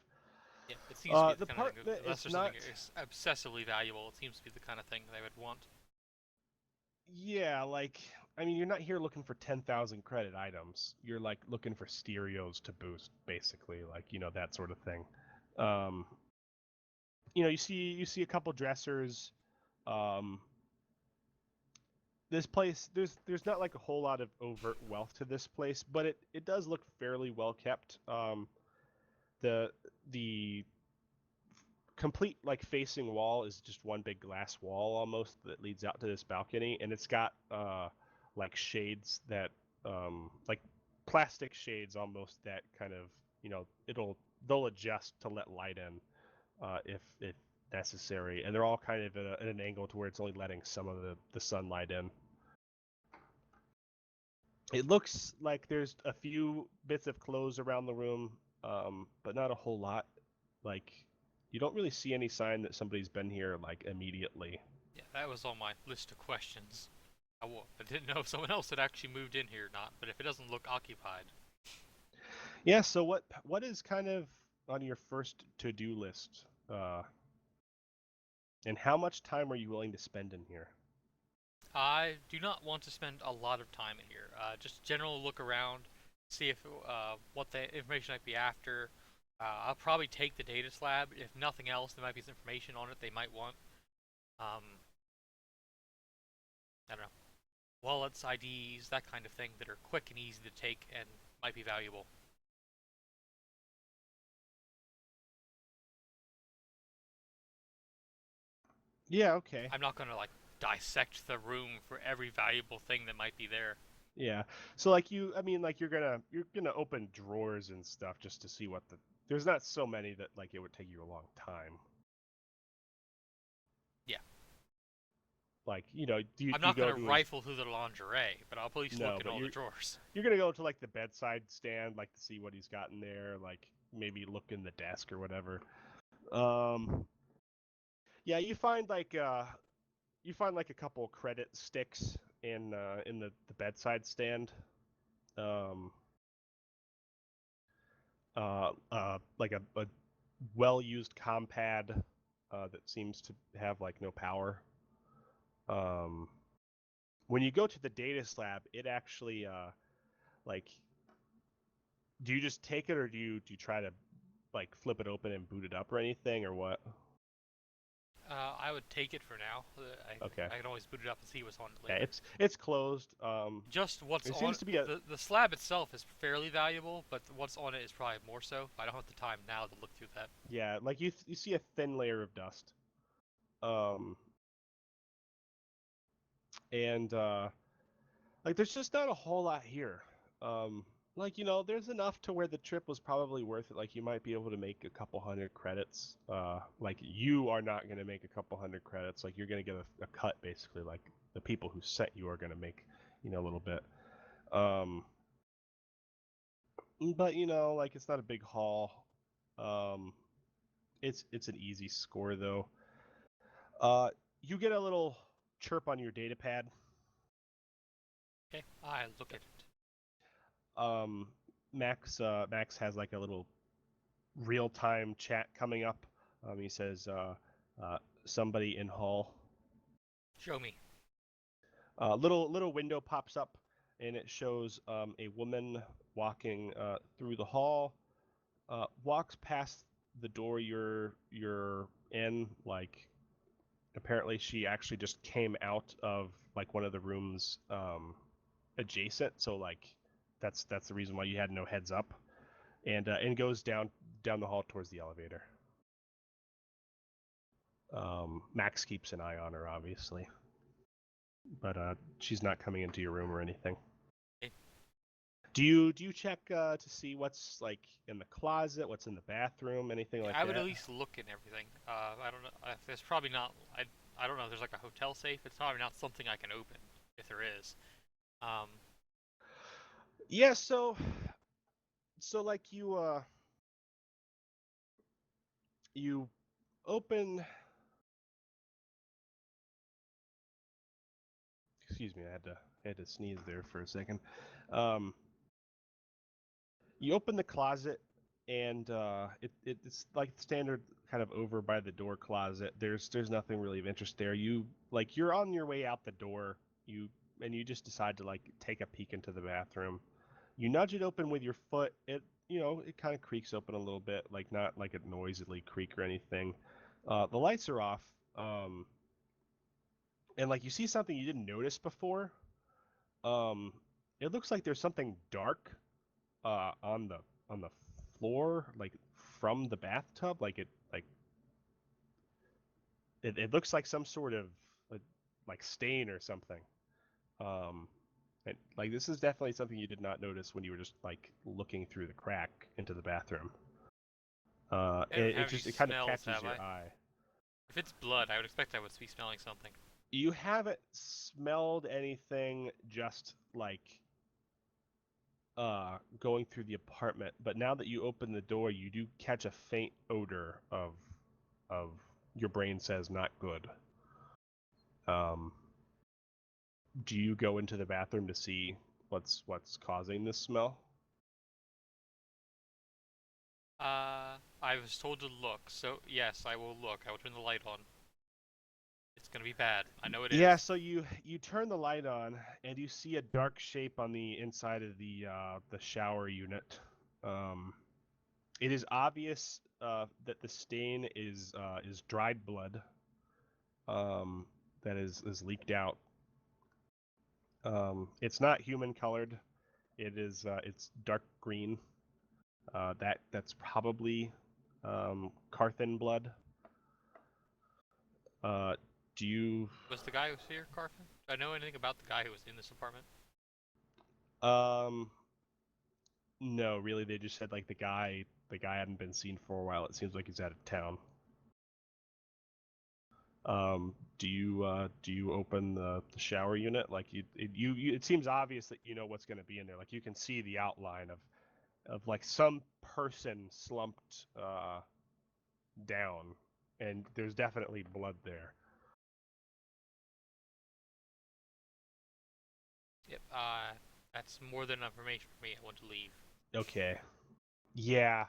Speaker 1: Yeah, it seems to be
Speaker 2: the
Speaker 1: the kind
Speaker 2: part
Speaker 1: of
Speaker 2: that
Speaker 1: thing, unless
Speaker 2: is
Speaker 1: there's
Speaker 2: not...
Speaker 1: something obsessively valuable, it seems to be the kind of thing that I would want.
Speaker 2: Yeah, like, I mean, you're not here looking for 10,000 credit items. You're like looking for stereos to boost, basically, like that sort of thing. You see a couple dressers. This place, there's not like a whole lot of overt wealth to this place, but it does look fairly well kept. the complete like facing wall is just one big glass wall almost that leads out to this balcony, and it's got like shades that like plastic shades almost that kind of they'll adjust to let light in if necessary, and they're all kind of at an angle to where it's only letting some of the sunlight in. It looks like there's a few bits of clothes around the room, but not a whole lot. Like, you don't really see any sign that somebody's been here, like, immediately.
Speaker 1: Yeah, that was on my list of questions. I didn't know if someone else had actually moved in here or not, but if it doesn't look occupied.
Speaker 2: Yeah, so what is kind of on your first to-do list? And how much time are you willing to spend in here?
Speaker 1: I do not want to spend a lot of time in here. Just general look around, see if what the information might be after. I'll probably take the data slab. If nothing else, there might be some information on it they might want. I don't know. Wallets, IDs, that kind of thing that are quick and easy to take and might be valuable.
Speaker 2: Yeah, okay.
Speaker 1: I'm not gonna like dissect the room for every valuable thing that might be there.
Speaker 2: Yeah. So like you're gonna open drawers and stuff just to see what there's not so many that like it would take you a long time.
Speaker 1: Yeah.
Speaker 2: Like, do you
Speaker 1: I'm not
Speaker 2: go
Speaker 1: gonna
Speaker 2: to
Speaker 1: rifle through the lingerie, but I'll at least
Speaker 2: No,
Speaker 1: look in
Speaker 2: but
Speaker 1: all the drawers.
Speaker 2: you're gonna go to like the bedside stand, like to see what he's got in there, like maybe look in the desk or whatever. Yeah, you find like a couple credit sticks in the bedside stand. Um, like a well-used compad that seems to have like no power. When you go to the data slab, it actually like, do you just take it or do you try to like flip it open and boot it up or anything or what?
Speaker 1: I would take it for now.
Speaker 2: Okay.
Speaker 1: I can always boot it up and see what's on it
Speaker 2: Yeah,
Speaker 1: later.
Speaker 2: it's closed.
Speaker 1: Just what's
Speaker 2: It
Speaker 1: on
Speaker 2: seems to be a
Speaker 1: the slab itself is fairly valuable, but what's on it is probably more so. I don't have the time now to look through that.
Speaker 2: yeah, like you see a thin layer of dust. And like there's just not a whole lot here. Like there's enough to where the trip was probably worth it. Like you might be able to make a couple hundred credits. Like you are not gonna make a couple hundred credits. Like you're gonna get a cut basically. Like the people who sent you are gonna make a little bit. But like it's not a big haul. Um, it's an easy score though. You get a little chirp on your data pad.
Speaker 1: Okay, I look at it.
Speaker 2: Max has like a little real-time chat coming up. He says somebody in hall.
Speaker 1: Show me.
Speaker 2: Little window pops up and it shows a woman walking through the hall. Walks past the door you're in. Like apparently she actually just came out of like one of the rooms adjacent. So like that's the reason why you had no heads up. And goes down the hall towards the elevator. Max keeps an eye on her, obviously, but she's not coming into your room or anything.
Speaker 1: Okay.
Speaker 2: Do you check to see what's like in the closet, what's in the bathroom, anything like that?
Speaker 1: I would at least look in everything. I don't know. There's probably not. I don't know if there's like a hotel safe. It's probably not something I can open if there is.
Speaker 2: Yeah. So like you open. Excuse me, I had to sneeze there for a second. You open the closet, and it's like standard kind of over by the door closet. There's nothing really of interest there. You're on your way out the door. You just decide to like take a peek into the bathroom. You nudge it open with your foot. It kind of creaks open a little bit, like not like a noisily creak or anything. The lights are off. And like you see something you didn't notice before. It looks like there's something dark on the floor, like from the bathtub. It looks like some sort of like stain or something. And like this is definitely something you did not notice when you were just like looking through the crack into the bathroom.
Speaker 1: I don't
Speaker 2: It
Speaker 1: have
Speaker 2: just
Speaker 1: any
Speaker 2: it kind of
Speaker 1: smells,
Speaker 2: catches
Speaker 1: have
Speaker 2: your
Speaker 1: I?
Speaker 2: eye.
Speaker 1: If it's blood, I would expect I would be smelling something.
Speaker 2: You haven't smelled anything just like going through the apartment, but now that you open the door, you do catch a faint odor of your brain says not good. Do you go into the bathroom to see what's causing this smell?
Speaker 1: I was told to look, so yes, I will look. I will turn the light on. It's gonna be bad. I know it is.
Speaker 2: Yeah, so you turn the light on and you see a dark shape on the inside of the shower unit. It is obvious that the stain is dried blood that is leaked out. It's not human colored. It's dark green. That's probably Carthan blood. Do you
Speaker 1: Was the guy who was here, Carfin? Do I know anything about the guy who was in this apartment?
Speaker 2: No, really, they just said like the guy hadn't been seen for a while. It seems like he's out of town. Do you open the shower unit? Like it seems obvious that you know what's going to be in there. Like you can see the outline of like some person slumped down, and there's definitely blood there.
Speaker 1: Yep. That's more than enough information for me. I want to leave.
Speaker 2: Okay. Yeah.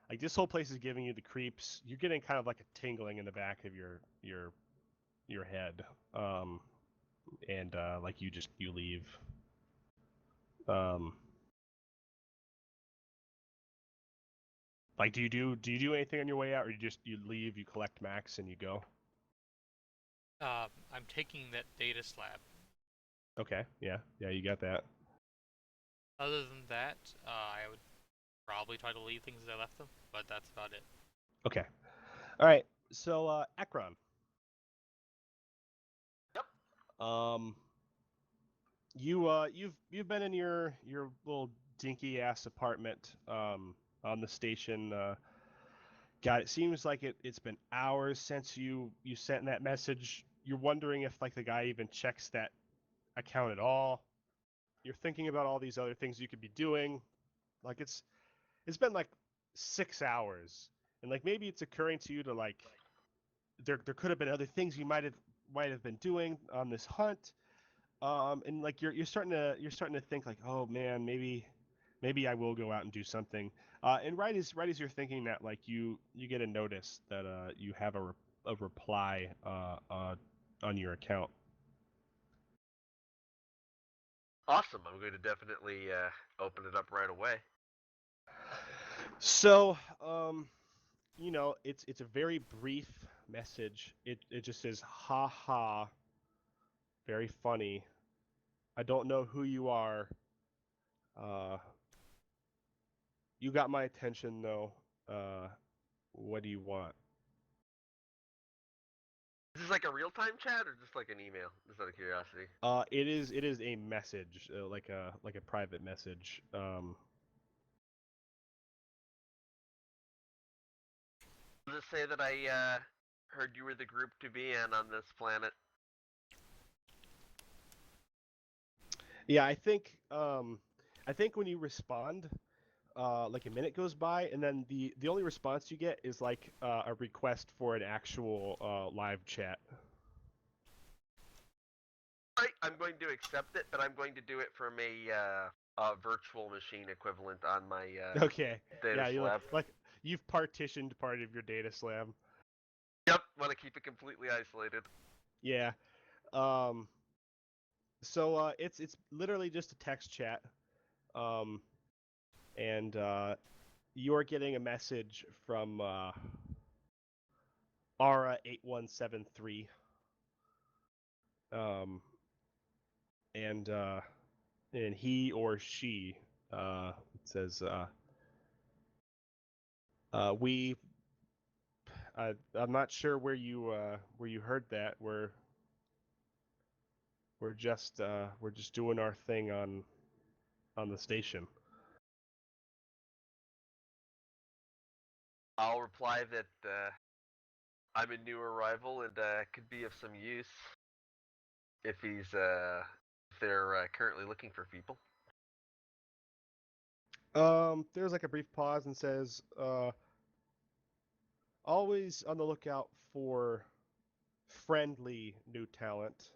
Speaker 2: Like this whole place is giving you the creeps. You're getting kind of like a tingling in the back of your head. And like you leave. Like do you do anything on your way out, or you leave, you collect Max, and you go?
Speaker 1: I'm taking that data slab.
Speaker 2: Okay. Yeah. Yeah. You got that.
Speaker 1: Other than that, I would probably try to leave things as I left them, but that's about it.
Speaker 2: Okay. All right. So Ekron.
Speaker 4: Yep.
Speaker 2: You've been in your little dinky ass apartment on the station. God, it seems like it's been hours since you sent that message. You're wondering if like the guy even checks that account at all. You're thinking about all these other things you could be doing. Like it's been like 6 hours, and like maybe it's occurring to you to like there could have been other things you might have been doing on this hunt. And like you're starting to think like, oh man, maybe I will go out and do something. And right as you're thinking that, like you get a notice that you have a reply on your account.
Speaker 4: Awesome. I'm going to definitely open it up right away.
Speaker 2: So you know, it's a very brief message. It just says, ha ha, very funny. I don't know who you are. Uh, you got my attention though. What do you want?
Speaker 4: Is this like a real-time chat or just like an email? Just out of curiosity.
Speaker 2: It is a message, like a private message.
Speaker 4: Does it say that I heard you were the group to be in on this planet?
Speaker 2: Yeah, I think when you respond, like a minute goes by, and then the only response you get is like a request for an actual live chat.
Speaker 4: Right, I'm going to accept it, but I'm going to do it from a virtual machine equivalent on my
Speaker 2: Okay.
Speaker 4: data
Speaker 2: Yeah, you
Speaker 4: slab.
Speaker 2: like you've partitioned part of your data slab.
Speaker 4: Yep, want to keep it completely isolated.
Speaker 2: Yeah. So it's literally just a text chat. Um, and you're getting a message from Ara8173. Um, and he or she says, We I'm not sure where you heard that. We're just doing our thing on the station.
Speaker 4: I'll reply that I'm a new arrival and could be of some use if they're currently looking for people.
Speaker 2: There's like a brief pause and says, always on the lookout for friendly new talent.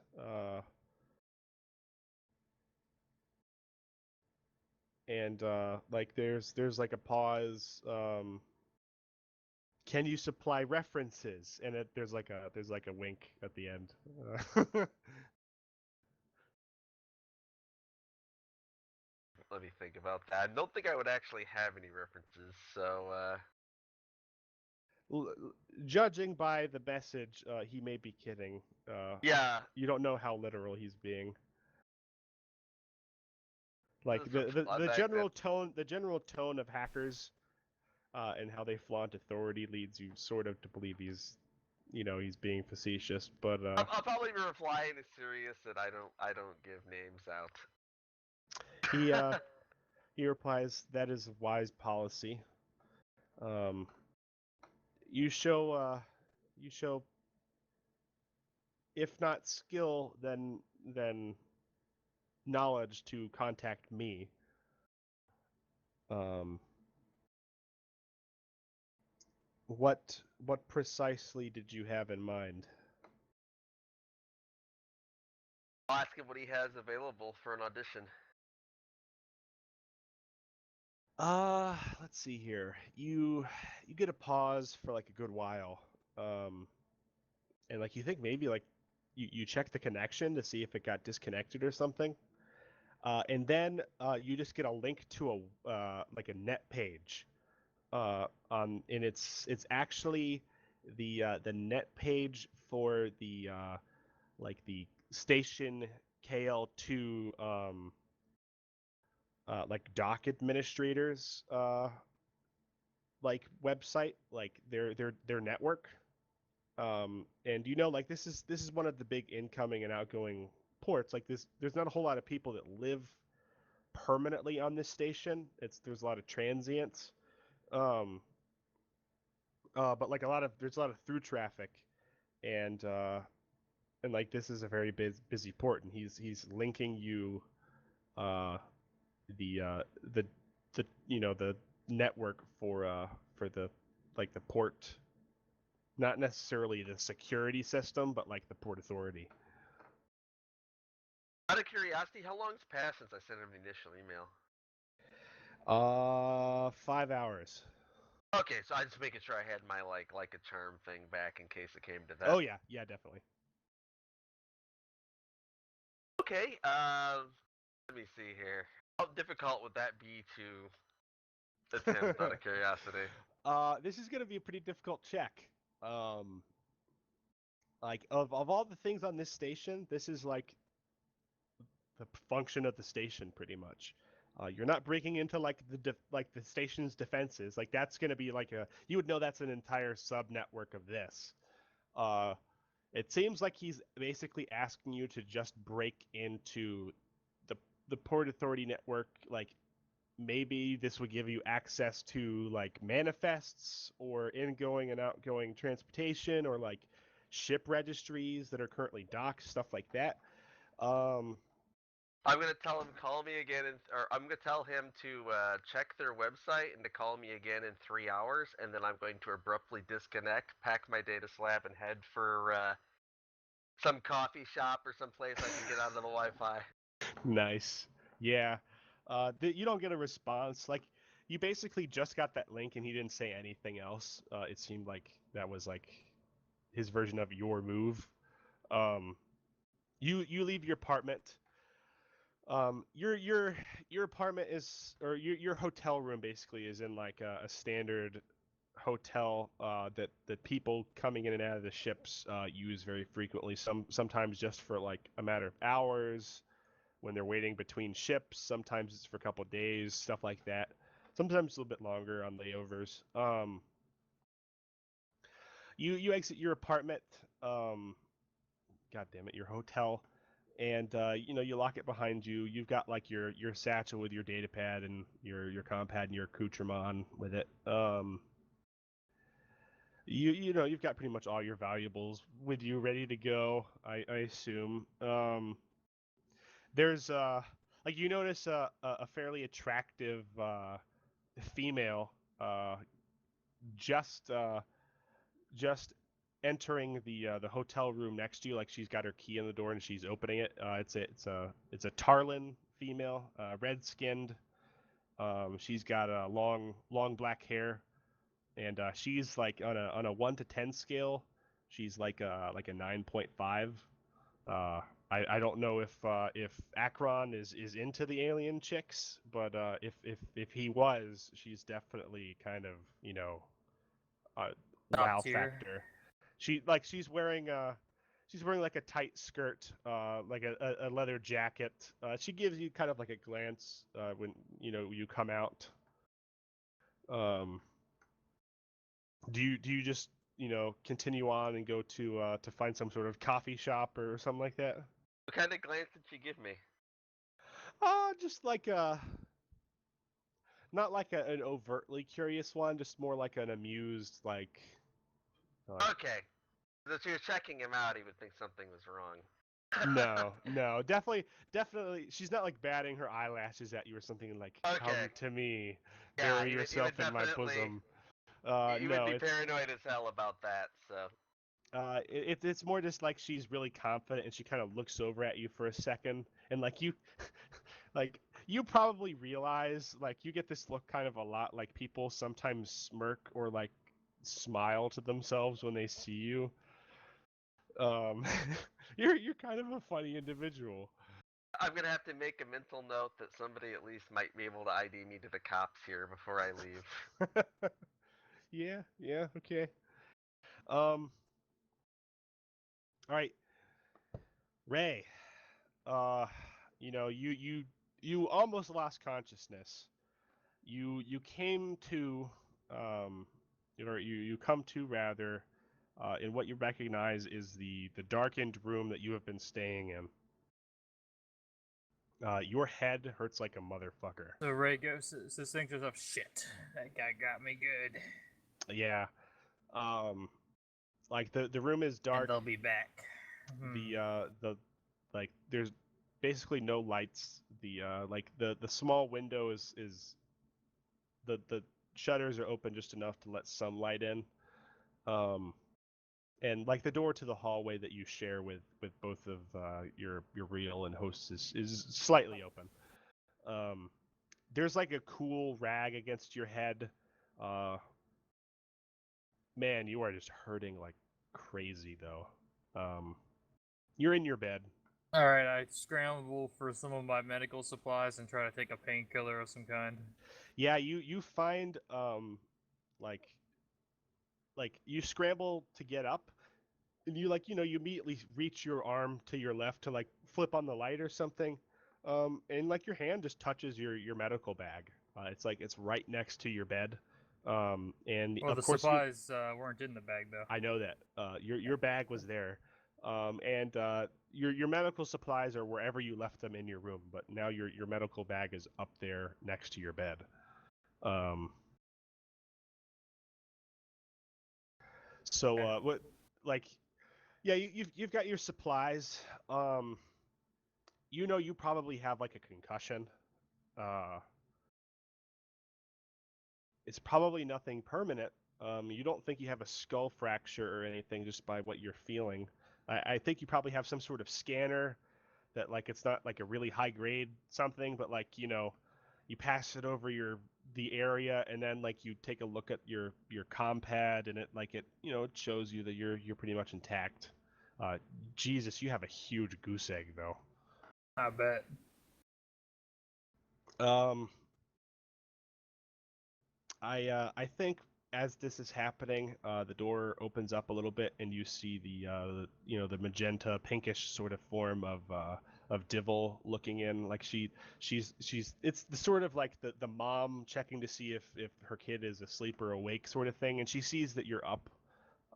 Speaker 2: And like there's like a pause. Can you supply references? And there's like a wink at the end.
Speaker 4: Let me think about that. I don't think I would actually have any references, so
Speaker 2: Judging by the message, he may be kidding.
Speaker 4: yeah.
Speaker 2: You don't know how literal he's being. Like
Speaker 4: This is
Speaker 2: the
Speaker 4: back
Speaker 2: general tone of hackers, and how they flaunt authority leads you sort of to believe he's being facetious. But
Speaker 4: I'll probably be replying as serious that I don't give names out.
Speaker 2: he he replies, "That is wise policy. You show if not skill, then knowledge to contact me." What precisely did you have in mind?
Speaker 4: I'll ask him what he has available for an audition.
Speaker 2: Let's see here. You get a pause for like a good while. And like you think maybe like you check the connection to see if it got disconnected or something. And then you just get a link to a like a net page. And it's actually the net page for the like the station KL2 like dock administrators like website, like their network. And like this is one of the big incoming and outgoing ports. Like there's not a whole lot of people that live permanently on this station. There's a lot of transients. But like there's a lot of through traffic, and like this is a very busy port, and he's linking you the the network for the like the port, not necessarily the security system, but like the Port Authority.
Speaker 4: Out of curiosity, how long's passed since I sent him the initial email?
Speaker 2: 5 hours.
Speaker 4: Okay, so I just making sure I had my like a charm thing back in case it came to that.
Speaker 2: Oh yeah, definitely.
Speaker 4: Okay, let me see here. How difficult would that be to attempt out of curiosity?
Speaker 2: This is gonna be a pretty difficult check. Like of all the things on this station, this is like the function of the station pretty much. You're not breaking into like the station's defenses. Like that's gonna be like you would know that's an entire sub network of this. It seems like he's basically asking you to just break into the Port Authority network. Like maybe this would give you access to like manifests or ingoing and outgoing transportation or like ship registries that are currently docked, stuff like that.
Speaker 4: I'm gonna tell him call me again, or I'm gonna tell him to check their website and to call me again in 3 hours, and then I'm going to abruptly disconnect, pack my data slab, and head for some coffee shop or some place I can get onto the Wi-Fi.
Speaker 2: Nice. Yeah. You don't get a response. Like you basically just got that link and he didn't say anything else. It seemed like that was like his version of your move. You leave your apartment. Your apartment is, or your hotel room basically is in like a standard hotel that people coming in and out of the ships use very frequently. Sometimes just for like a matter of hours when they're waiting between ships. Sometimes it's for a couple of days, stuff like that. Sometimes a little bit longer on layovers. you exit your apartment. God damn it, your hotel, and you lock it behind you. You've got like your satchel with your data pad and your compad and your accoutrement with it. You've got pretty much all your valuables with you ready to go. I assume. There's like you notice a fairly attractive female just just entering the hotel room next to you. Like she's got her key in the door and she's opening it. It's a Tarlin female, red skinned. She's got long black hair, and she's like on a 1 to 10 scale. She's like a 9.5. I don't know if Akron is into the alien chicks, but if he was, she's definitely kind of
Speaker 3: Top
Speaker 2: wow
Speaker 3: tier.
Speaker 2: factor. She's wearing like a tight skirt, like a leather jacket. She gives you kind of like a glance when you come out. Do you just continue on and go to find some sort of coffee shop or something like that?
Speaker 4: What kind of glance did she give me?
Speaker 2: Just like not like an overtly curious one, just more like an amused like
Speaker 4: Okay. So if she was checking him out, he would think something was wrong.
Speaker 2: no, definitely. She's not like batting her eyelashes at you or something like,
Speaker 4: Okay.
Speaker 2: "Come to me,
Speaker 4: Yeah,
Speaker 2: bury
Speaker 4: he would
Speaker 2: yourself in my
Speaker 4: definitely.
Speaker 2: bosom."
Speaker 4: He would
Speaker 2: No,
Speaker 4: be
Speaker 2: it's
Speaker 4: paranoid as hell about that. So.
Speaker 2: it's more just like she's really confident and she kind of looks over at you for a second and like you, like you probably realize like you get this look kind of a lot. Like people sometimes smirk or like smile to themselves when they see you. Um, you're kind of a funny individual.
Speaker 4: I'm gonna have to make a mental note that somebody at least might be able to ID me to the cops here before I leave.
Speaker 2: Yeah, okay. All right, Ray. Uh, you almost lost consciousness. You came to, or you come to rather, in what you recognize is the darkened room that you have been staying in. Your head hurts like a motherfucker.
Speaker 3: So Ray goes to think to himself, shit, that guy got me good.
Speaker 2: Yeah. Like the room is
Speaker 3: And
Speaker 2: dark.
Speaker 3: they'll be back.
Speaker 2: The like there's basically no lights. The small window is the shutters are open just enough to let some light in. And like the door to the hallway that you share with both of your real and hosts is slightly open. There's like a cool rag against your head. Man, you are just hurting like crazy though. You're in your bed.
Speaker 3: Alright, I scramble for some of my medical supplies and try to take a painkiller of some kind.
Speaker 2: Yeah, you find like you scramble to get up and you immediately reach your arm to your left to like flip on the light or something. And like your hand just touches your medical bag. It's right next to your bed. And
Speaker 3: Well,
Speaker 2: of
Speaker 3: the
Speaker 2: course
Speaker 3: supplies weren't in the bag, though.
Speaker 2: I know that. Your bag was there. And your medical supplies are wherever you left them in your room, but now your medical bag is up there next to your bed. So what like yeah, you've got your supplies. You probably have like a concussion. Uh, it's probably nothing permanent. You don't think you have a skull fracture or anything just by what you're feeling. I think you probably have some sort of scanner that like it's not like a really high grade something, but like you pass it over the area and then like you take a look at your compad and it shows you that you're pretty much intact. Jesus, you have a huge goose egg though.
Speaker 3: I bet.
Speaker 2: I think as this is happening, the door opens up a little bit and you see the magenta pinkish sort of form of Divil looking in. Like she's it's the sort of like the mom checking to see if her kid is asleep or awake sort of thing, and she sees that you're up.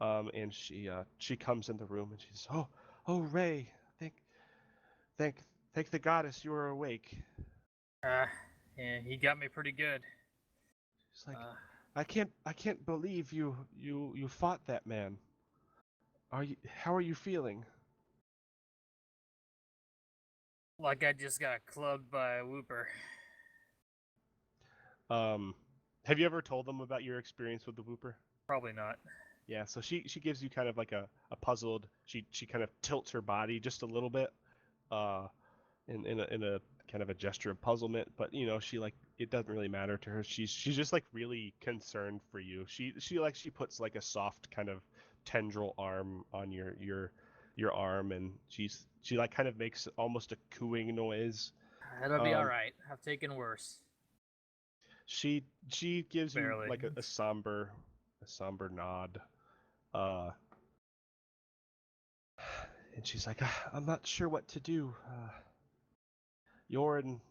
Speaker 2: And she comes in the room and she's, oh Ray, thank thank the goddess you are awake.
Speaker 3: Yeah, he got me pretty good.
Speaker 2: She's like, I can't believe you fought that man. How are you feeling?
Speaker 3: Like I just got clubbed by a whooper.
Speaker 2: Have you ever told them about your experience with the Whooper?
Speaker 3: Probably not.
Speaker 2: Yeah, so she gives you kind of like a puzzled. She kind of tilts her body just a little bit, uh, in a kind of a gesture of puzzlement. But she like it doesn't really matter to her. She's just like really concerned for you. She puts like a soft kind of tendril arm on your arm, and she like kind of makes almost a cooing noise.
Speaker 3: That'll be all
Speaker 2: Um,
Speaker 3: right. I've taken worse.
Speaker 2: She gives you
Speaker 3: Barely.
Speaker 2: like a somber nod, uh, and she's like, I'm not sure what to do. Yorn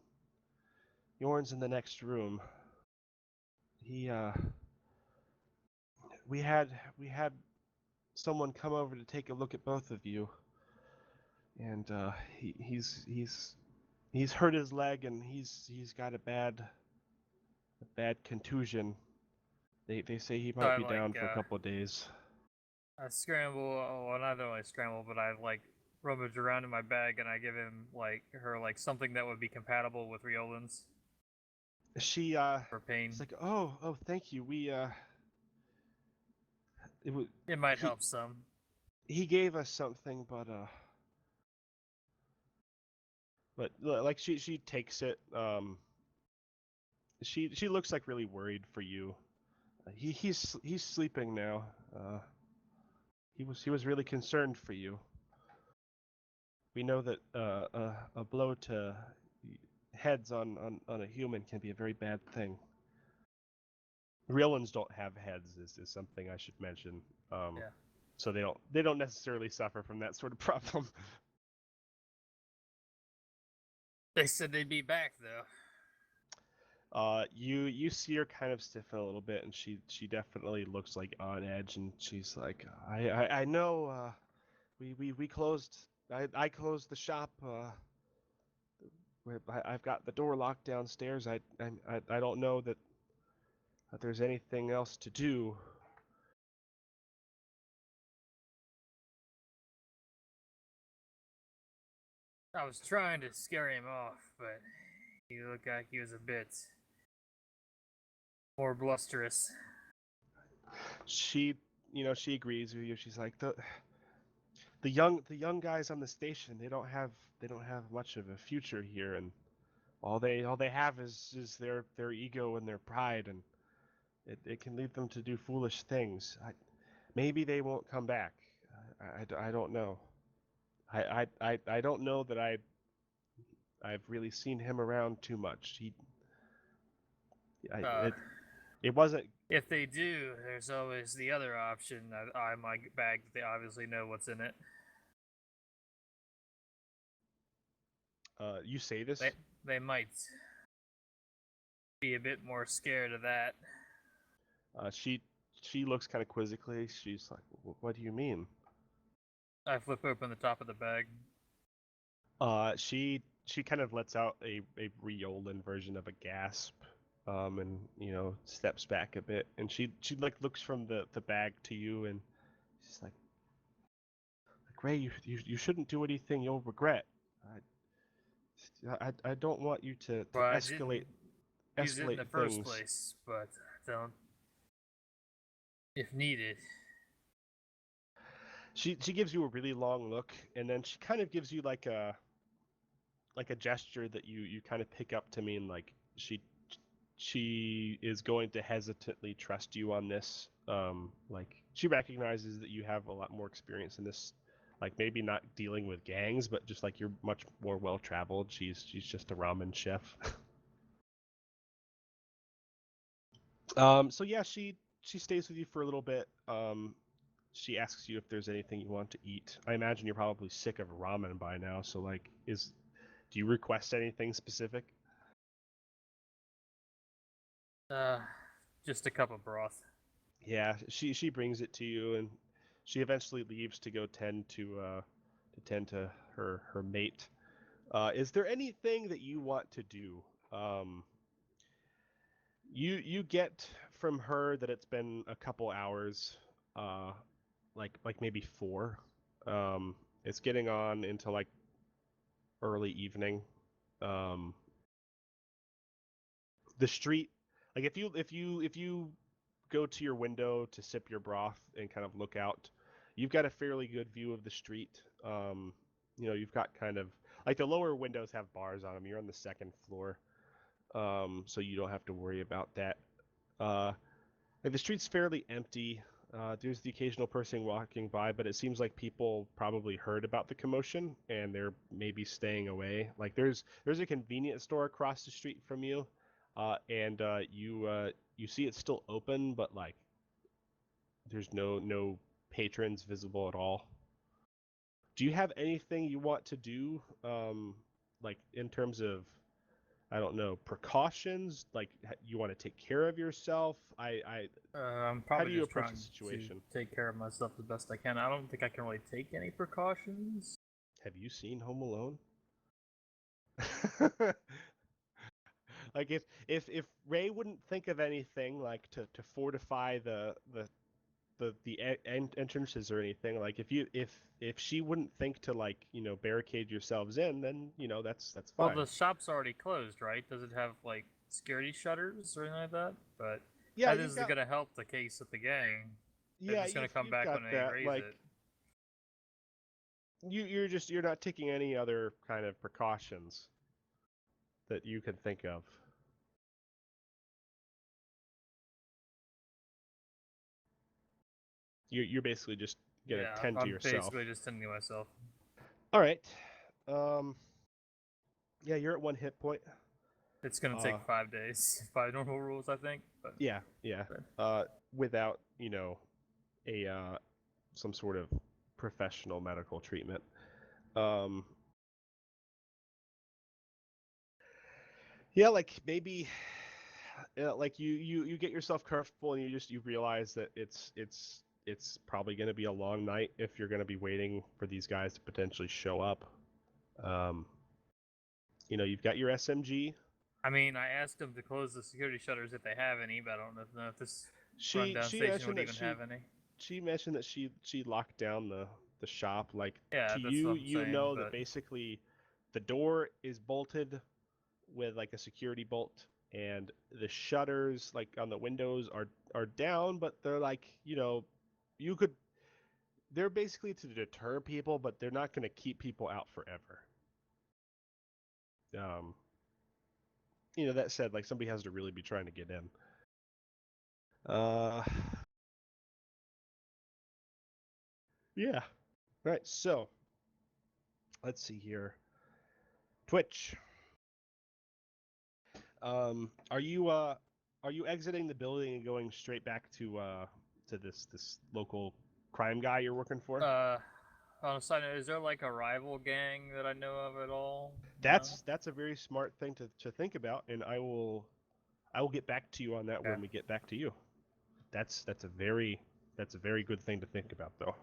Speaker 2: Yorn's in the next room. He we had someone come over to take a look at both of you, and he's hurt his leg and he's got a bad contusion. They say he
Speaker 3: So
Speaker 2: might
Speaker 3: I
Speaker 2: be down
Speaker 3: like
Speaker 2: for a couple of days.
Speaker 3: I scramble. Well, not only scramble, but I like rummage around in my bag and I give him her something that would be compatible with Riolin's
Speaker 2: She
Speaker 3: for pain.
Speaker 2: it's like, oh, thank you. We it was
Speaker 3: It might
Speaker 2: he
Speaker 3: help some.
Speaker 2: he gave us something, but like she takes it. She looks like really worried for you. He's sleeping now. He was really concerned for you. We know that a blow to heads on a human can be a very bad thing. Riolans don't have heads is something I should mention.
Speaker 3: Yeah.
Speaker 2: So they don't necessarily suffer from that sort of problem.
Speaker 3: They said they'd be back though.
Speaker 2: You see her kind of stiffen a little bit, and she definitely looks like on edge, and she's like, I know. We closed. I closed the shop. I've got the door locked downstairs. I don't know that there's anything else to do.
Speaker 3: I was trying to scare him off, but he looked like he was a bit more blusterous.
Speaker 2: She she agrees with you. She's like the young guys on the station. They don't have much of a future here, and all they have is their ego and their pride, and it can lead them to do foolish things. Maybe they won't come back. I don't know. I don't know that I've really seen him around too much. It wasn't.
Speaker 3: If they do, there's always the other option. My bag. They obviously know what's in it.
Speaker 2: You say this.
Speaker 3: They might be a bit more scared of that.
Speaker 2: She looks kind of quizzically. She's like, "What do you mean?"
Speaker 3: I flip open the top of the bag.
Speaker 2: She kind of lets out a Riolan version of a gasp, and steps back a bit, and she like looks from the bag to you, and she's like Ray, you shouldn't do anything you'll regret. I don't want you to
Speaker 3: Well, I
Speaker 2: escalate
Speaker 3: didn't use it in the first
Speaker 2: things.
Speaker 3: place, but don't if needed.
Speaker 2: She gives you a really long look, and then she kind of gives you like a gesture that you kind of pick up to mean like she is going to hesitantly trust you on this. Like she recognizes that you have a lot more experience in this, like maybe not dealing with gangs, but just like you're much more well traveled. She's just a ramen chef. So yeah, she stays with you for a little bit. She asks you if there's anything you want to eat. I imagine you're probably sick of ramen by now, so like do you request anything specific?
Speaker 3: Just a cup of broth.
Speaker 2: Yeah, she brings it to you, and she eventually leaves to go tend to her mate. Is there anything that you want to do? Um, you get from her that it's been a couple hours, uh, like maybe 4. It's getting on into like early evening. Um, the street, like if you go to your window to sip your broth and kind of look out, you've got a fairly good view of the street. You've got kind of like the lower windows have bars on them. You're on the second floor, so you don't have to worry about that. Uh, like the street's fairly empty. There's the occasional person walking by, but it seems like people probably heard about the commotion and they're maybe staying away. Like there's a convenience store across the street from you, and you see it's still open, but like there's no patrons visible at all. Do you have anything you want to do, like in terms of, I don't know, precautions? Like you want to take care of yourself?
Speaker 3: I'm
Speaker 2: How
Speaker 3: probably
Speaker 2: do you
Speaker 3: just
Speaker 2: approach
Speaker 3: trying
Speaker 2: the situation?
Speaker 3: to take care of myself the best I can. I don't think I can really take any precautions.
Speaker 2: Have you seen Home Alone? Like if Ray wouldn't think of anything like to fortify the entrances or anything, like if she wouldn't think to like barricade yourselves in, then that's
Speaker 3: Well,
Speaker 2: fine.
Speaker 3: the shop's already closed, right? Does it have like security shutters or anything like that? But
Speaker 2: Yeah,
Speaker 3: that
Speaker 2: you've
Speaker 3: isn't
Speaker 2: got
Speaker 3: gonna help the case of the gang. They're
Speaker 2: yeah
Speaker 3: just gonna come
Speaker 2: you've
Speaker 3: back
Speaker 2: got
Speaker 3: when they
Speaker 2: that.
Speaker 3: raise
Speaker 2: Like
Speaker 3: it.
Speaker 2: you're not taking any other kind of precautions that you can think of. You're basically just gonna
Speaker 3: Yeah,
Speaker 2: tend to
Speaker 3: I'm
Speaker 2: yourself.
Speaker 3: basically just tending to myself.
Speaker 2: All right. Um. Yeah, you're at 1 hit point.
Speaker 3: It's gonna take 5 days by normal rules, I think. But
Speaker 2: Yeah, yeah. Without a some sort of professional medical treatment. Um. Yeah, like maybe, like you get yourself comfortable and you realize that it's probably going to be a long night if you're going to be waiting for these guys to potentially show up. Um. You've got your SMG.
Speaker 3: I mean, I asked them to close the security shutters if they have any, but I don't know if this
Speaker 2: She
Speaker 3: rundown
Speaker 2: she
Speaker 3: station would
Speaker 2: mentioned that
Speaker 3: even have any.
Speaker 2: she mentioned that she locked down the shop. Like
Speaker 3: Yeah,
Speaker 2: to
Speaker 3: that's what
Speaker 2: you,
Speaker 3: I'm saying.
Speaker 2: that
Speaker 3: But
Speaker 2: basically the door is bolted with like a security bolt, and the shutters like on the windows are down, but they're like you could they're basically to deter people, but they're not going to keep people out forever. Um, that said, like somebody has to really be trying to get in. Uh, yeah. Right. So let's see here. Twitch. Are you exiting the building and going straight back to this local crime guy you're working for?
Speaker 3: on a side note, is there like a rival gang that I know of at all? No?
Speaker 2: That's a very smart thing to think about, and I will get back to you on that
Speaker 3: Okay.
Speaker 2: when we get back to you. That's a very good thing to think about, though.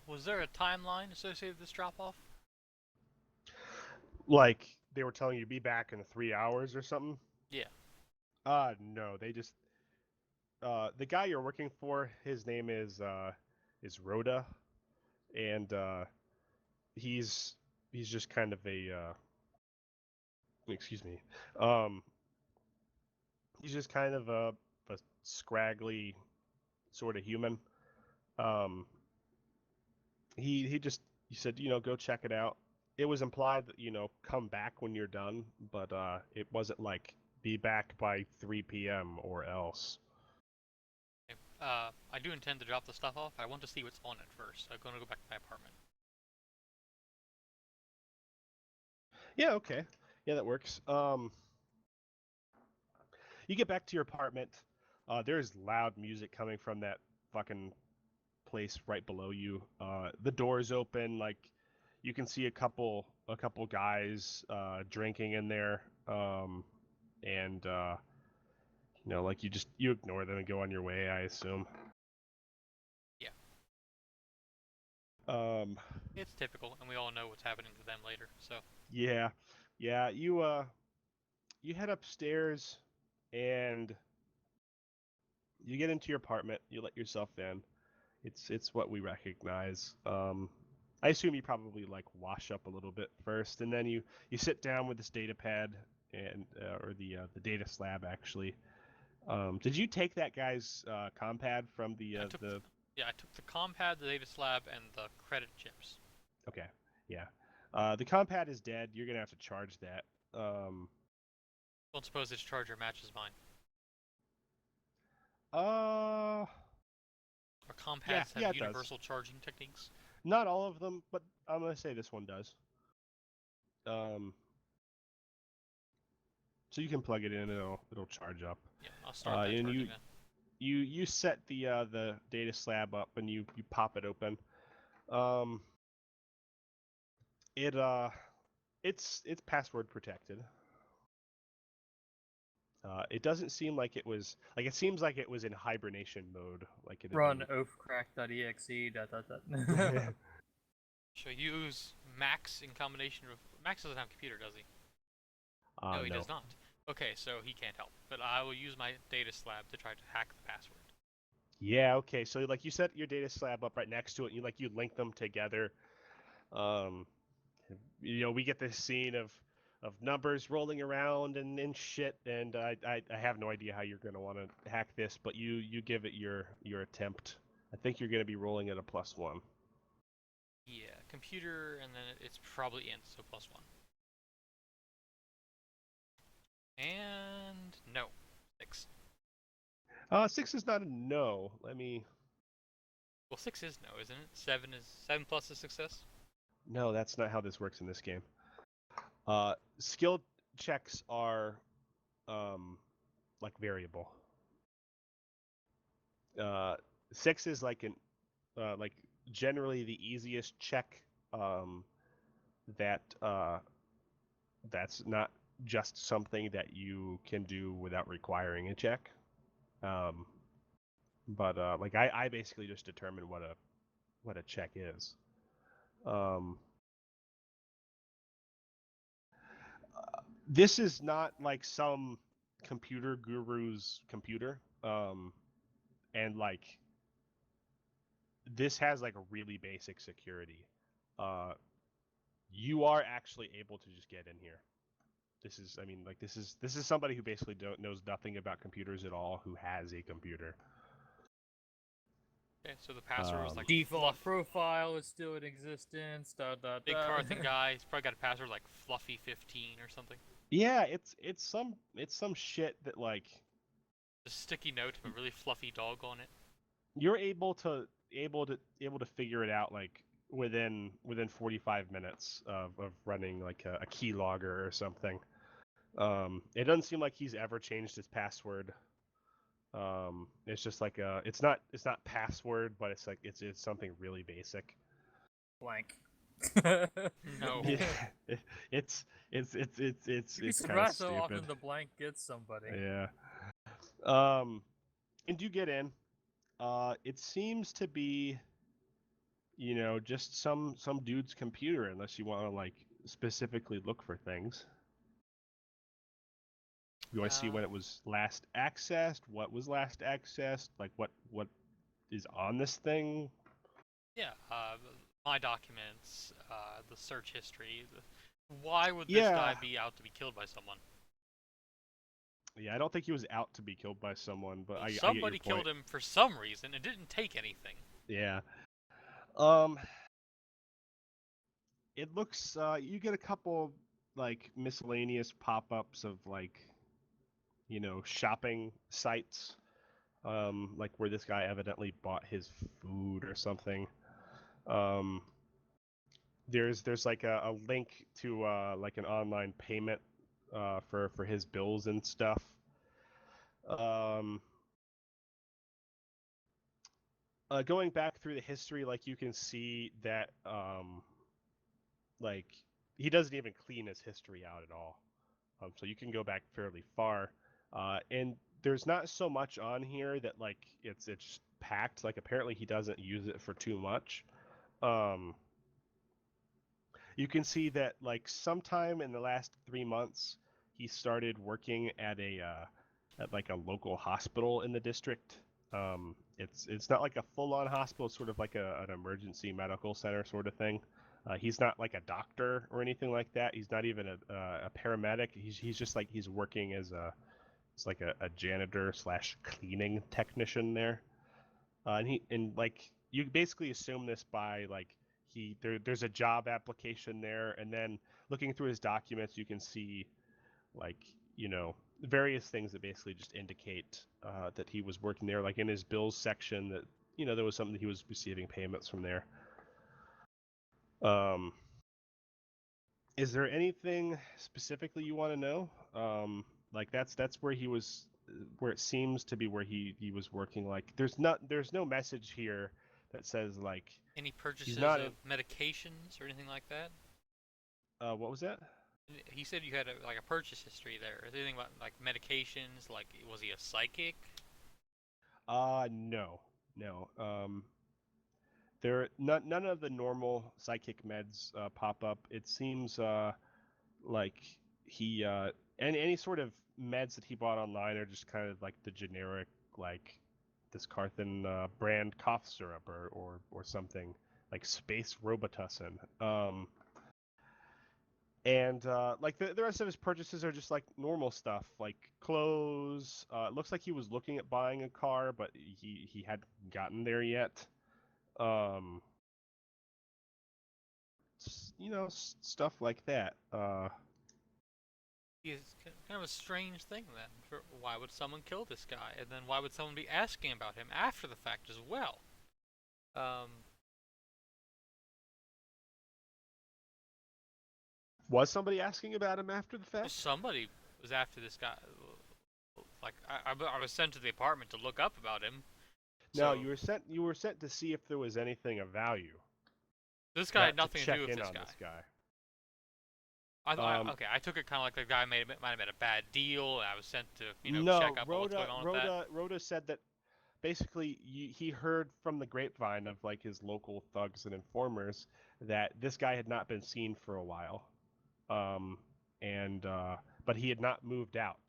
Speaker 1: Was there a timeline associated with this drop-off?
Speaker 2: Like they were telling you be back in 3 hours or something.
Speaker 1: Yeah.
Speaker 2: No, they just the guy you're working for, his name is Rhoda, and he's just kind of a excuse me, um, he's just kind of a scraggly sort of human. Um, he said go check it out. It was implied that come back when you're done, but it wasn't like be back by 3 p.m. or else.
Speaker 1: Okay. I do intend to drop the stuff off. I want to see what's on it first. I'm going to go back to my apartment.
Speaker 2: Yeah, okay. Yeah, that works. You get back to your apartment. There's loud music coming from that fucking place right below you. The door's open. Like you can see a couple guys drinking in there. And like you ignore them and go on your way, I assume.
Speaker 1: Yeah. It's typical, and we all know what's happening to them later. So
Speaker 2: Yeah, yeah. You head upstairs, and you get into your apartment. You let yourself in. It's what we recognize. I assume you probably like wash up a little bit first, and then you sit down with this data pad and or the data slab actually. Did you take that guy's compad from the
Speaker 1: I took
Speaker 2: the?
Speaker 1: yeah, I took the compad, the data slab, and the credit chips.
Speaker 2: Okay, yeah. The compad is dead. You're gonna have to charge that.
Speaker 1: Don't suppose this charger matches mine.
Speaker 2: Uh,
Speaker 1: Or compads
Speaker 2: yeah,
Speaker 1: have
Speaker 2: it does.
Speaker 1: universal charging techniques.
Speaker 2: Not all of them, but I'm gonna say this one does. Um, so you can plug it in, it'll charge up.
Speaker 1: Yeah, I'll start that
Speaker 2: And
Speaker 1: charging then.
Speaker 2: you set the data slab up and you pop it open. Um, it it's password protected. It doesn't seem like it was like it seems like it was in hibernation mode, like it had
Speaker 3: Run
Speaker 2: been.
Speaker 3: oafcrack.exe.
Speaker 1: So use Max in combination with Max doesn't have a computer, does he? No, he
Speaker 2: No.
Speaker 1: does not. Okay, so he can't help. But I will use my data slab to try to hack the password.
Speaker 2: Yeah. Okay. So like you set your data slab up right next to it, and you link them together. Um, we get this scene of numbers rolling around and shit, and I have no idea how you're gonna want to hack this, but you give it your attempt. I think you're gonna be rolling at a +1.
Speaker 1: Yeah, computer, and then it's probably in, so +1. And no, 6.
Speaker 2: 6 is not a no. Let me.
Speaker 1: Well, 6 is no, isn't it? 7 plus is success.
Speaker 2: No, that's not how this works in this game. Skill checks are like variable. 6 is like generally the easiest check that that's not just something that you can do without requiring a check. But like I basically just determine what a check is. This is not like some computer guru's computer. And like this has like a really basic security. You are actually able to just get in here. I mean, like this is somebody who basically knows nothing about computers at all, who has a computer.
Speaker 1: Okay, so the password was like
Speaker 3: Default profile is still in existence.
Speaker 1: Big Carthan guy. He's probably got a password like Fluffy15 or something.
Speaker 2: Yeah, it's some shit that like
Speaker 1: A sticky note of a really fluffy dog on it.
Speaker 2: you're able to figure it out like within 45 minutes of running like a keylogger or something. It doesn't seem like he's ever changed his password. It's just like it's not password, but it's like it's something really basic.
Speaker 3: Blank.
Speaker 1: No.
Speaker 2: Yeah, it's
Speaker 3: You'd be
Speaker 2: kind of
Speaker 3: surprised how often
Speaker 2: stupid.
Speaker 3: the blank gets somebody.
Speaker 2: Yeah. And you get in. It seems to be, just some dude's computer, unless you want to like specifically look for things. You want to see when it was last accessed, what was last accessed, like what is on this thing.
Speaker 1: Yeah, my documents, the search history. Why would this
Speaker 2: Yeah.
Speaker 1: guy be out to be killed by someone?
Speaker 2: Yeah, I don't think he was out to be killed by someone, but
Speaker 1: Well,
Speaker 2: I get
Speaker 1: somebody
Speaker 2: your point.
Speaker 1: killed him for some reason. It didn't take anything.
Speaker 2: Yeah. It looks you get a couple like miscellaneous pop-ups of like shopping sites, like where this guy evidently bought his food or something. There's like a link to like an online payment for his bills and stuff. Going back through the history, like you can see that like he doesn't even clean his history out at all. So you can go back fairly far, and there's not so much on here that like it's packed. Like apparently he doesn't use it for too much. Um, you can see that like sometime in the last 3 months, he started working at at like a local hospital in the district. It's not like a full-on hospital; it's sort of like an emergency medical center sort of thing. He's not like a doctor or anything like that. He's not even a paramedic. He's just like he's working as it's like a janitor slash cleaning technician there. And like you basically assume this by like there's a job application there, and then looking through his documents, you can see like various things that basically just indicate that he was working there. Like in his bills section, that there was something that he was receiving payments from there. Um, is there anything specifically you want to know? Like that's where he was, where it seems to be where he was working. Like there's no message here that says like
Speaker 1: Any purchases
Speaker 2: not
Speaker 1: of medications or anything like that?
Speaker 2: what was that?
Speaker 1: He said you had like a purchase history there. Is there anything about like medications? Like, was he a psychic?
Speaker 2: No, no. There none of the normal psychic meds pop up. It seems like he and any sort of meds that he bought online are just kind of like the generic, like this Carthan brand cough syrup or something like Space Robitussin. And like the rest of his purchases are just like normal stuff, like clothes. It looks like he was looking at buying a car, but he hadn't gotten there yet. Um, stuff like that.
Speaker 1: It's kind of a strange thing then. Why would someone kill this guy? And then why would someone be asking about him after the fact as well? Um,
Speaker 2: Was somebody asking about him after the fact?
Speaker 1: somebody was after this guy. Like, I was sent to the apartment to look up about him.
Speaker 2: No,
Speaker 1: So
Speaker 2: you were sent to see if there was anything of value.
Speaker 1: this guy had
Speaker 2: not
Speaker 1: nothing to
Speaker 2: check
Speaker 1: do with
Speaker 2: in
Speaker 1: this
Speaker 2: on
Speaker 1: guy.
Speaker 2: this guy.
Speaker 1: I thought, okay, I took it kind of like the guy might have made a bad deal, and I was sent to,
Speaker 2: No,
Speaker 1: check up on what's going on with that.
Speaker 2: Rhoda said that basically he heard from the grapevine of like his local thugs and informers that this guy had not been seen for a while, and but he had not moved out.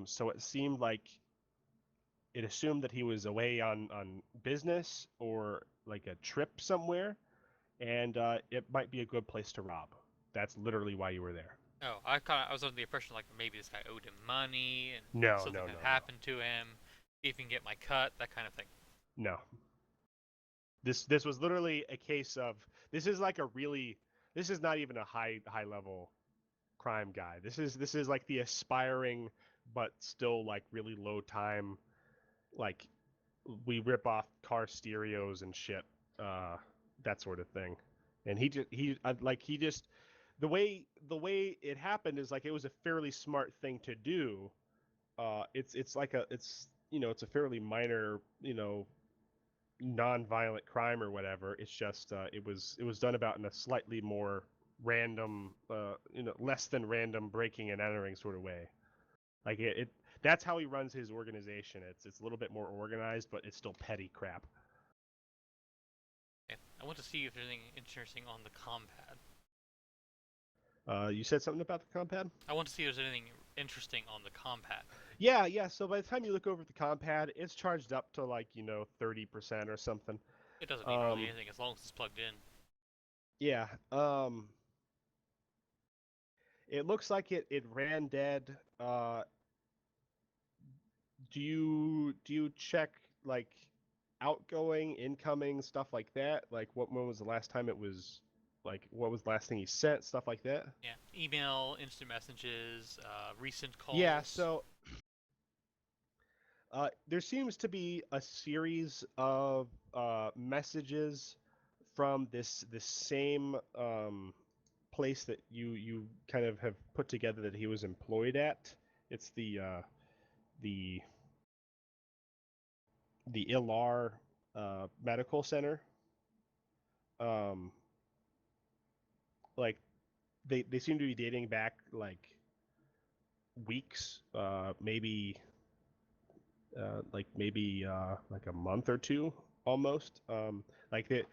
Speaker 2: So it seemed like it assumed that he was away on business or like a trip somewhere, and it might be a good place to rob. That's literally why you were there.
Speaker 1: Oh, I was under the impression like maybe this guy owed him money and
Speaker 2: No,
Speaker 1: something
Speaker 2: no,
Speaker 1: had
Speaker 2: no,
Speaker 1: happened to him. See if he can get my cut, that kind of thing.
Speaker 2: no. This was literally a case of this is like a really this is not even a high level crime guy. This is like the aspiring but still like really low time, like we rip off car stereos and shit, that sort of thing. And he just the way it happened is like it was a fairly smart thing to do. It's like it's a fairly minor non-violent crime or whatever. It's just it was done about in a slightly more random, less than random breaking and entering sort of way. Like it that's how he runs his organization. It's a little bit more organized, but it's still petty crap.
Speaker 1: Okay. I want to see if there's anything interesting on the compad.
Speaker 2: You said something about the compad?
Speaker 1: I want to see if there's anything interesting on the compad.
Speaker 2: Yeah. So by the time you look over the compad, it's charged up to like 30% or something.
Speaker 1: It doesn't need really anything as long as it's plugged in.
Speaker 2: Yeah. It looks like it ran dead. Do you check like outgoing, incoming, stuff like that? Like when was the last time it was like what was the last thing he sent, stuff like that?
Speaker 1: Yeah, email, instant messages, recent calls.
Speaker 2: Yeah, so there seems to be a series of messages from this same place that you kind of have put together that he was employed at. It's the Ilar Medical Center. Like they seem to be dating back like weeks, maybe like a month or two almost. Like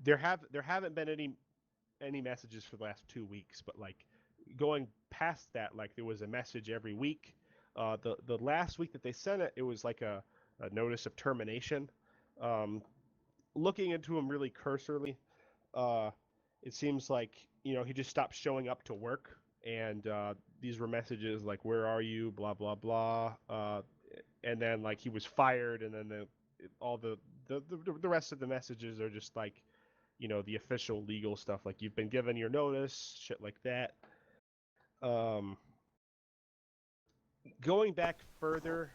Speaker 2: there haven't been any messages for the last 2 weeks, but like going past that, like there was a message every week. The last week that they sent it, it was like a notice of termination. Looking into him really cursorily, it seems like he just stopped showing up to work, and these were messages like "Where are you?" blah blah blah, and then like he was fired, and then all the rest of the messages are just like the official legal stuff, like you've been given your notice, shit like that. Going back further,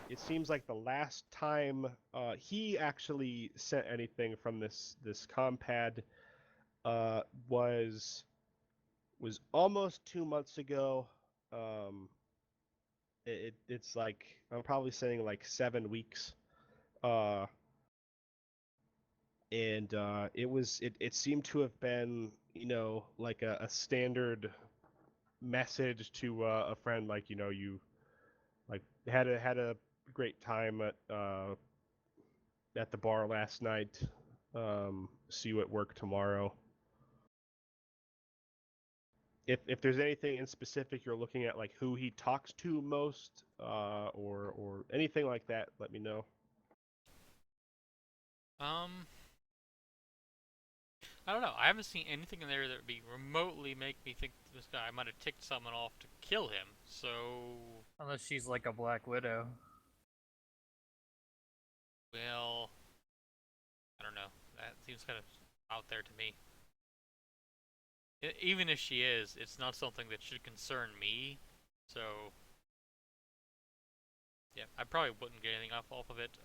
Speaker 2: it seems like the last time he actually sent anything from this compad was almost 2 months ago. It's like I'm probably saying like 7 weeks. And it seemed to have been like a standard message to a friend, like you like had a great time at the bar last night. See you at work tomorrow. If there's anything in specific you're looking at, like who he talks to most, or anything like that, let me know.
Speaker 1: I don't know. I haven't seen anything in there that would be remotely make me think this guy might have ticked someone off to kill him. So,
Speaker 3: Unless she's like a Black Widow.
Speaker 1: well, I don't know. That seems kind of out there to me. Even if she is, it's not something that should concern me. So, yeah, I probably wouldn't get anything off of it.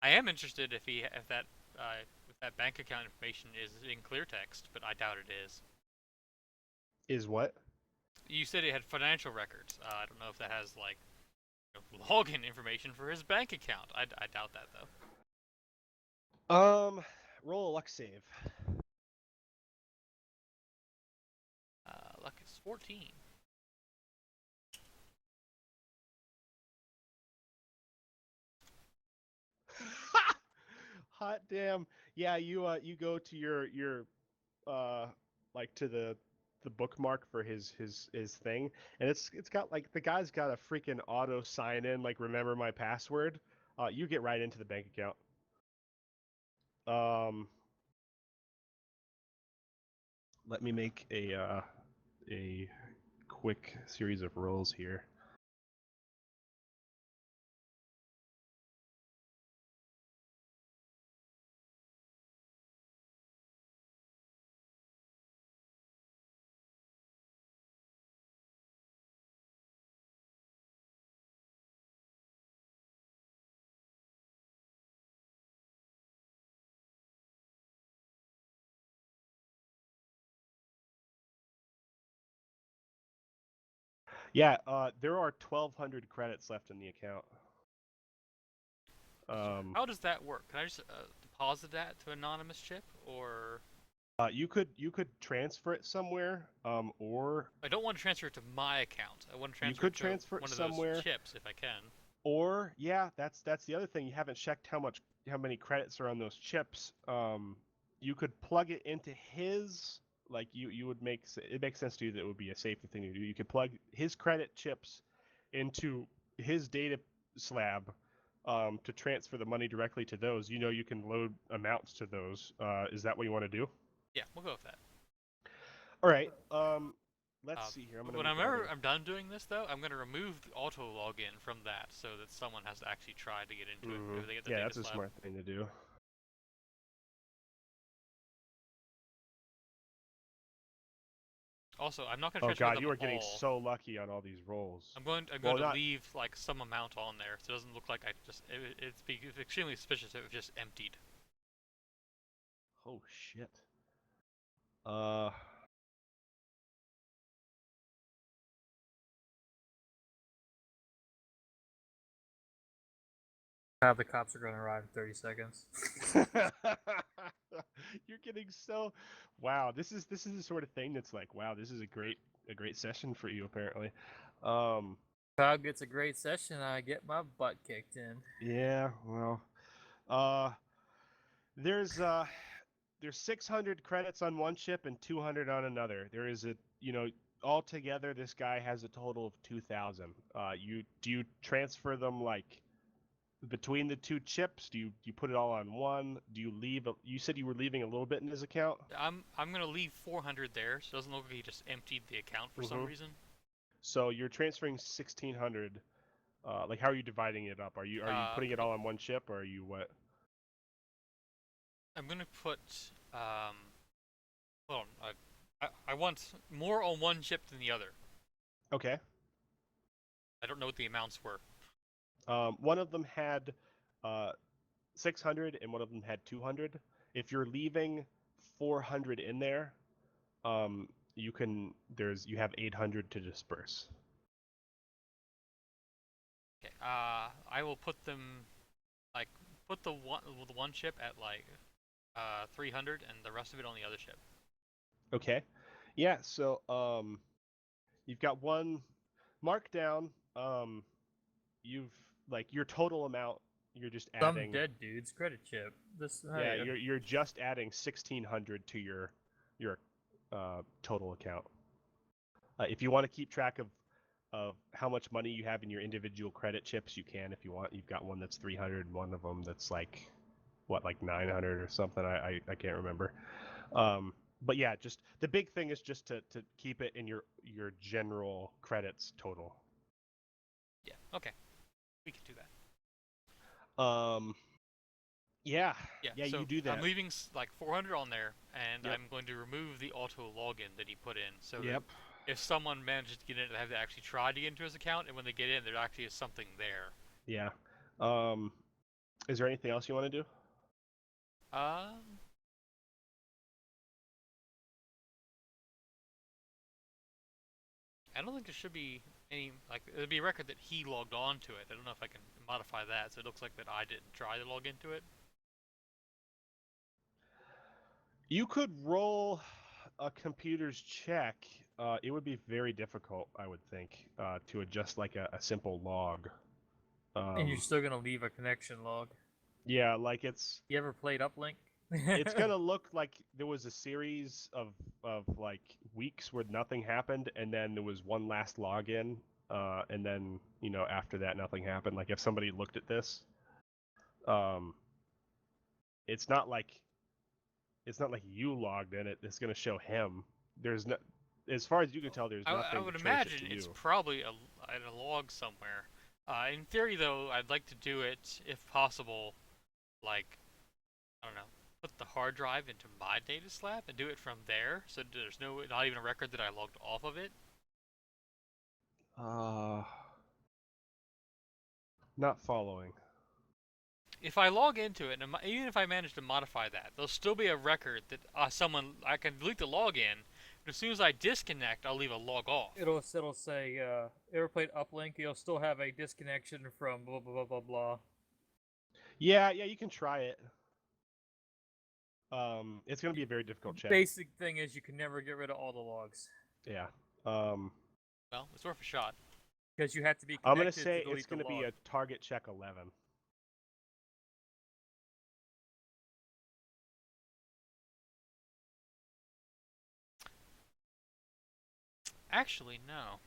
Speaker 1: I am interested if that bank account information is in clear text, but I doubt it is.
Speaker 2: Is what?
Speaker 1: You said it had financial records. I don't know if that has like login information for his bank account. I doubt that though.
Speaker 2: Roll a luck save.
Speaker 1: Luck is 14.
Speaker 2: Hot damn. Yeah, you go to your like to the bookmark for his thing, and it's got like the guy's got a freaking auto sign in, like remember my password. You get right into the bank account. Let me make a quick series of rolls here. Yeah, there are 1,200 credits left in the account.
Speaker 1: How does that work? Can I just deposit that to anonymous chip, or?
Speaker 2: You could transfer it somewhere, or
Speaker 1: I don't want to transfer it to my account. I want to transfer
Speaker 2: you could
Speaker 1: it to
Speaker 2: transfer
Speaker 1: one
Speaker 2: it
Speaker 1: of
Speaker 2: somewhere.
Speaker 1: those chips if I can.
Speaker 2: Or yeah, that's the other thing. You haven't checked how many credits are on those chips. You could plug it into his, like you would make it makes sense to you that it would be a safer thing to do. You could plug his credit chips into his data slab, to transfer the money directly to those. You can load amounts to those. Is that what you want to do?
Speaker 1: Yeah, we'll go with that.
Speaker 2: All right. Let's see here.
Speaker 1: When I'm done doing this, though, I'm gonna remove the auto login from that, so that someone has to actually try to get into it. If they get the
Speaker 2: Yeah,
Speaker 1: data
Speaker 2: that's a
Speaker 1: slab.
Speaker 2: smart thing to do.
Speaker 1: Also, I'm not gonna
Speaker 2: Oh
Speaker 1: transfer
Speaker 2: god,
Speaker 1: them
Speaker 2: you are getting
Speaker 1: all.
Speaker 2: so lucky on all these rolls.
Speaker 1: I'm going to leave like some amount on there, so it doesn't look like I just. It's extremely suspicious if it was just emptied.
Speaker 2: Oh shit.
Speaker 3: The cops are going to arrive in 30 seconds.
Speaker 2: You're getting so. Wow, this is the sort of thing that's like, wow, this is a great session for you apparently.
Speaker 3: Crowd gets a great session, I get my butt kicked in.
Speaker 2: Yeah, well, there's there's 600 credits on one ship and 200 on another. There is a, altogether this guy has a total of 2,000. Do you transfer them like between the two chips? Do you put it all on one? Do you leave? You said you were leaving a little bit in his account.
Speaker 1: I'm gonna leave 400 there, so it doesn't look like he just emptied the account for some reason.
Speaker 2: So you're transferring 1,600. Like, how are you dividing it up? Are you putting it all on one ship, or are you what?
Speaker 1: I'm gonna put hold on. I want more on one ship than the other.
Speaker 2: Okay.
Speaker 1: I don't know what the amounts were.
Speaker 2: One of them had 600 and one of them had 200. If you're leaving 400 in there, you have 800 to disperse.
Speaker 1: Okay. I will put them put the one ship at 300 and the rest of it on the other ship.
Speaker 2: Okay. Yeah, so you've got one marked down. You've your total amount, you're just adding
Speaker 3: Some dead dude's credit chip.
Speaker 2: Yeah, you're just adding 1,600 to your total account. If you want to keep track of how much money you have in your individual credit chips, you can if you want. You've got one that's 300, one of them that's like 900 or something. I can't remember. But yeah, just the big thing is just to keep it in your general credits total.
Speaker 1: Yeah. Okay. We can do that.
Speaker 2: Yeah,
Speaker 1: so
Speaker 2: you do that.
Speaker 1: I'm leaving 400 on there, and
Speaker 2: Yep.
Speaker 1: I'm going to remove the auto login that he put in. So
Speaker 2: Yep.
Speaker 1: that if someone manages to get in, they have to actually try to get into his account, and when they get in, there actually is something there.
Speaker 2: Yeah. Is there anything else you want to do?
Speaker 1: I don't think there should be any, there'll be a record that he logged on to it. I don't know if I can modify that, so it looks like that I didn't try to log into it.
Speaker 2: You could roll a computer's check. It would be very difficult, I would think, to adjust like a simple log.
Speaker 3: And you're still gonna leave a connection log.
Speaker 2: Yeah, like it's...
Speaker 3: You ever played Uplink?
Speaker 2: It's gonna look like there was a series of like weeks where nothing happened, and then there was one last login, and then after that nothing happened. Like if somebody looked at this, it's not like you logged in. It's gonna show him. There's no, as far as you can tell, there's nothing.
Speaker 1: I would
Speaker 2: to trace
Speaker 1: imagine
Speaker 2: it to
Speaker 1: it's
Speaker 2: you.
Speaker 1: probably in a log somewhere. In theory, though, I'd like to do it if possible. I don't know. Put the hard drive into my data slab and do it from there, so there's not even a record that I logged off of it.
Speaker 2: Not following.
Speaker 1: If I log into it, and even if I manage to modify that, there'll still be a record that I can delete the login, but as soon as I disconnect, I'll leave a log off.
Speaker 3: It'll say, ever played Uplink? You'll still have a disconnection from blah blah blah blah blah.
Speaker 2: Yeah, you can try it. It's gonna be a very difficult check.
Speaker 3: Basic thing is you can never get rid of all the logs.
Speaker 2: Yeah.
Speaker 1: Well, it's worth a shot.
Speaker 3: Because you have to be connected
Speaker 2: I'm gonna say
Speaker 3: to delete
Speaker 2: it's gonna
Speaker 3: the
Speaker 2: be
Speaker 3: log.
Speaker 2: a target check 11.
Speaker 1: Actually, no.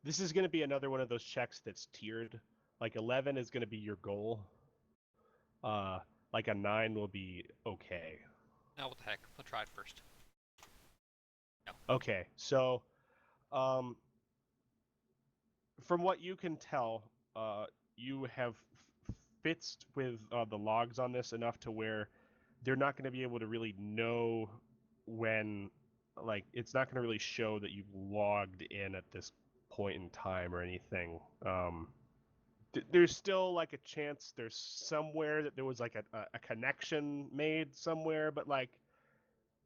Speaker 2: This is going to be another one of those checks that's tiered. Like 11 is going to be your goal. Like a 9 will be okay.
Speaker 1: Now what the heck? I'll try it first. No.
Speaker 2: Okay, so from what you can tell, you have fitzed with the logs on this enough to where they're not going to be able to really know when, like, it's not going to really show that you've logged in at this point in time or anything. There's still like a chance there's somewhere that there was like a connection made somewhere, but like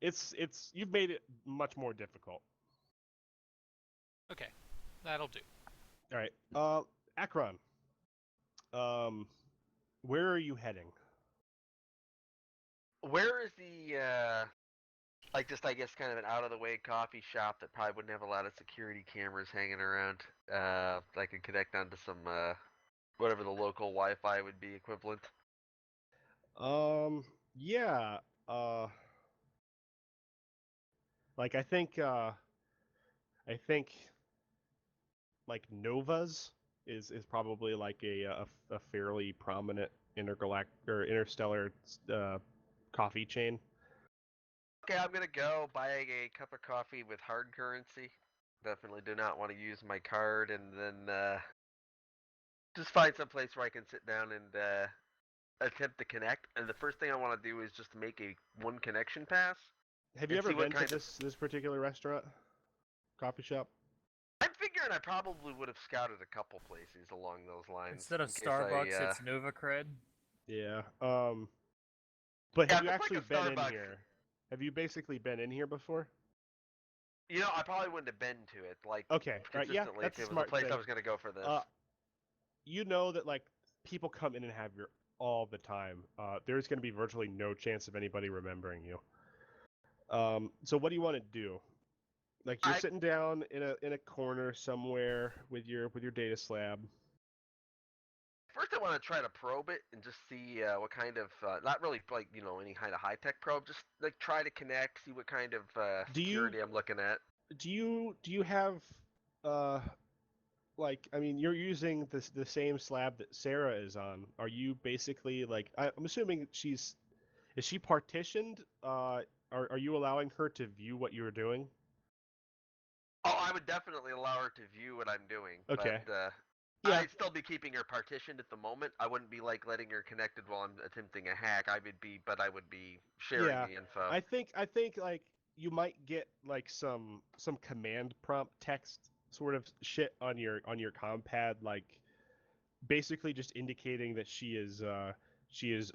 Speaker 2: it's you've made it much more difficult.
Speaker 1: Okay, that'll do.
Speaker 2: All right, Akron. Where are you heading?
Speaker 4: Where is the Like just I guess kind of an out of the way coffee shop that probably wouldn't have a lot of security cameras hanging around. That I could connect onto some whatever the local Wi-Fi would be equivalent.
Speaker 2: Yeah. Uh, like I think like Nova's is probably like a fairly prominent intergalactic or interstellar coffee chain.
Speaker 4: Okay, I'm gonna go buy a cup of coffee with hard currency. Definitely do not want to use my card, and then just find some place where I can sit down and attempt to connect. And the first thing I want to do is just make a one connection pass
Speaker 2: Have you
Speaker 4: and
Speaker 2: ever
Speaker 4: see what
Speaker 2: been to
Speaker 4: kind of.
Speaker 2: this particular restaurant, coffee shop?
Speaker 4: I'm figuring I probably would have scouted a couple places along those lines.
Speaker 3: Instead of
Speaker 4: in case
Speaker 3: Starbucks,
Speaker 4: I,
Speaker 3: it's Nova Cred.
Speaker 2: Yeah. But
Speaker 4: Yeah,
Speaker 2: have you
Speaker 4: if it's like
Speaker 2: actually
Speaker 4: a
Speaker 2: been in
Speaker 4: Starbucks-
Speaker 2: here? Have you basically been in here before?
Speaker 4: You know, I probably wouldn't have been to it like
Speaker 2: Okay, right, yeah,
Speaker 4: consistently
Speaker 2: that's
Speaker 4: if
Speaker 2: a
Speaker 4: it was a
Speaker 2: smart
Speaker 4: place I
Speaker 2: thing.
Speaker 4: was gonna go for this.
Speaker 2: You know that like people come in and have your all the time. There's going to be virtually no chance of anybody remembering you. So what do you want to do? Like you're
Speaker 4: I-
Speaker 2: sitting down in a corner somewhere with your data slab.
Speaker 4: First, I want to try to probe it and just see what kind of, not really like any kind of high tech probe, just like try to connect, see what kind of
Speaker 2: Do you
Speaker 4: security I'm looking at.
Speaker 2: do you have uh like I mean you're using the same slab that Sarah is on. Are you basically like I'm assuming is she partitioned? Are you allowing her to view what you're doing?
Speaker 4: Oh, I would definitely allow her to view what I'm doing,
Speaker 2: Okay.
Speaker 4: but
Speaker 2: Yeah.
Speaker 4: I'd still be keeping her partitioned at the moment. I wouldn't be like letting her connected while I'm attempting a hack. I would be sharing
Speaker 2: Yeah.
Speaker 4: the info.
Speaker 2: I think like you might get like some command prompt text sort of shit on your comm pad, like basically just indicating that she is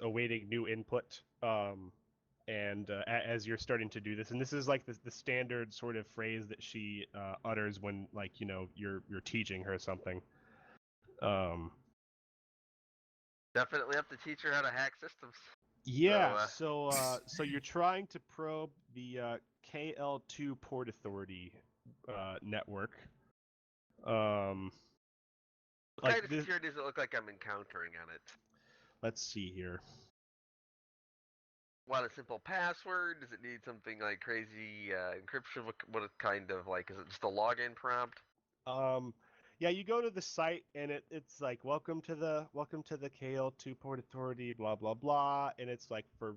Speaker 2: awaiting new input. And as you're starting to do this, and this is like the standard sort of phrase that she utters when like you're teaching her something. Um,
Speaker 4: Definitely have to teach her how to hack systems.
Speaker 2: Yeah,
Speaker 4: So,
Speaker 2: so you're trying to probe the KL2 Port Authority network.
Speaker 4: What
Speaker 2: Like
Speaker 4: kind of
Speaker 2: this,
Speaker 4: security does it look like I'm encountering on it?
Speaker 2: let's see here.
Speaker 4: Want a simple password? Does it need something like crazy encryption? What kind of like? Is it just a login prompt?
Speaker 2: Yeah, you go to the site and it's like welcome to the KL2 Port Authority, blah blah blah, and it's like for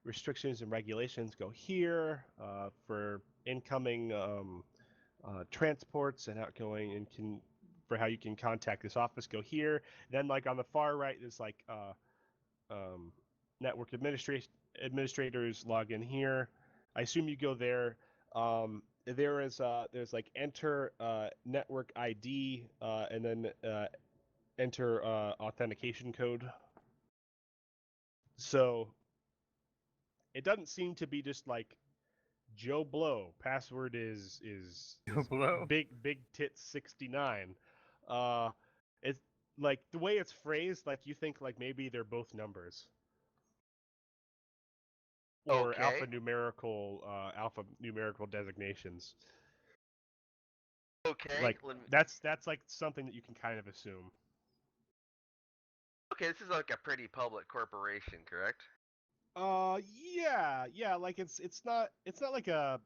Speaker 2: restrictions and regulations go here. For incoming transports and outgoing and for how you can contact this office go here. Then like on the far right there's like network administrators log in here. I assume you go there. There's like enter network ID and then enter authentication code. So it doesn't seem to be just like Joe Blow. Password is
Speaker 3: Joe Blow?
Speaker 2: big tits 69. It's like the way it's phrased, like you think like maybe they're both numbers. Or
Speaker 4: Okay.
Speaker 2: alphanumerical designations.
Speaker 4: Okay.
Speaker 2: Like that's like something that you can kind of assume.
Speaker 4: Okay, this is like a pretty public corporation, correct?
Speaker 2: Yeah, like it's not like a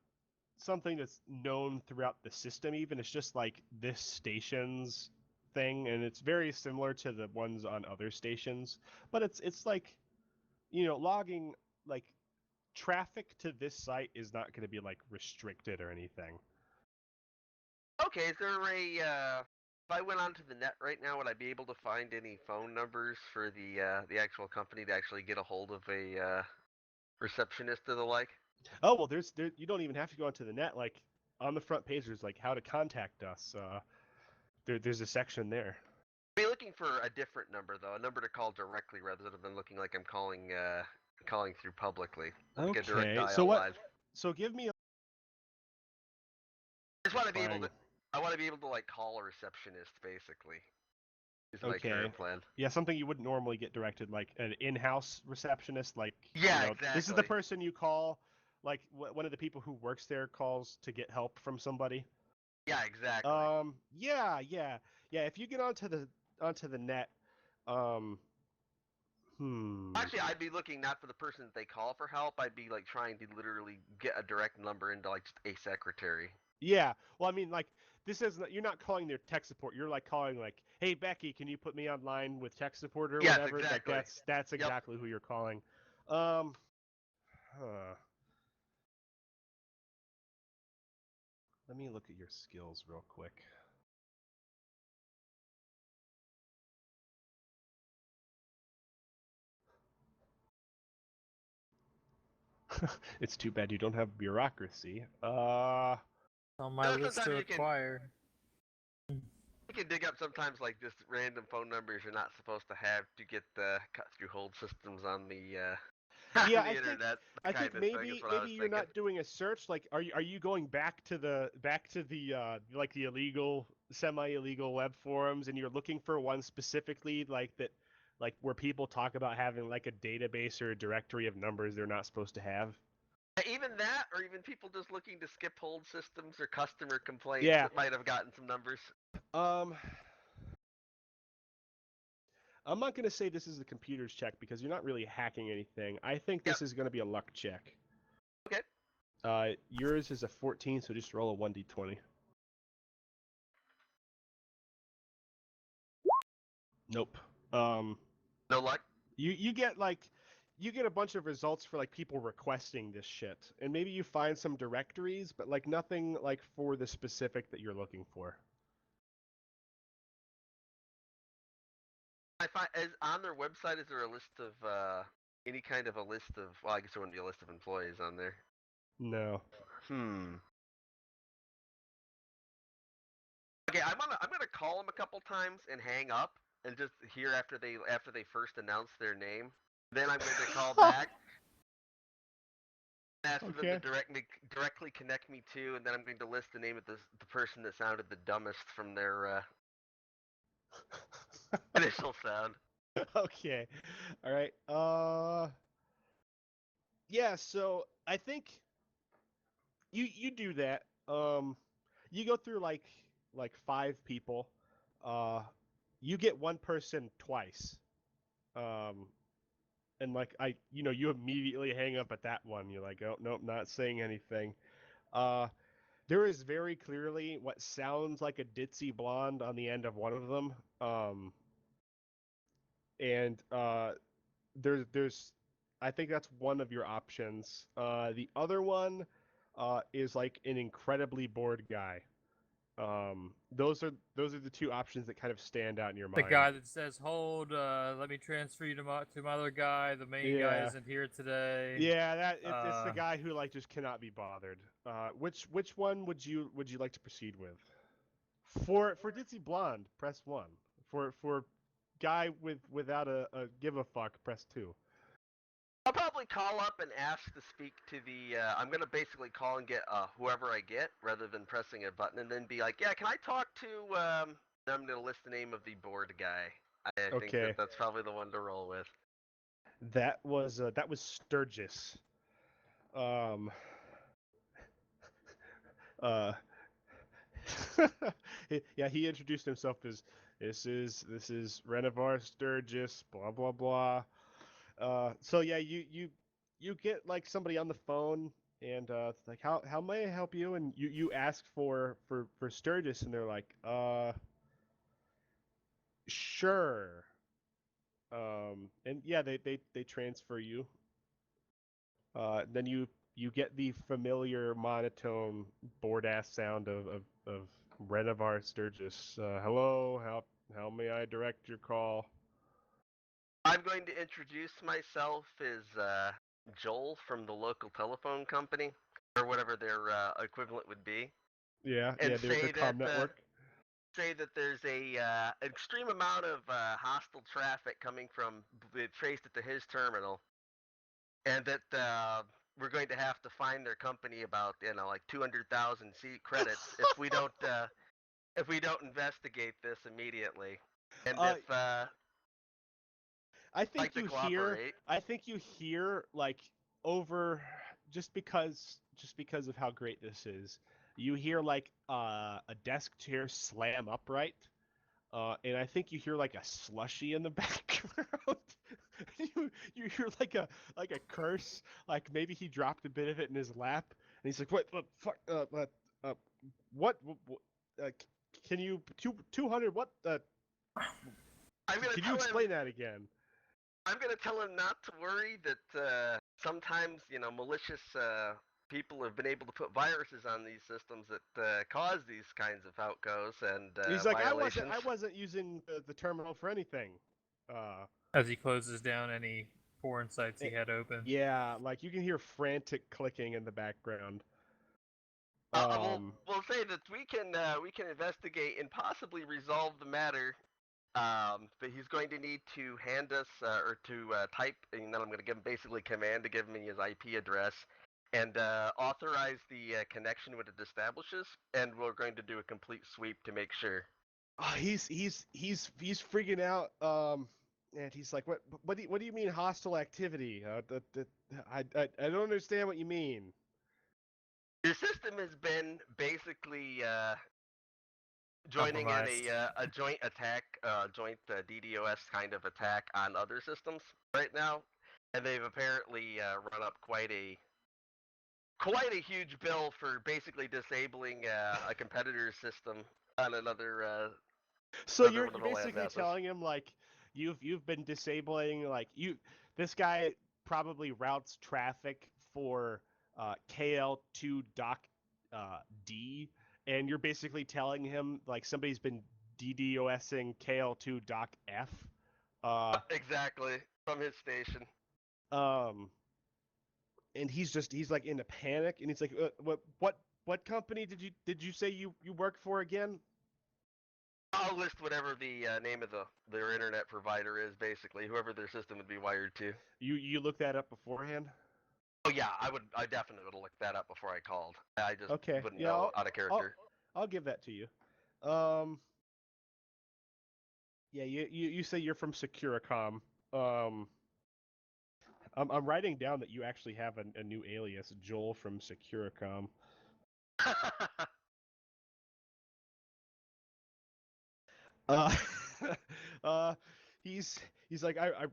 Speaker 2: something that's known throughout the system even. It's just like this station's thing, and it's very similar to the ones on other stations, but it's like logging like traffic to this site is not going to be like restricted or anything.
Speaker 4: Okay, is there a if I went onto the net right now, would I be able to find any phone numbers for the actual company to actually get a hold of a receptionist or the like?
Speaker 2: Oh well, you don't even have to go onto the net. Like on the front page, there's like how to contact us. There's a section there.
Speaker 4: I'd be looking for a different number though, a number to call directly rather than looking like I'm calling through publicly. Like a direct
Speaker 2: Okay,
Speaker 4: dial
Speaker 2: so what?
Speaker 4: line.
Speaker 2: So give me a
Speaker 4: I just want to be able
Speaker 2: fine.
Speaker 4: to. I want to be able to like call a receptionist basically. Is my
Speaker 2: Okay.
Speaker 4: current plan.
Speaker 2: Yeah, something you wouldn't normally get directed, like an in-house receptionist. Like
Speaker 4: Yeah,
Speaker 2: this is the
Speaker 4: exactly.
Speaker 2: person you call like one of the people who works there calls to get help from somebody.
Speaker 4: Yeah, exactly.
Speaker 2: Yeah. If you get onto the net, um,
Speaker 4: Actually, I'd be looking not for the person that they call for help. I'd be like trying to literally get a direct number into like just a secretary.
Speaker 2: Yeah. Well, I mean, like this is you're not calling their tech support. You're like calling like, "Hey Becky, can you put me online with tech support or
Speaker 4: Yes,
Speaker 2: whatever?" Like
Speaker 4: exactly.
Speaker 2: that's
Speaker 4: Yep.
Speaker 2: exactly who you're calling. Huh. Let me look at your skills real quick. It's too bad you don't have bureaucracy.
Speaker 3: On my list
Speaker 4: Sometimes
Speaker 3: to
Speaker 4: you can
Speaker 3: acquire.
Speaker 4: dig up sometimes like just random phone numbers you're not supposed to have to get cut through hold systems on the
Speaker 2: Yeah,
Speaker 4: on the internet. That
Speaker 2: I
Speaker 4: kind
Speaker 2: think
Speaker 4: of thing is what I was
Speaker 2: maybe you're
Speaker 4: thinking.
Speaker 2: not doing a search. Like, are you going back to the like the illegal, semi-illegal web forums, and you're looking for one specifically like that, like where people talk about having like a database or a directory of numbers they're not supposed to have?
Speaker 4: Even that, or even people just looking to skip hold systems or customer complaints
Speaker 2: Yeah.
Speaker 4: that might have gotten some numbers.
Speaker 2: Um, I'm not gonna say this is a computer's check because you're not really hacking anything. I think
Speaker 4: Yep.
Speaker 2: this is gonna be a luck check.
Speaker 4: Okay.
Speaker 2: Yours is a 14, so just roll a 1d20. Nope.
Speaker 4: No luck.
Speaker 2: You get a bunch of results for like people requesting this shit, and maybe you find some directories, but like nothing like for the specific that you're looking for.
Speaker 4: I find on their website is there a list of any kind of a list of? Well, I guess there wouldn't be a list of employees on there.
Speaker 2: No.
Speaker 4: Okay, I'm gonna call them a couple times and hang up and just hear after they first announce their name. Then I'm going to call back and ask for them to
Speaker 2: Okay.
Speaker 4: directly connect me to, and then I'm going to list the name of the person that sounded the dumbest from their initial sound.
Speaker 2: Okay. All right. Yeah, so I think you do that. You go through like 5 people. You get one person twice. Um, and like you immediately hang up at that one. You're like, oh nope, not saying anything. Uh, there is very clearly what sounds like a ditzy blonde on the end of one of them. And there's I think that's one of your options. The other one is like an incredibly bored guy. Those are the two options that kind of stand out in your
Speaker 3: The
Speaker 2: mind.
Speaker 3: guy that says, "Hold, let me transfer you to my other guy. The main guy
Speaker 2: Yeah.
Speaker 3: isn't here today."
Speaker 2: Yeah, it's the guy who like just cannot be bothered. Which one would you like to proceed with? For ditzy blonde, press 1. For guy without a give a fuck, press 2.
Speaker 4: I'll probably call up and ask to speak to the. I'm gonna basically call and get whoever I get, rather than pressing a button, and then be like, "Yeah, can I talk to?" I'm gonna list the name of the board guy. I think
Speaker 2: Okay.
Speaker 4: that's probably the one to roll with.
Speaker 2: That was Sturgis. Um. Uh. Yeah, he introduced himself as this is Renovar Sturgis. Blah blah blah. So yeah, you get like somebody on the phone, and it's like how may I help you? And you ask for Sturgis, and they're like, sure. And yeah, they transfer you. Then you get the familiar monotone bored ass sound of Renovar Sturgis. Hello, how may I direct your call?
Speaker 4: I'm going to introduce myself as Joel from the local telephone company, or whatever their equivalent would be,
Speaker 2: Yeah,
Speaker 4: and
Speaker 2: their comm network.
Speaker 4: say that there's a extreme amount of hostile traffic coming from traced it to his terminal, and that we're going to have to fine their company about like 200,000 credits if we don't investigate this immediately, and
Speaker 2: Uh,
Speaker 4: if
Speaker 2: I think
Speaker 4: like to
Speaker 2: you hear
Speaker 4: cooperate.
Speaker 2: like over just because of how great this is, you hear like a desk chair slam upright, and I think you hear like a slushy in the background. You hear like a curse, like maybe he dropped a bit of it in his lap, and he's like, what fuck, can you 200 what
Speaker 4: I'm gonna
Speaker 2: can you
Speaker 4: tell him.
Speaker 2: explain that again?
Speaker 4: I'm gonna tell him not to worry. That sometimes malicious people have been able to put viruses on these systems that cause these kinds of outgoes and
Speaker 2: He's like,
Speaker 4: violations.
Speaker 2: I wasn't using the terminal for anything.
Speaker 3: As he closes down any porn sites he had open.
Speaker 2: Yeah, like you can hear frantic clicking in the background.
Speaker 4: We'll say that we can investigate and possibly resolve the matter. But he's going to need to hand us or to type, and then I'm going to give him basically command to give me his IP address and authorize the connection when it establishes, and we're going to do a complete sweep to make sure.
Speaker 2: He's freaking out. And he's like, what do you mean hostile activity? I don't understand what you mean.
Speaker 4: Your system has been basically joining in a joint attack, joint DDoS kind of attack on other systems right now, and they've apparently run up quite a huge bill for basically disabling a competitor's system on another.
Speaker 2: So
Speaker 4: another
Speaker 2: you're
Speaker 4: one of the
Speaker 2: basically
Speaker 4: landmasses.
Speaker 2: telling him like you've been disabling like this guy probably routes traffic for KL2 doc D, and you're basically telling him like somebody's been DDoSing KL2 doc F.
Speaker 4: Exactly, from his station.
Speaker 2: And he's like in a panic, and he's like, what company did you say you work for again?
Speaker 4: I'll list whatever the name of their internet provider is, basically whoever their system would be wired to.
Speaker 2: You looked that up beforehand?
Speaker 4: Oh yeah, I definitely would have looked that up before I called. I just
Speaker 2: Okay,
Speaker 4: wouldn't
Speaker 2: yeah,
Speaker 4: know out of character.
Speaker 2: I'll give that to you. Yeah, you say you're from Securicom. I'm writing down that you actually have a new alias, Joel from Securicom. Uh, he's like I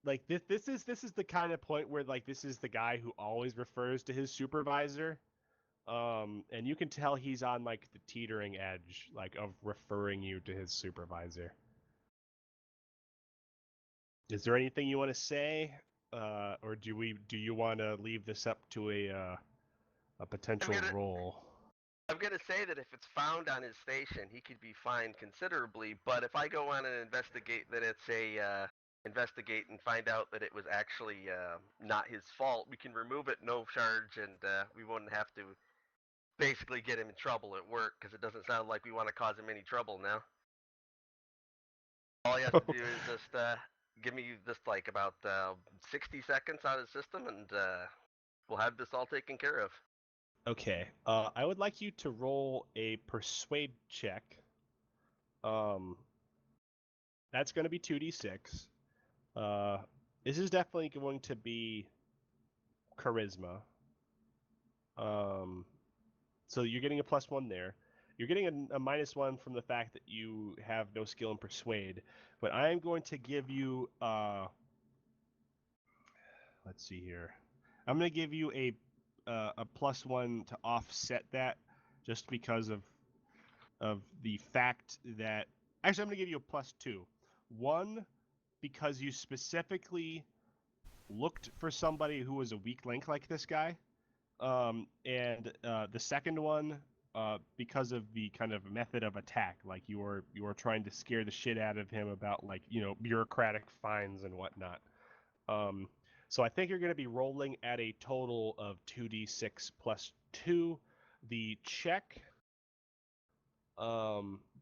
Speaker 2: like this is the kind of point where like this is the guy who always refers to his supervisor. And you can tell he's on like the teetering edge, like of referring you to his supervisor. Is there anything you want to say, or do you want to leave this up to a potential roll?
Speaker 4: I'm gonna say that if it's found on his station, he could be fined considerably. But if I go on and investigate that it's a investigate and find out that it was actually not his fault, we can remove it, no charge, and we wouldn't have to basically get him in trouble at work because it doesn't sound like we want to cause him any trouble now. All he has to do is just give me just like about 60 seconds on his system, and we'll have this all taken care of.
Speaker 2: Okay. I would like you to roll a persuade check. That's going to be 2d6. This is definitely going to be charisma. So you're getting a +1 there. You're getting a -1 from the fact that you have no skill in persuade. But I am going to give you let's see here. I'm going to give you a +1 to offset that, just because of the fact that actually I'm going to give you a +2. One, because you specifically looked for somebody who was a weak link like this guy, and the second one, because of the kind of method of attack, like you were trying to scare the shit out of him about like bureaucratic fines and whatnot. So I think you're going to be rolling at a total of 2d6 plus 2. The check,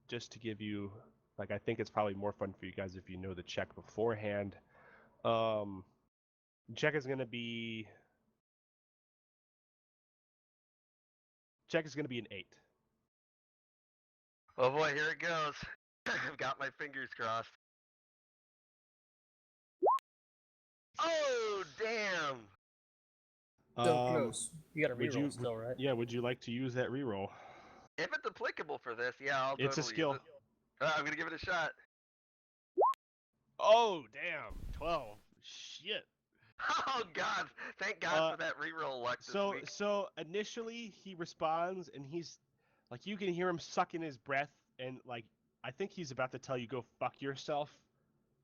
Speaker 2: just to give you, like, I think it's probably more fun for you guys if you know the check beforehand. Check is going to be an 8.
Speaker 4: Oh boy, here it goes. I've got my fingers crossed. Oh, damn!
Speaker 5: So
Speaker 2: Um,
Speaker 5: close. You got a
Speaker 2: would
Speaker 5: reroll
Speaker 2: you?
Speaker 5: still, right?
Speaker 2: Yeah. Would you like to use that reroll?
Speaker 4: If it's applicable for this, yeah, I'll
Speaker 2: It's a
Speaker 4: totally
Speaker 2: skill.
Speaker 4: use it. I'm gonna give it a shot.
Speaker 2: Oh damn! 12. Shit.
Speaker 4: Oh God! Thank God for that reroll luck this week.
Speaker 2: So initially he responds and he's like you can hear him sucking his breath and like I think he's about to tell you go fuck yourself.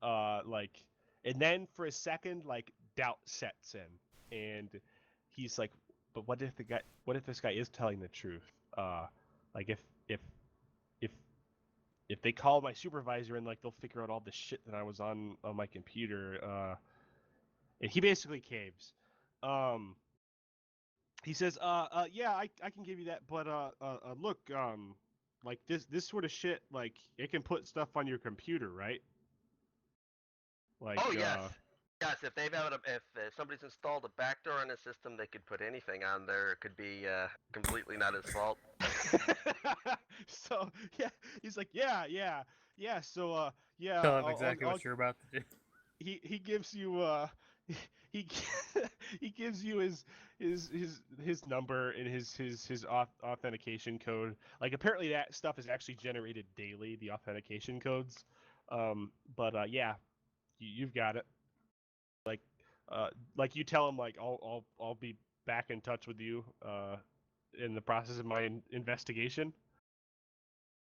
Speaker 2: Like and then for a second like doubt sets in and he's like but what if this guy is telling the truth? Like if if they call my supervisor and like they'll figure out all the shit that I was on my computer and he basically caves. He says, yeah, I can give you that, but look, like this sort of shit, like it can put stuff on your computer, right? Like,
Speaker 4: Oh yes, yes. If they've had if somebody's installed a backdoor on a system, they could put anything on there. It could be completely not his fault.
Speaker 2: so yeah, he's like, yeah. So yeah,
Speaker 3: Tell him exactly
Speaker 2: I'll
Speaker 3: what you're about to do.
Speaker 2: he gives you he he gives you his number and his authentication code. Like apparently that stuff is actually generated daily, the authentication codes. But yeah, you've got it. Like like you tell him like I'll be back in touch with you in the process of my investigation.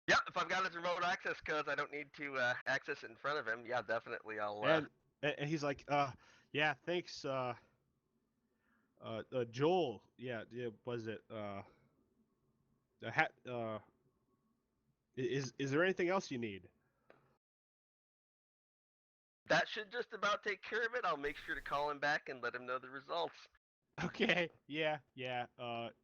Speaker 4: Yeah, if I've got his remote access codes, I don't need to access it in front of him. Yeah, definitely. I'll.
Speaker 2: And he's like, yeah, thanks, Joel. Yeah, was it, is there anything else you need?
Speaker 4: That should just about take care of it. I'll make sure to call him back and let him know the results.
Speaker 2: Okay, yeah.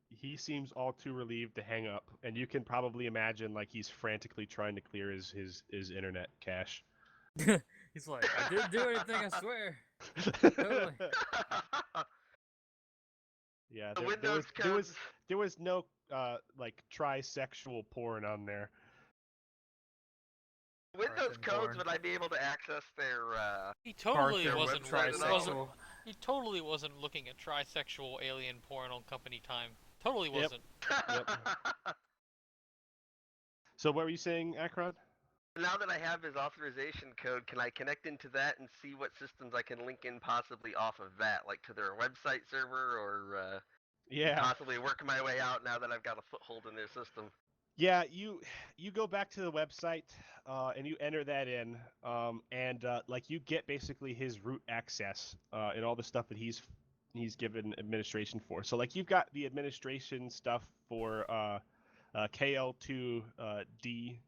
Speaker 2: He seems all too relieved to hang up, and you can probably imagine like he's frantically trying to clear his internet cache.
Speaker 3: He's like, I didn't do anything, I swear. Totally.
Speaker 2: Yeah,
Speaker 4: The
Speaker 2: there
Speaker 4: Windows
Speaker 2: was
Speaker 4: codes.
Speaker 2: there was no like trisexual porn on there.
Speaker 4: Windows
Speaker 3: Person
Speaker 4: codes,
Speaker 3: born.
Speaker 4: would I be able to access their?
Speaker 1: He totally
Speaker 4: their
Speaker 1: wasn't.
Speaker 4: website and all.
Speaker 1: He totally wasn't looking at trisexual alien porn on company time. Totally
Speaker 2: Yep.
Speaker 1: wasn't.
Speaker 2: So what were you saying, Akron?
Speaker 4: Now that I have his authorization code, can I connect into that and see what systems I can link in possibly off of that, like to their website server, or
Speaker 2: Yeah.
Speaker 4: possibly work my way out now that I've got a foothold in their system?
Speaker 2: Yeah, you go back to the website and you enter that in, and like you get basically his root access and all the stuff that he's given administration for. So like you've got the administration stuff for KL2D.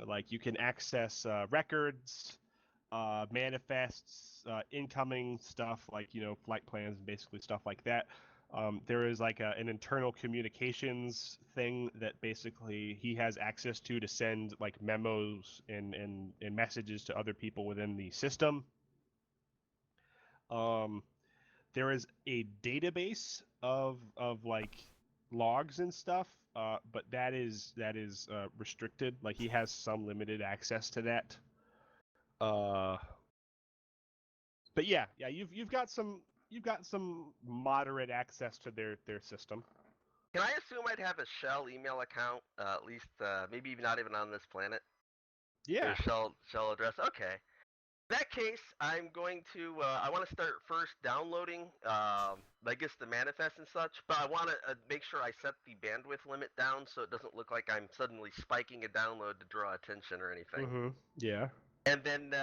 Speaker 2: Like you can access records, manifests, incoming stuff like flight plans and basically stuff like that. There is like an internal communications thing that basically he has access to send like memos and messages to other people within the system. There is a database of like logs and stuff, but that is restricted. Like he has some limited access to that. But yeah, you've got some moderate access to their system.
Speaker 4: Can I assume I'd have a shell email account, at least maybe not even on this planet?
Speaker 2: Yeah.
Speaker 4: Their shell address. Okay. In that case, I'm going to. I want to start first downloading, I guess the manifest and such. But I want to make sure I set the bandwidth limit down so it doesn't look like I'm suddenly spiking a download to draw attention or anything.
Speaker 2: Mm-hmm. Yeah.
Speaker 4: And then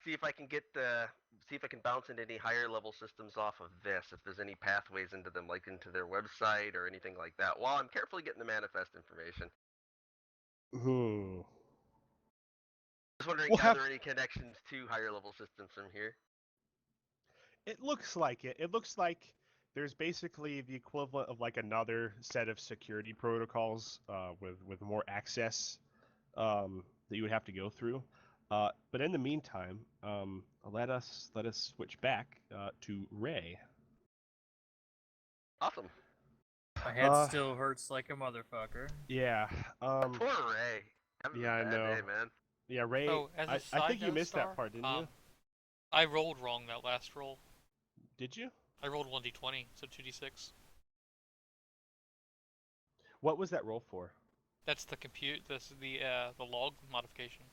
Speaker 4: see if I can bounce into any higher level systems off of this. If there's any pathways into them, like into their website or anything like that, while I'm carefully getting the manifest information.
Speaker 2: Hmm.
Speaker 4: Just wondering,
Speaker 2: We'll
Speaker 4: are there any connections to higher level systems from here?
Speaker 2: It looks like it. It looks like there's basically the equivalent of like another set of security protocols with more access that you would have to go through. But in the meantime, let us switch back to Ray.
Speaker 4: Awesome.
Speaker 3: My head still hurts like a motherfucker.
Speaker 2: Yeah.
Speaker 4: Poor Ray. Having
Speaker 2: yeah,
Speaker 4: a
Speaker 2: I
Speaker 4: bad
Speaker 2: know.
Speaker 4: day, man.
Speaker 2: Yeah, Ray.
Speaker 1: So, as a
Speaker 2: I
Speaker 1: side
Speaker 2: think you
Speaker 1: note,
Speaker 2: missed
Speaker 1: Star,
Speaker 2: that part, didn't you?
Speaker 1: I rolled wrong that last roll.
Speaker 2: Did you?
Speaker 1: I rolled 1d20, so 2d6.
Speaker 2: What was that roll for?
Speaker 1: That's the compute. This is the log modification.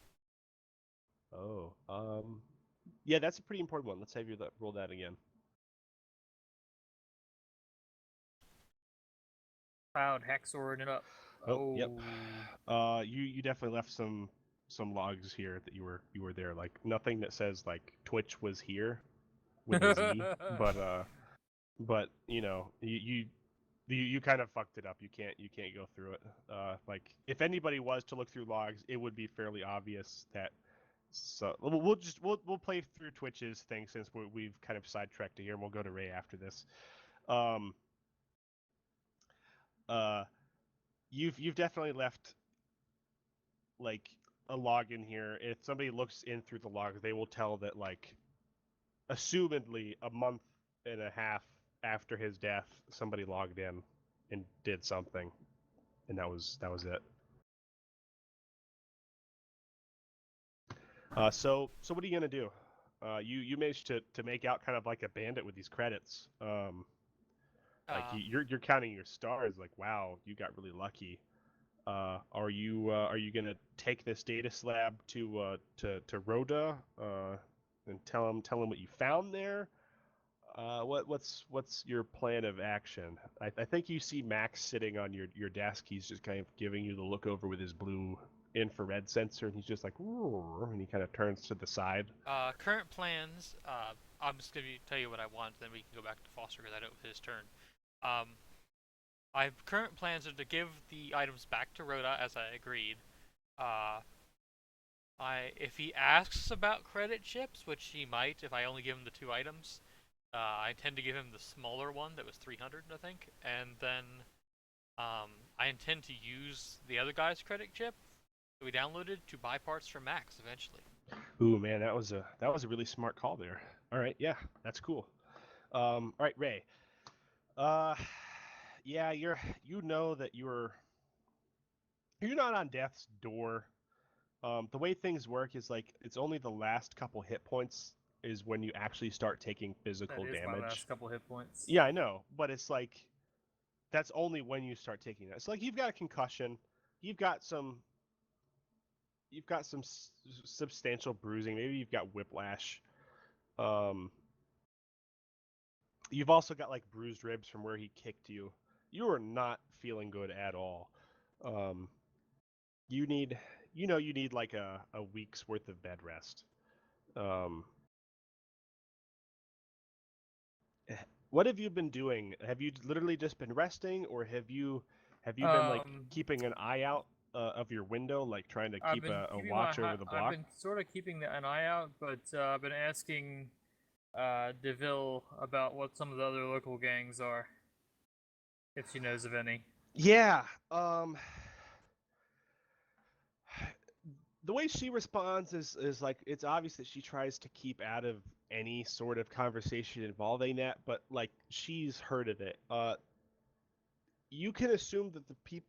Speaker 2: Oh, yeah, that's a pretty important one. Let's have you roll that again.
Speaker 3: Cloud hexoring it up.
Speaker 2: Oh, yep. You definitely left some logs here that you were there. Like nothing that says like Twitch was here with a Z, but you know you kind of fucked it up. You can't go through it. Like if anybody was to look through logs, it would be fairly obvious that. So we'll play through Twitch's thing since we've kind of sidetracked to here, and we'll go to Ray after this. You've definitely left like a log in here. If somebody looks in through the log, they will tell that like assumedly a month and a half after his death, somebody logged in and did something, and that was it. So what are you gonna do? You managed to make out kind of like a bandit with these credits. Like you're counting your stars. Like wow, you got really lucky. Are you gonna take this data slab to Rhoda and tell him what you found there? What's your plan of action? I think you see Max sitting on your desk. He's just kind of giving you the look over with his blue infrared sensor, and he's just like, "Ooh," and he kind of turns to the side.
Speaker 1: Current plans. I'm just gonna tell you what I want, then we can go back to Foster because I know it's his turn. My current plans are to give the items back to Rhoda as I agreed. If he asks about credit chips, which he might if I only give him the 2 items, I intend to give him the smaller one that was 300, I think, and then I intend to use the other guy's credit chip that we downloaded to buy parts from Max eventually.
Speaker 2: Ooh man, that was a really smart call there. All right, yeah, that's cool. All right, Ray. Yeah, you know that you're not on death's door. The way things work is like it's only the last couple hit points is when you actually start taking physical
Speaker 3: That is
Speaker 2: damage.
Speaker 3: my last couple hit points.
Speaker 2: Yeah, I know, but it's like that's only when you start taking that. So like you've got a concussion, you've got some substantial bruising, maybe you've got whiplash. You've also got like bruised ribs from where he kicked you. You are not feeling good at all. You need like a week's worth of bed rest. What have you been doing? Have you literally just been resting, or have you been like keeping an eye out of your window, like trying to keep a watch over the block?
Speaker 3: I've been sort of keeping an eye out, but I've been asking DeVille about what some of the other local gangs are, if she knows of any.
Speaker 2: Yeah. The way she responds is like it's obvious that she tries to keep out of any sort of conversation involving that, but like she's heard of it. You can assume that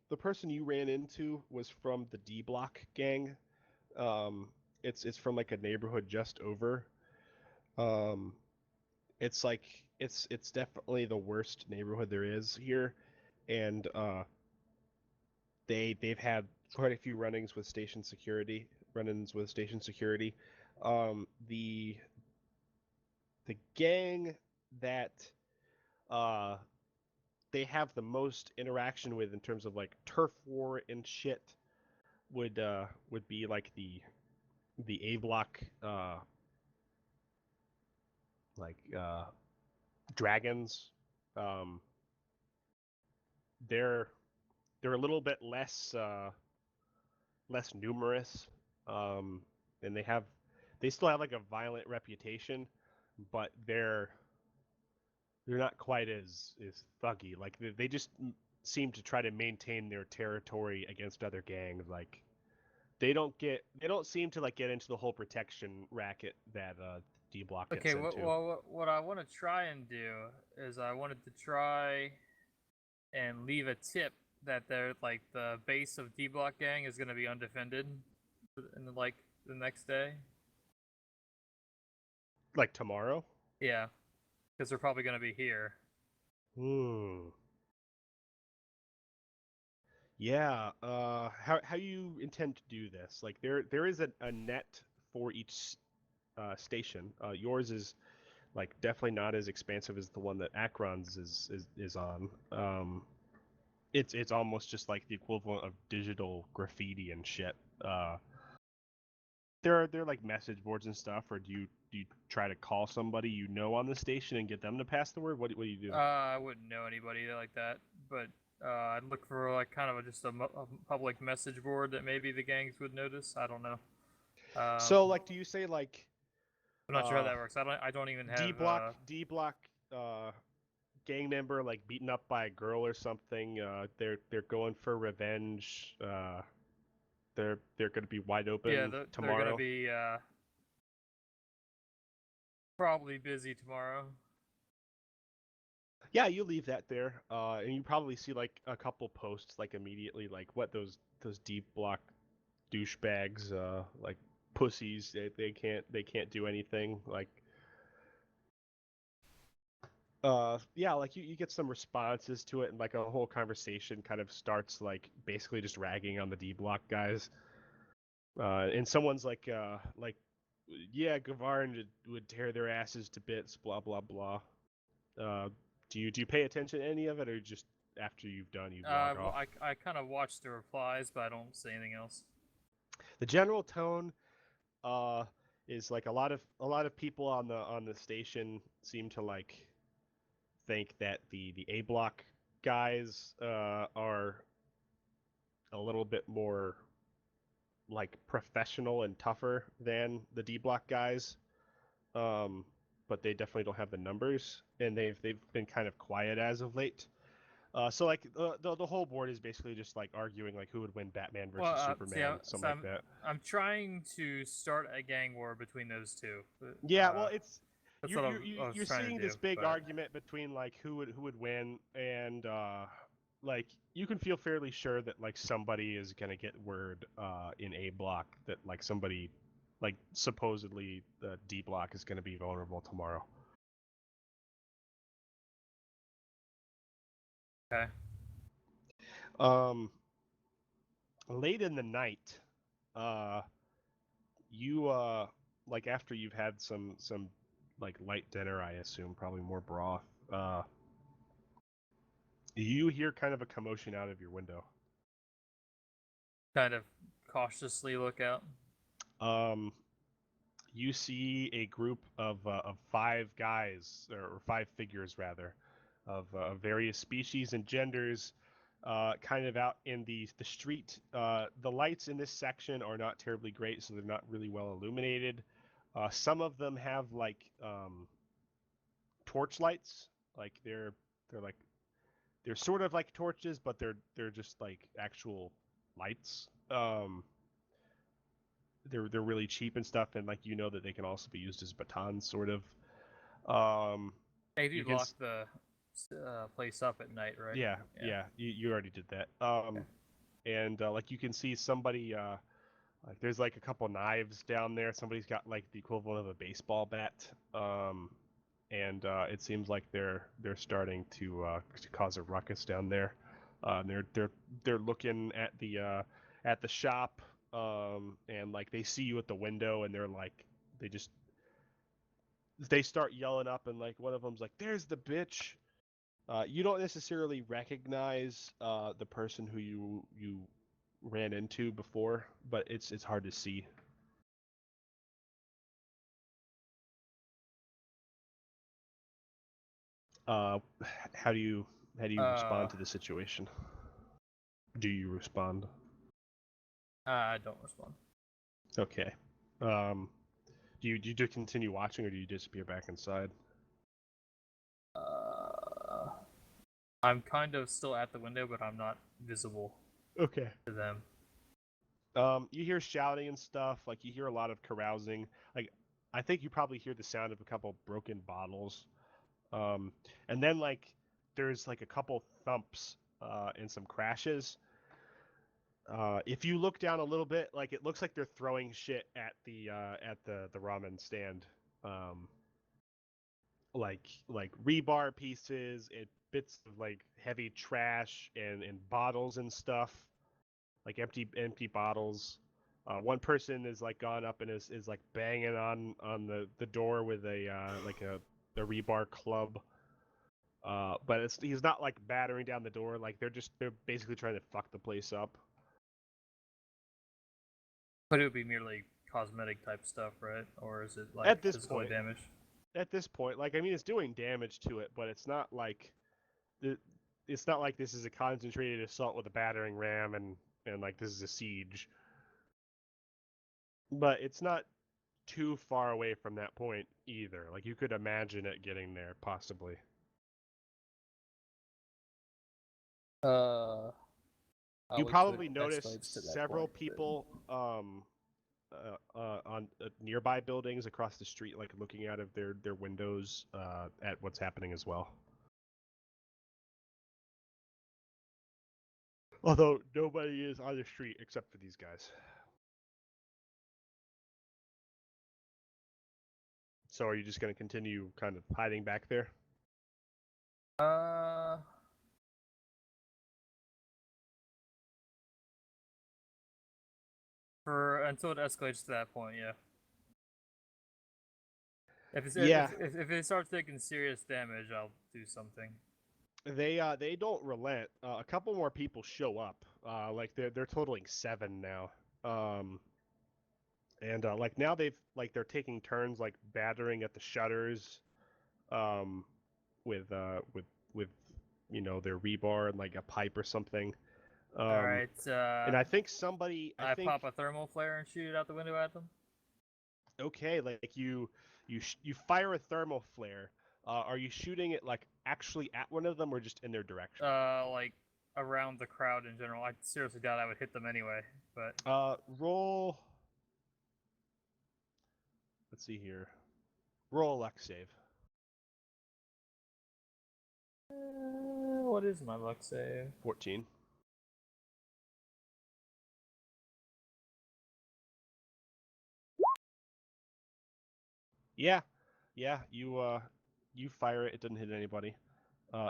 Speaker 2: the person you ran into was from the D Block gang. It's from like a neighborhood just over. It's like it's definitely the worst neighborhood there is here, and they've had quite a few run-ins with station security. The gang that they have the most interaction with in terms of like turf war and shit would be like the A block dragons. They're a little bit less numerous, and they still have like a violent reputation, but they're not quite as thuggy. Like they just seem to try to maintain their territory against other gangs. Like they don't seem to like get into the whole protection racket that D Block gets into.
Speaker 3: Okay, what I want to try and do is I wanted to try and leave a tip that they're like the base of D Block gang is going to be undefended in like the next day.
Speaker 2: Like tomorrow?
Speaker 6: Yeah, because they're probably going to be here.
Speaker 2: Hmm. Yeah. How you intend to do this? Like there is a net for each station. Yours is like definitely not as expansive as the one that Akron's is on. It's almost just like the equivalent of digital graffiti and shit. There are like message boards and stuff, or do you try to call somebody you know on the station and get them to pass the word? What do you do?
Speaker 6: I wouldn't know anybody like that, but I'd look for like kind of just a public message board that maybe the gangs would notice. I don't know.
Speaker 2: So like, do you say like
Speaker 6: I'm not sure how that works. I don't even have.
Speaker 2: D block gang member like beaten up by a girl or something? They're going for revenge. They're going to be wide open
Speaker 6: Yeah, they're
Speaker 2: tomorrow.
Speaker 6: gonna be probably busy tomorrow.
Speaker 2: Yeah, you leave that there, and you probably see like a couple posts like immediately, like what those deep block douchebags, like pussies. They can't do anything. Like, yeah, like you get some responses to it, and like a whole conversation kind of starts like basically just ragging on the D block guys. And someone's like, yeah, Gavarn would tear their asses to bits, blah blah blah. Do you pay attention to any of it, or just after you've done you log
Speaker 6: Well,
Speaker 2: off?
Speaker 6: I kind of watch the replies, but I don't say anything else.
Speaker 2: The general tone uh, is like a lot of people on the station seem to like think that the A block guys are a little bit more like professional and tougher than the D block guys. But they definitely don't have the numbers, and they've been kind of quiet as of late. So like the whole board is basically just like arguing like who would win Batman versus
Speaker 6: Well,
Speaker 2: Superman, something like that.
Speaker 6: I'm trying to start a gang war between those two.
Speaker 2: Yeah, well, it's
Speaker 6: That's
Speaker 2: you're
Speaker 6: what
Speaker 2: you're,
Speaker 6: I was
Speaker 2: you're
Speaker 6: trying to
Speaker 2: seeing
Speaker 6: do,
Speaker 2: this big
Speaker 6: but-
Speaker 2: argument between like who would win, and like you can feel fairly sure that like somebody is gonna get word in A block that like somebody like supposedly the D block is gonna be vulnerable tomorrow.
Speaker 6: Okay.
Speaker 2: Late in the night, uh, you like after you've had some like light dinner, I assume, probably more broth. You hear kind of a commotion out of your window.
Speaker 6: Kind of cautiously look out.
Speaker 2: You see a group of five guys, or five figures rather, of various species and genders, kind of out in the street. The lights in this section are not terribly great, so they're not really well illuminated. Some of them have like torch lights, like they're sort of like torches, but they're just like actual lights. They're really cheap and stuff, and like you know that they can also be used as batons, sort of.
Speaker 6: Hey,
Speaker 2: You
Speaker 6: you
Speaker 2: can
Speaker 6: lock the place up at night, right?
Speaker 2: yeah. You already did that.
Speaker 6: Okay.
Speaker 2: And like you can see somebody like there's like a couple knives down there. Somebody's got like the equivalent of a baseball bat. And it seems like they're starting to cause a ruckus down there. They're looking at the shop, and like they see you at the window, and they're like they start yelling up, and like one of them's like, "There's the bitch." You don't necessarily recognize the person who you ran into before, but it's hard to see. Uh, how do you respond to the situation? Do you respond?
Speaker 6: I don't respond.
Speaker 2: Okay. Do you just continue watching, or do you disappear back inside?
Speaker 6: I'm kind of still at the window, but I'm not visible
Speaker 2: Okay.
Speaker 6: to them.
Speaker 2: You hear shouting and stuff. Like you hear a lot of carousing. Like I think you probably hear the sound of a couple broken bottles. And then like there's like a couple thumps and some crashes. If you look down a little bit, like it looks like they're throwing shit at the ramen stand. like rebar pieces and bits of like heavy trash and bottles and stuff, like empty bottles. One person is like gone up and is like banging on the door with a like a rebar club. But he's not like battering down the door. Like they're basically trying to fuck the place up.
Speaker 6: But it would be merely cosmetic type stuff, right? Or is it like
Speaker 2: At this
Speaker 6: physical
Speaker 2: point.
Speaker 6: damage?
Speaker 2: At this point, like I mean, it's doing damage to it, but it's not like it's not like this is a concentrated assault with a battering ram and like this is a siege. But it's not too far away from that point either. Like you could imagine it getting there possibly.
Speaker 3: I'll
Speaker 2: You
Speaker 3: wait till it
Speaker 2: probably
Speaker 3: escalates
Speaker 2: noticed
Speaker 3: to that
Speaker 2: several
Speaker 3: point, but-
Speaker 2: people on nearby buildings across the street, like looking out of their windows at what's happening as well. Although nobody is on the street except for these guys. So are you just going to continue kind of hiding back there?
Speaker 6: For until it escalates to that point, yeah. If it's,
Speaker 2: Yeah.
Speaker 6: if it starts taking serious damage, I'll do something.
Speaker 2: They don't relent. A couple more people show up. Like they're totaling 7 now. And like now they're taking turns like battering at the shutters, with you know their rebar and like a pipe or something.
Speaker 6: All right.
Speaker 2: And I think somebody
Speaker 6: I pop a thermal flare and shoot it out the window at them.
Speaker 2: Okay, like you fire a thermal flare. Are you shooting it like actually at one of them or just in their direction?
Speaker 6: Like around the crowd in general. I seriously doubt I would hit them anyway. But
Speaker 2: Roll. Let's see here. Roll a luck save.
Speaker 6: what is my luck save?
Speaker 2: 14. Yeah, you fire it. It doesn't hit anybody.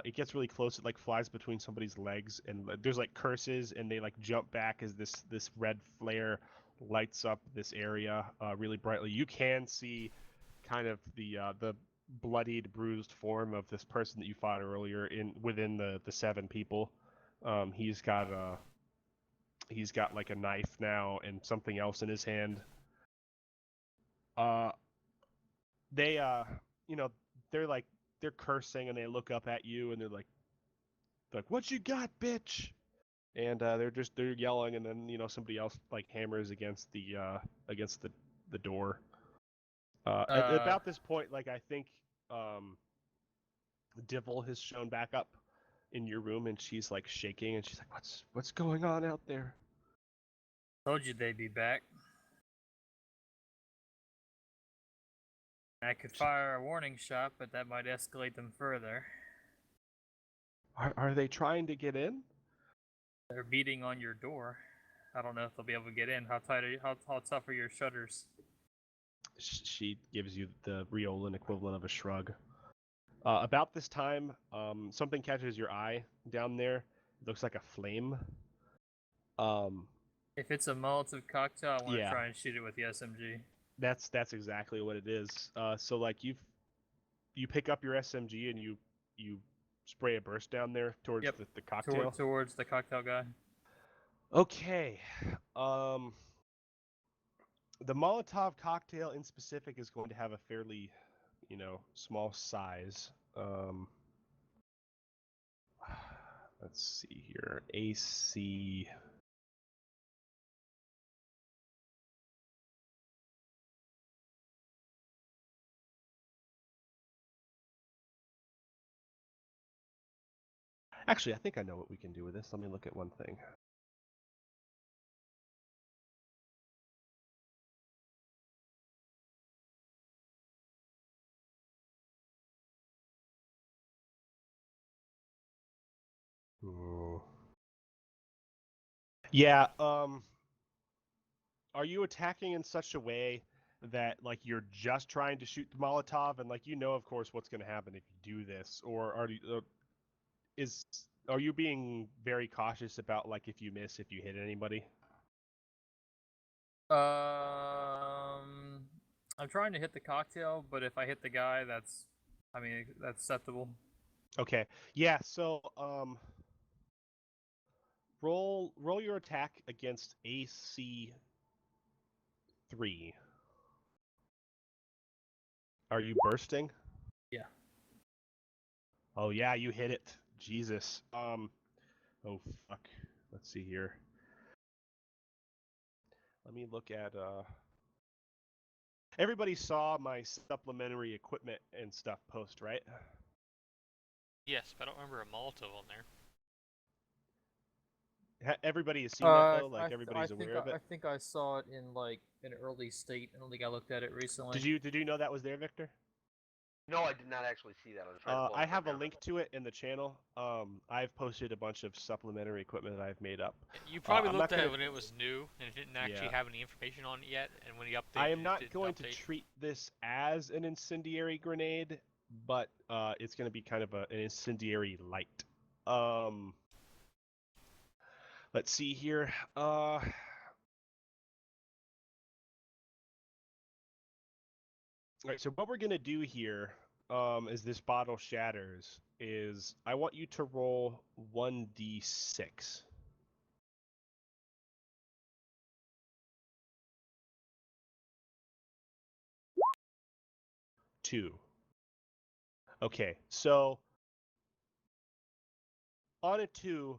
Speaker 2: It gets really close. It like flies between somebody's legs, and there's like curses, and they like jump back as this red flare lights up this area really brightly. You can see kind of the bloodied, bruised form of this person that you fought earlier within the 7 people. He's got like a knife now and something else in his hand. They you know, they're cursing and they look up at you and they're like what you got, bitch? And they're yelling, and then somebody else like hammers against the door. At about this point, like I think Divil has shown back up in your room, and she's like shaking, and she's like, what's going on out there?
Speaker 6: Told you they'd be back. I could fire a warning shot, but that might escalate them further.
Speaker 2: Are they trying to get in?
Speaker 6: They're beating on your door. I don't know if they'll be able to get in. How tough are your shutters?
Speaker 2: She gives you the Riolan equivalent of a shrug. About this time, something catches your eye down there. It looks like a flame.
Speaker 6: If it's a Molotov cocktail, I want to
Speaker 2: Yeah.
Speaker 6: try and shoot it with the SMG.
Speaker 2: That's exactly what it is. So like you pick up your SMG and you spray a burst down there towards
Speaker 6: Yep.
Speaker 2: the cocktail.
Speaker 6: Towards the cocktail guy.
Speaker 2: Okay. The Molotov cocktail in specific is going to have a fairly, small size. Let's see here. AC. Actually, I think I know what we can do with this. Let me look at one thing. Yeah, are you attacking in such a way that like you're just trying to shoot the Molotov, and like of course what's going to happen if you do this, or are you being very cautious about like if you miss, if you hit anybody?
Speaker 6: I'm trying to hit the cocktail, but if I hit the guy, that's acceptable.
Speaker 2: Okay, yeah. So roll your attack against AC 3. Are you bursting?
Speaker 6: Yeah.
Speaker 2: Oh yeah, you hit it. Jesus. Oh fuck. Let's see here. Let me look at everybody saw my supplementary equipment and stuff post, right?
Speaker 1: Yes, but I don't remember a Molotov on there.
Speaker 2: Everybody has seen that though, like
Speaker 3: I
Speaker 2: everybody's
Speaker 3: think
Speaker 2: aware of it.
Speaker 3: I think I saw it in like an early state. I don't think I looked at it recently.
Speaker 2: Did you know that was there, Victor?
Speaker 4: No, I did not actually see that. I was trying to pull it
Speaker 2: I
Speaker 4: up
Speaker 2: have
Speaker 4: right
Speaker 2: a
Speaker 4: now.
Speaker 2: link to it in the channel. I've posted a bunch of supplementary equipment that I've made up.
Speaker 1: You probably
Speaker 2: I'm
Speaker 1: looked
Speaker 2: not
Speaker 1: at
Speaker 2: gonna-
Speaker 1: it when it was new and it didn't actually
Speaker 2: Yeah.
Speaker 1: have any information on it yet, and when he updated
Speaker 2: I am
Speaker 1: it,
Speaker 2: not
Speaker 1: didn't
Speaker 2: going to
Speaker 1: update.
Speaker 2: treat this as an incendiary grenade, but it's going to be kind of an incendiary light. Let's see here. All right, so what we're going to do here, as this bottle shatters, is I want you to roll 1d6. Two. Okay, so on a 2,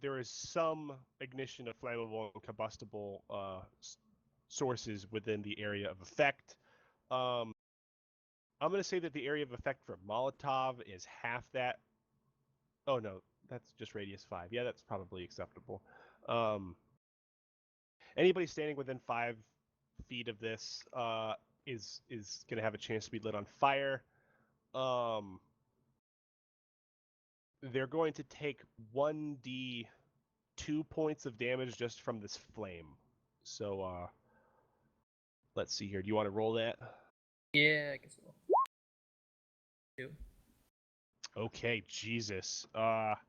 Speaker 2: there is some ignition of flammable and combustible sources within the area of effect. I'm going to say that the area of effect for Molotov is half that. Oh no, that's just radius 5. Yeah, that's probably acceptable. Anybody standing within 5 feet of this is going to have a chance to be lit on fire. They're going to take 1d 2 points of damage just from this flame. So let's see here. Do you want to roll that?
Speaker 3: Yeah, I guess so. Two.
Speaker 2: Okay, Jesus. That's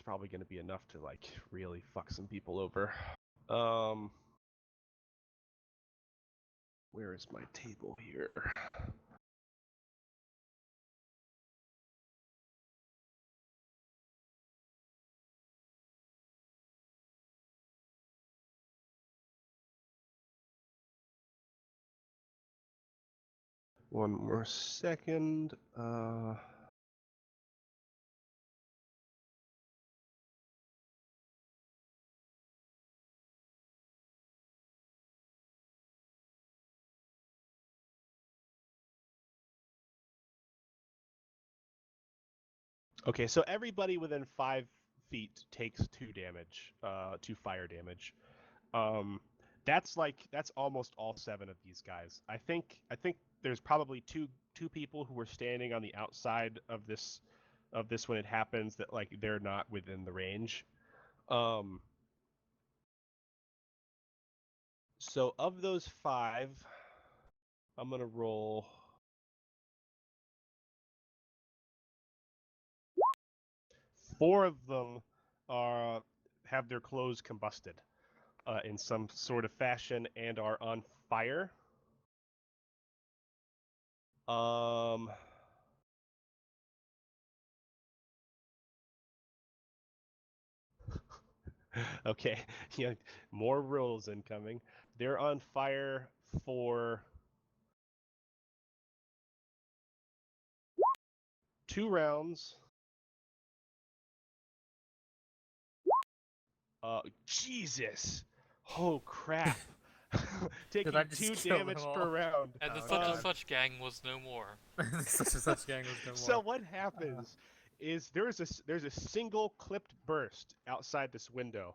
Speaker 2: probably going to be enough to like really fuck some people over. Where is my table here? One more second. Okay, so everybody within 5 feet takes 2 damage, 2 fire damage. That's almost all 7 of these guys. I think there's probably two people who were standing on the outside of this when it happens that like they're not within the range. So of those 5, I'm gonna roll. Four of them have their clothes combusted in some sort of fashion and are on fire. Okay, yeah, more rules incoming. They're on fire for 2 rounds. Jesus! Oh crap! Taking
Speaker 6: I just
Speaker 2: 2
Speaker 6: kill them
Speaker 2: damage
Speaker 6: all?
Speaker 2: per round.
Speaker 1: And the
Speaker 6: Oh,
Speaker 1: such and
Speaker 6: God.
Speaker 1: such gang was no more.
Speaker 6: Such and such gang was no more.
Speaker 2: So what happens is there's a single clipped burst outside this window.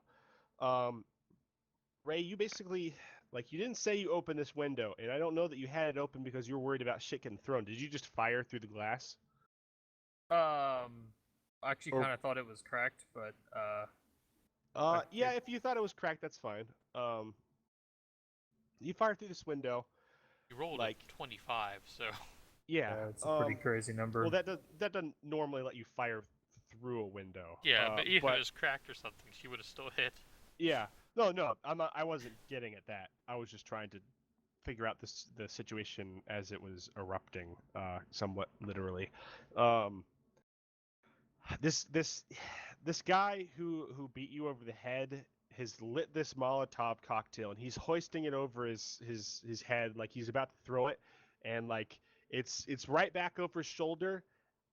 Speaker 2: Ray, you basically like you didn't say you opened this window, and I don't know that you had it open because you were worried about shit getting thrown. Did you just fire through the glass?
Speaker 6: I actually
Speaker 2: Or-
Speaker 6: kind of thought it was cracked, but
Speaker 2: Yeah, if you thought it was cracked, that's fine. You fire through this window.
Speaker 1: You rolled
Speaker 2: Like-
Speaker 1: a 25, so
Speaker 2: Yeah.
Speaker 6: It's a pretty crazy number.
Speaker 2: Well, that doesn't normally let you fire through a window.
Speaker 1: yeah. But even if it was cracked or something, she would have still hit.
Speaker 2: Yeah. No, I wasn't getting at that. I was just trying to figure out the situation as it was erupting, somewhat literally. This guy who beat you over the head has lit this Molotov cocktail, and he's hoisting it over his head like he's about to throw it, and like it's right back over his shoulder,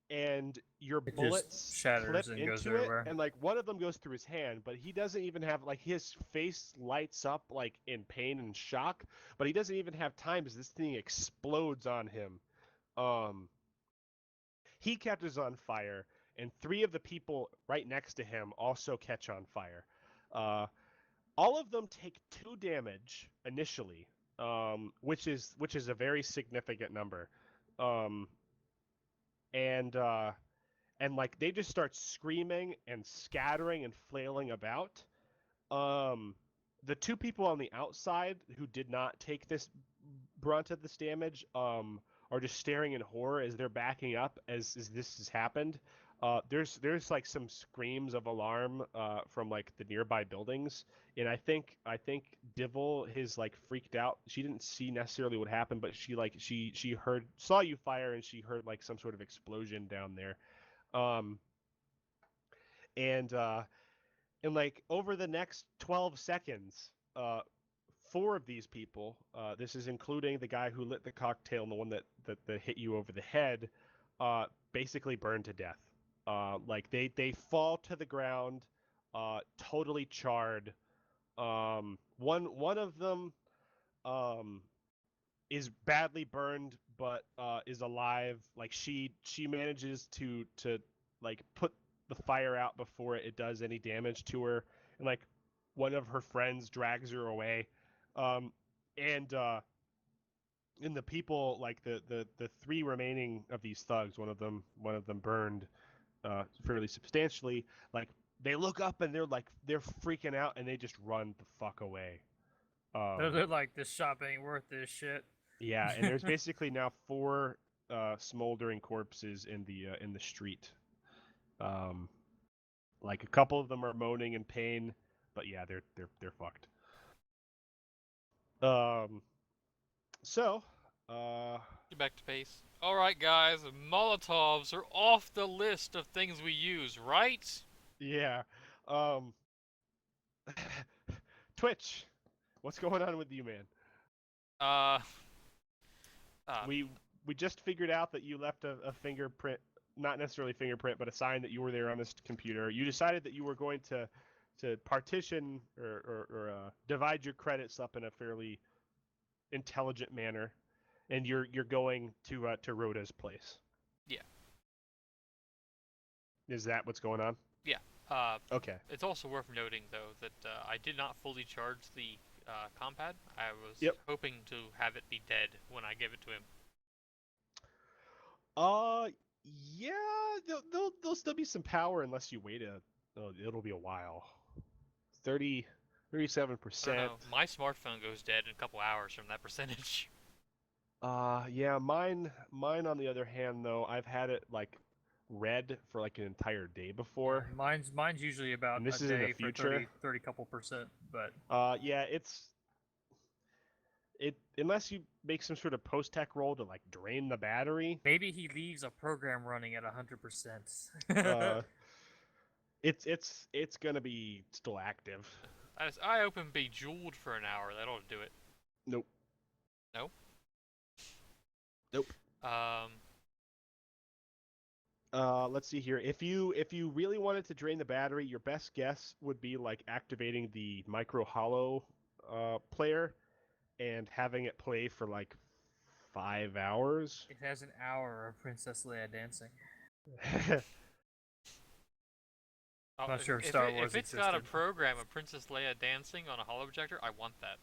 Speaker 2: and your
Speaker 6: It just
Speaker 2: bullets
Speaker 6: shatters
Speaker 2: clip
Speaker 6: and goes
Speaker 2: into it,
Speaker 6: everywhere.
Speaker 2: and like one of them goes through his hand, but he doesn't even have like his face lights up like in pain and shock, but he doesn't even have time as this thing explodes on him. He catches on fire, and 3 of the people right next to him also catch on fire. All of them take 2 damage initially, which is a very significant number. And like they just start screaming and scattering and flailing about. The 2 people on the outside who did not take this brunt of this damage are just staring in horror as they're backing up as this has happened. There's like some screams of alarm from like the nearby buildings, and I think Divil is like freaked out. She didn't see necessarily what happened, but she saw you fire, and she heard like some sort of explosion down there. And like over the next 12 seconds, 4 of these people, this is including the guy who lit the cocktail and the one that hit you over the head, basically burned to death. Like they fall to the ground, totally charred. One of them is badly burned, but is alive. Like she manages to like put the fire out before it does any damage to her, and like one of her friends drags her away. And the people, like the 3 remaining of these thugs, one of them burned fairly substantially. Like they look up and they're freaking out, and they just run the fuck away.
Speaker 6: They're like, this shop ain't worth this shit.
Speaker 2: Yeah, and there's basically now 4 smoldering corpses in the street. Like a couple of them are moaning in pain, but yeah, they're fucked. So,
Speaker 1: Get back to base. Alright, guys, Molotovs are off the list of things we use, right?
Speaker 2: yeah. Twitch, what's going on with you, man? We just figured out that you left a fingerprint, not necessarily fingerprint, but a sign that you were there on this computer. You decided that you were going to partition or divide your credits up in a fairly intelligent manner, and you're going to Rhoda's place.
Speaker 1: Yeah.
Speaker 2: Is that what's going on?
Speaker 1: Yeah.
Speaker 2: Okay.
Speaker 1: It's also worth noting, though, that I did not fully charge the compad. I was
Speaker 2: Yep.
Speaker 1: hoping to have it be dead when I gave it to him.
Speaker 2: Yeah, there'll still be some power unless you wait it'll be a while. 37%.
Speaker 1: I don't know. My smartphone goes dead in a couple hours from that percentage.
Speaker 2: Yeah, mine on the other hand though, I've had it like red for like an entire day before.
Speaker 6: Mine's usually about
Speaker 2: And this
Speaker 6: a
Speaker 2: is in the
Speaker 6: day for
Speaker 2: future?
Speaker 6: 30 couple percent, but
Speaker 2: Yeah, unless you make some sort of post-tech roll to like drain the battery,
Speaker 6: maybe he leaves a program running at 100%.
Speaker 2: it's gonna be still active.
Speaker 1: I open Bejeweled for an hour. That ought to do it.
Speaker 2: Nope.
Speaker 1: No?
Speaker 2: Nope. Let's see here. If you really wanted to drain the battery, your best guess would be like activating the micro hollow player and having it play for like 5 hours.
Speaker 6: It has an hour of Princess Leia dancing.
Speaker 1: Oh,
Speaker 6: Not sure if Star Wars
Speaker 1: If it's got a
Speaker 6: existed.
Speaker 1: program of Princess Leia dancing on a holo projector, I want that.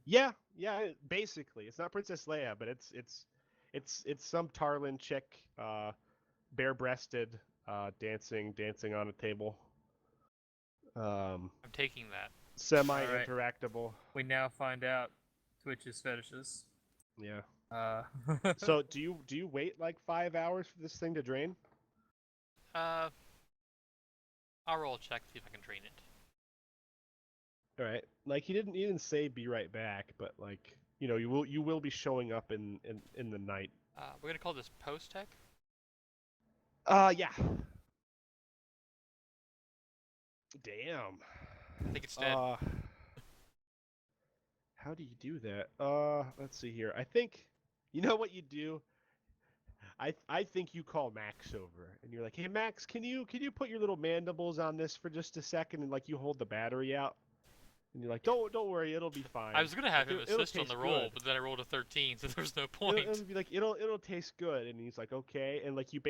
Speaker 2: Yeah, basically. It's not Princess Leia, but it's some Tarlin chick, bare-breasted, dancing on a table.
Speaker 1: I'm taking that.
Speaker 2: semi-interactable.
Speaker 6: We now find out Twitch's fetishes.
Speaker 2: Yeah.
Speaker 6: So
Speaker 2: So do you wait like 5 hours for this thing to drain?
Speaker 1: I'll roll a check, see if I can drain it.
Speaker 2: All right. Like he didn't say be right back, but like you will be showing up in the night.
Speaker 1: We're gonna call this post tech.
Speaker 2: Yeah. Damn.
Speaker 1: I think it's dead.
Speaker 2: How do you do that? Let's see here. I think you know what you do. I think you call Max over and you're like, "Hey Max, can you put your little mandibles on this for just a second and like you hold the battery out?" And you're like, "Don't worry, it'll be fine."
Speaker 1: I was gonna have him
Speaker 2: It'll
Speaker 1: assist on the
Speaker 2: taste
Speaker 1: roll,
Speaker 2: good.
Speaker 1: but then I rolled a 13, so there's no
Speaker 2: It'll,
Speaker 1: point.
Speaker 2: it'll be like it'll taste good, and he's like, okay, and like he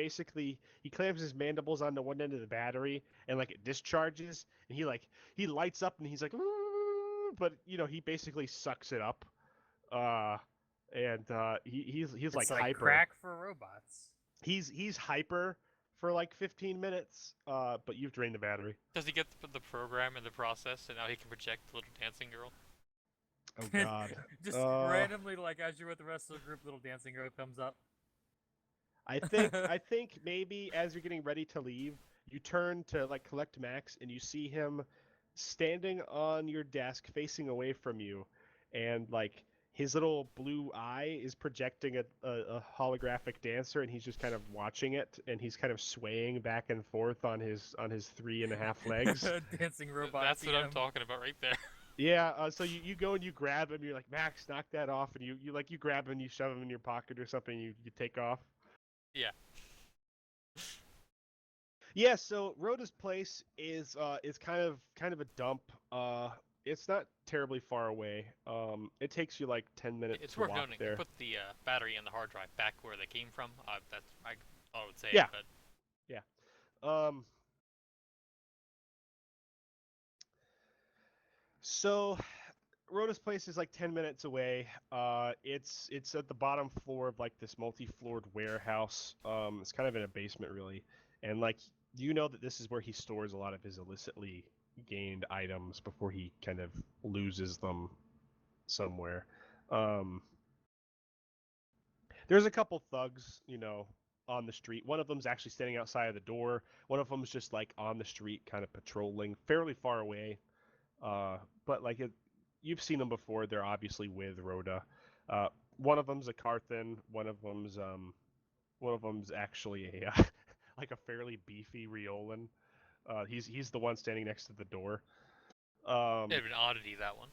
Speaker 2: clamps his mandibles onto one end of the battery, and like it discharges, and he lights up, and he's like, "Ooh," but he basically sucks it up, he's
Speaker 6: it's
Speaker 2: like
Speaker 6: like
Speaker 2: hyper.
Speaker 6: crack for robots.
Speaker 2: He's hyper for like 15 minutes, but you've drained the battery.
Speaker 1: Does he get the program and the process, and now he can project the little dancing girl?
Speaker 2: Oh God.
Speaker 6: Just randomly, like as you're with the rest of the group, little dancing girl comes up.
Speaker 2: I think maybe as you're getting ready to leave, you turn to like collect Max and you see him standing on your desk facing away from you, and like his little blue eye is projecting a holographic dancer, and he's just kind of watching it, and he's kind of swaying back and forth on his 3.5 legs.
Speaker 6: Dancing robot.
Speaker 1: That's what I'm
Speaker 6: TM.
Speaker 1: talking about right there.
Speaker 2: Yeah, so you go and you grab him, you're like, Max, knock that off, and you grab him and you shove him in your pocket or something, you take off.
Speaker 1: Yeah.
Speaker 2: Yeah, so Rhoda's place is kind of a dump. It's not terribly far away. It takes you like 10 minutes
Speaker 1: It's
Speaker 2: to
Speaker 1: worth
Speaker 2: walk
Speaker 1: noting.
Speaker 2: there.
Speaker 1: I put the battery and the hard drive back where they came from. That's I would say.
Speaker 2: Yeah.
Speaker 1: But
Speaker 2: So Rhoda's place is like 10 minutes away. It's at the bottom floor of like this multi-floored warehouse. It's kind of in a basement really, and like you know that this is where he stores a lot of his illicitly gained items before he kind of loses them somewhere. There's a couple thugs, on the street. One of them's actually standing outside of the door. One of them's just like on the street, kind of patrolling, fairly far away. But like you've seen them before. They're obviously with Rhoda. One of them's a Carthan. One of them's actually a like a fairly beefy Riolan. He's the one standing next to the door.
Speaker 1: bit of an oddity, that one.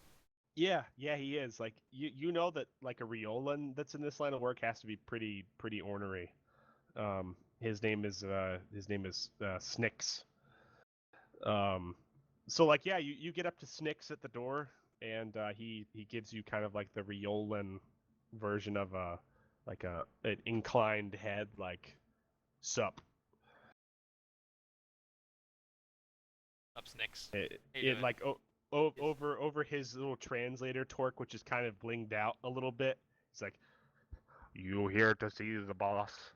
Speaker 2: Yeah, he is. Like you know that like a Riolan that's in this line of work has to be pretty ornery. His name is Snicks. So like yeah, you get up to Snicks at the door, and he gives you kind of like the Riolan version of an inclined head, like sup.
Speaker 1: Up Snicks.
Speaker 2: It like over his little translator torque, which is kind of blinged out a little bit. It's like, you here to see the boss?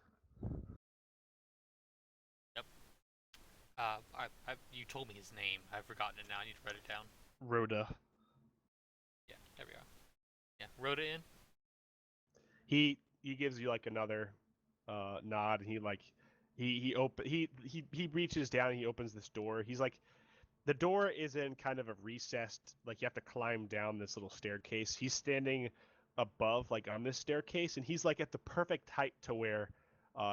Speaker 1: You told me his name. I've forgotten it now. I need to write it down.
Speaker 2: Rhoda.
Speaker 1: Yeah, there we go. Yeah, Rhoda in.
Speaker 2: He gives you like another nod, and he reaches down and he opens this door. He's like, the door is in kind of a recessed, like you have to climb down this little staircase. He's standing above, like on this staircase, and he's like at the perfect height to where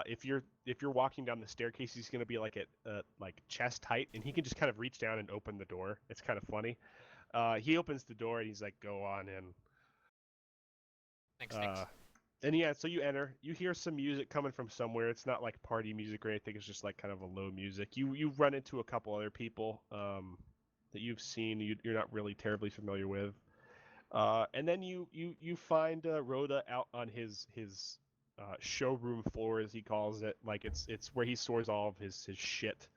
Speaker 2: if you're walking down the staircase, he's gonna be like at like chest height, and he can just kind of reach down and open the door. It's kind of funny. He opens the door and he's like, "Go on in."
Speaker 1: Thanks, Snicks.
Speaker 2: And yeah, so you enter. You hear some music coming from somewhere. It's not like party music or anything. It's just like kind of a low music. You run into a couple other people that you've seen. You're not really terribly familiar with. And then you find Rhoda out on his showroom floor, as he calls it. Like it's where he stores all of his shit.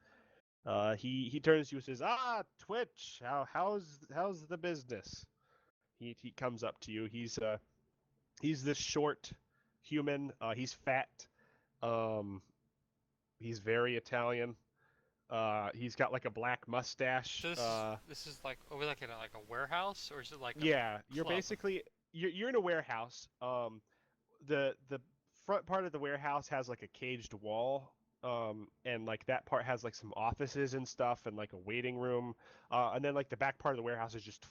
Speaker 2: He turns to you and says, "Ah, Twitch, how's the business?" He comes up to you. He's this short human. He's fat. He's very Italian. He's got like a black mustache.
Speaker 1: So this is like, are we like in a warehouse, or is it like a
Speaker 2: Yeah, you're
Speaker 1: club?
Speaker 2: basically you're in a warehouse. The front part of the warehouse has like a caged wall. And like that part has like some offices and stuff and like a waiting room. And then like the back part of the warehouse is just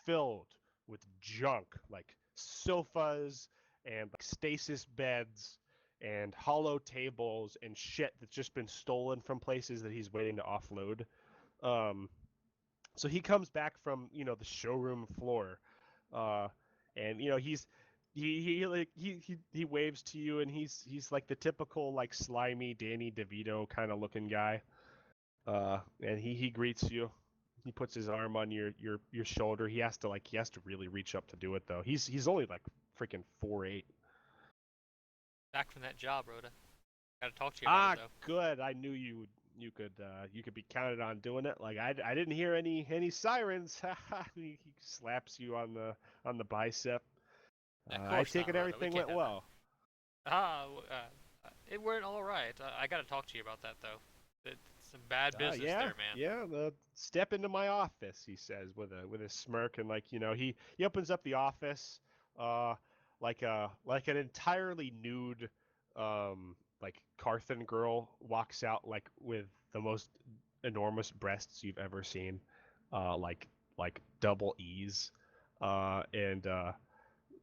Speaker 2: filled with junk, like sofas and like stasis beds and hollow tables and shit that's just been stolen from places that he's waiting to offload. Um, so he comes back from the showroom floor, uh, and he waves to you, and he's like the typical like slimy Danny DeVito kind of looking guy, and he greets you. He puts his arm on your shoulder. He has to really reach up to do it though. He's only like freaking 4'8".
Speaker 1: Back from that job, Rhoda. Gotta talk to you about it, though.
Speaker 2: Good. I knew you could be counted on doing it. Like I didn't hear any sirens. he slaps you on the bicep.
Speaker 1: Of
Speaker 2: I
Speaker 1: course
Speaker 2: take
Speaker 1: not,
Speaker 2: it
Speaker 1: Rhoda. We
Speaker 2: everything
Speaker 1: can't
Speaker 2: went
Speaker 1: have that.
Speaker 2: well.
Speaker 1: It went all right. I gotta talk to you about that, though. It's some bad business
Speaker 2: Yeah,
Speaker 1: there, man.
Speaker 2: yeah. Step into my office, he says with a smirk, and like he opens up the office, like an entirely nude, like Carthan girl walks out like with the most enormous breasts you've ever seen, like double E's, and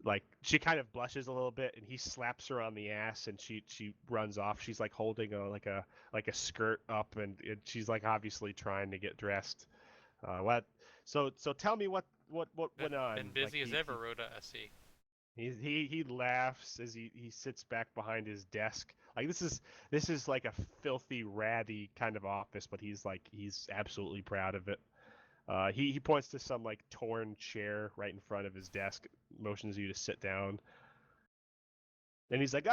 Speaker 2: like she kind of blushes a little bit and he slaps her on the ass and she runs off. She's like holding a skirt up and she's like obviously trying to get dressed. What so tell me what went on.
Speaker 1: Been busy
Speaker 2: Like,
Speaker 1: as ever, Rhoda. I see.
Speaker 2: he laughs as he sits back behind his desk. Like this is like a filthy ratty kind of office, but he's absolutely proud of it. He points to some like torn chair right in front of his desk, motions you to sit down. And he's like,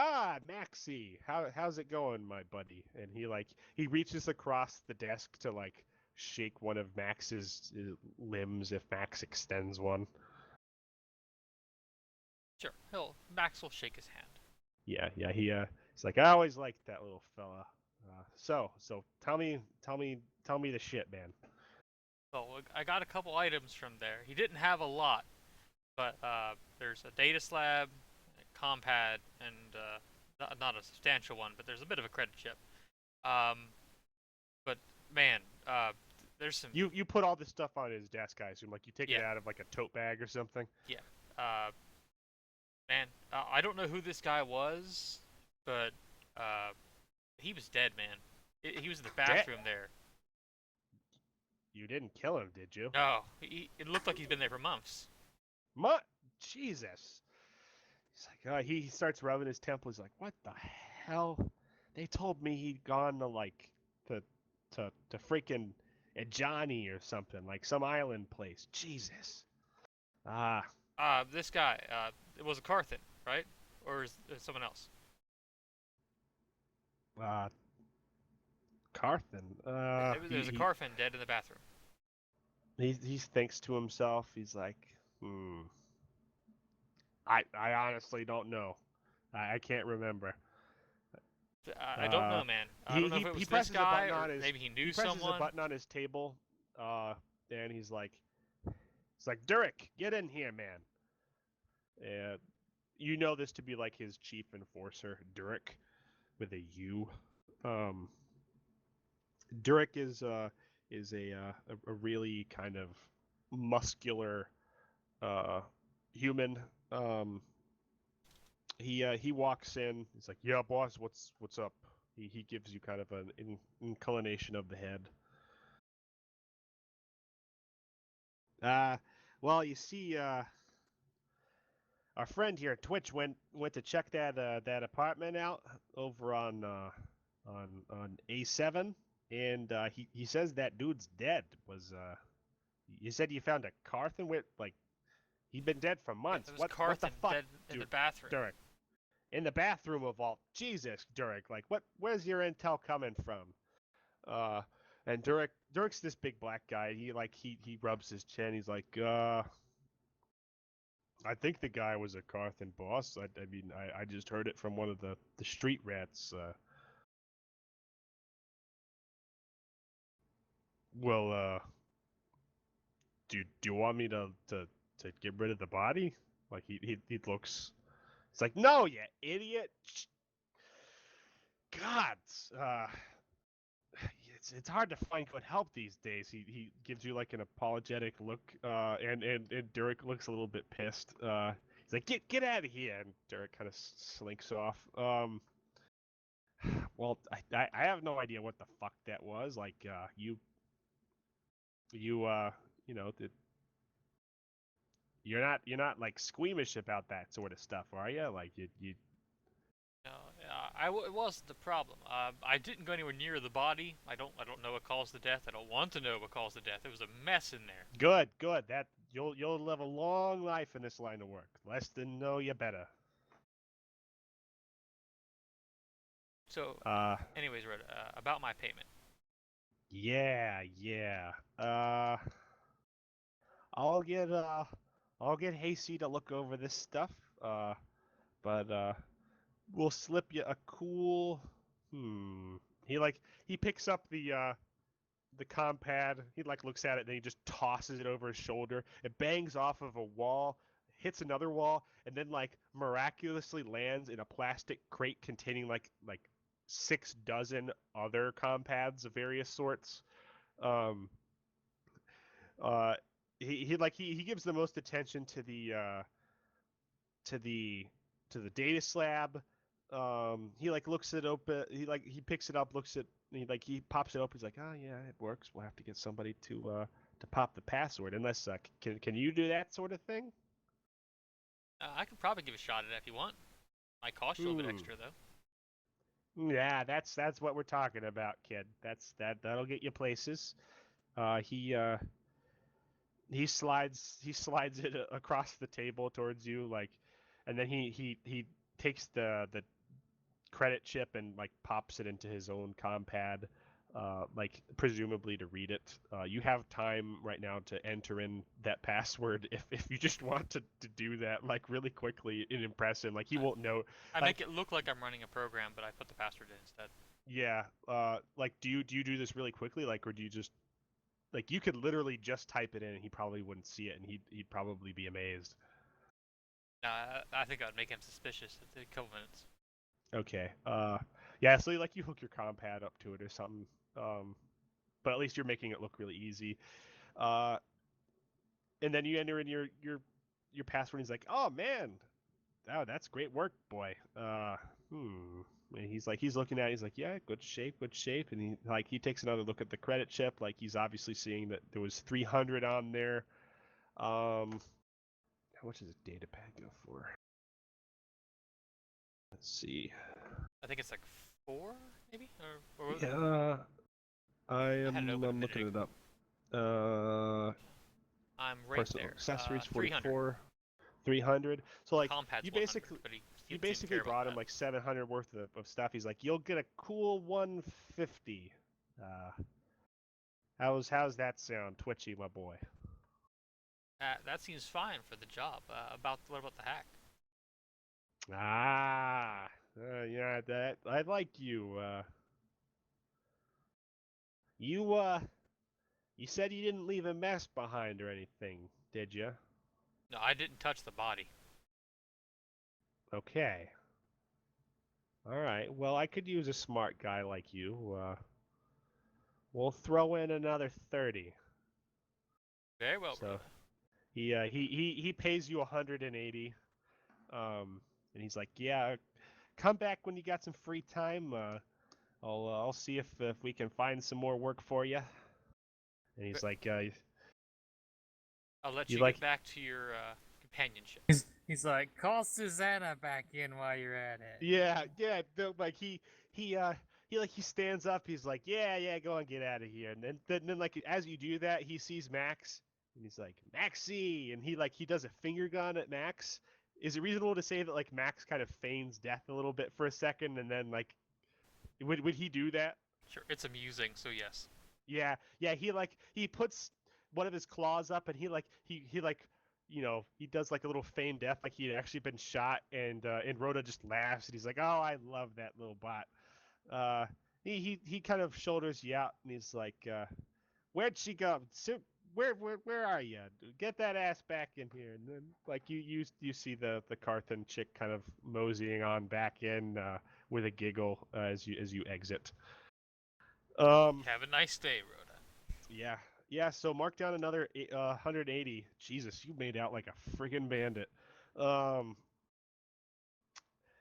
Speaker 2: Maxie, how's it going, my buddy? And he reaches across the desk to like shake one of Max's limbs if Max extends one.
Speaker 1: Sure. Max will shake his hand.
Speaker 2: Yeah, he's like, I always liked that little fella. So tell me the shit, man.
Speaker 1: So I got a couple items from there. He didn't have a lot, but there's a data slab, a compad, and not a substantial one, but there's a bit of a credit chip. But man, there's some.
Speaker 2: You put all this stuff on his desk, I assume. Like you take it
Speaker 1: Yeah.
Speaker 2: out of like a tote bag or something.
Speaker 1: Yeah. Man, I don't know who this guy was, but he was dead, man. He was in the bathroom there.
Speaker 2: You didn't kill him, did you?
Speaker 1: No, it looked like he's been there for months.
Speaker 2: Jesus. He's like, he starts rubbing his temple. He's like, what the hell? They told me he'd gone to like to freaking Johnny or something, like some island place. Jesus.
Speaker 1: This guy, it was a Carthan, right? Or is it someone else?
Speaker 2: Carthan.
Speaker 1: There's a Carthan dead in the bathroom.
Speaker 2: He thinks to himself. He's like, I honestly don't know. I can't remember.
Speaker 1: I don't know, man. I don't know if it was this guy or maybe he knew someone.
Speaker 2: He presses a button on his table, and he's like, Durek, get in here, man. And you know this to be like his chief enforcer, Durek, with a U. Durek is a really kind of muscular human. He walks in. He's like, "Yeah, boss, what's up?" He gives you kind of an inclination of the head. Well, you see, our friend here, Twitch, went to check that apartment out over on A7, and he says that dude's dead. You said you found a Carthan with like he'd been dead for months.
Speaker 1: What the
Speaker 2: fuck?
Speaker 1: Dead in the bathroom.
Speaker 2: Durek. In the bathroom of all. Jesus, Durek. Like where's your intel coming from? And Durek's this big black guy. He rubs his chin. He's like, I think the guy was a Carthan boss. I mean, I just heard it from one of the street rats. Well, do you want me to get rid of the body? Like he looks. It's like, no, you idiot. God, it's hard to find good help these days. He gives you like an apologetic look, and Derek looks a little bit pissed. He's like, get out of here, and Derek kind of slinks off. Well, I have no idea what the fuck that was. Like, you know, you're not like squeamish about that sort of stuff, are you? Like you
Speaker 1: No, it wasn't the problem. I didn't go anywhere near the body. I don't know what caused the death. I don't want to know what caused the death. There was a mess in there.
Speaker 2: good. That you'll live a long life in this line of work. Less than know you better.
Speaker 1: So, anyways, Red, about my payment.
Speaker 2: Yeah. I'll get Hasty to look over this stuff. But we'll slip you a cool. He picks up the compad. He like looks at it, then he just tosses it over his shoulder. It bangs off of a wall, hits another wall, and then like miraculously lands in a plastic crate containing like 6 dozen other compads of various sorts. Um, he gives the most attention to the data slab. He like looks it open. He picks it up, looks at. He pops it open. He's like, oh yeah, it works. We'll have to get somebody to pop the password. Unless can you do that sort of thing?
Speaker 1: I could probably give a shot at it if you want. Might cost you a little bit extra though.
Speaker 2: Yeah, that's what we're talking about, kid. That'll get you places. He slides it across the table towards you, like, and then he takes the credit chip and like pops it into his own compad, like presumably to read it. You have time right now to enter in that password if you just want to do that like really quickly and impress him. Like he won't know.
Speaker 1: I
Speaker 2: like,
Speaker 1: make it look like I'm running a program, but I put the password in instead.
Speaker 2: Yeah. Like do you do this really quickly, like, or do you just like you could literally just type it in and he probably wouldn't see it and he'd probably be amazed.
Speaker 1: I think I'd make him suspicious at a couple minutes.
Speaker 2: Okay. Yeah. So like you hook your compad up to it or something. But at least you're making it look really easy. And then you enter in your password. And he's like, oh man, that's great work, boy. And he's looking at it, he's like, yeah, good shape. And he takes another look at the credit chip. Like he's obviously seeing that there was 300 on there. How much does a data pad go for? Let's see.
Speaker 1: I think it's like 4, maybe? Or
Speaker 2: Yeah. I'm
Speaker 1: had it open a minute
Speaker 2: looking it
Speaker 1: ago.
Speaker 2: up.
Speaker 1: I'm right
Speaker 2: Personal
Speaker 1: there.
Speaker 2: accessories
Speaker 1: 300.
Speaker 2: 44, 300. So like
Speaker 1: Compad's
Speaker 2: you
Speaker 1: 100,
Speaker 2: basically
Speaker 1: but he
Speaker 2: you
Speaker 1: didn't seem to
Speaker 2: basically
Speaker 1: care about
Speaker 2: brought him
Speaker 1: that.
Speaker 2: like 700 worth of stuff. He's like, you'll get a cool 150. How's that sound, Twitchy, my boy?
Speaker 1: That seems fine for the job. What about the hack?
Speaker 2: Yeah, that I like you. You said you didn't leave a mess behind or anything, did you?
Speaker 1: No, I didn't touch the body.
Speaker 2: Okay. All right. Well, I could use a smart guy like you. We'll throw in another 30.
Speaker 1: Very well,
Speaker 2: So
Speaker 1: Rhoda.
Speaker 2: he pays you 180. And he's like, yeah, come back when you got some free time. I'll see if we can find some more work for you. And he's like,
Speaker 1: I'll let
Speaker 2: you
Speaker 1: you
Speaker 2: like-
Speaker 1: get back to your companionship.
Speaker 6: He's like, call Susanna back in while you're at it.
Speaker 2: yeah. Like he stands up. He's like, yeah, go and get out of here. And then like as you do that, he sees Max, and he's like, Maxie, and he does a finger gun at Max. Is it reasonable to say that like Max kind of feigns death a little bit for a second, and then like, would he do that?
Speaker 1: Sure, it's amusing, so yes.
Speaker 2: Yeah. He puts one of his claws up, and he does like a little feigned death, like he had actually been shot, and Rhoda just laughs, and he's like, oh, I love that little bot. He kind of shoulders you out, and he's like, Where'd she go? Where are you? Get that ass back in here. And then, like, you see the Carthan chick kind of moseying on back in with a giggle as you exit.
Speaker 1: Have a nice day, Rhoda.
Speaker 2: Yeah. So mark down another 180. Jesus, you made out like a friggin' bandit.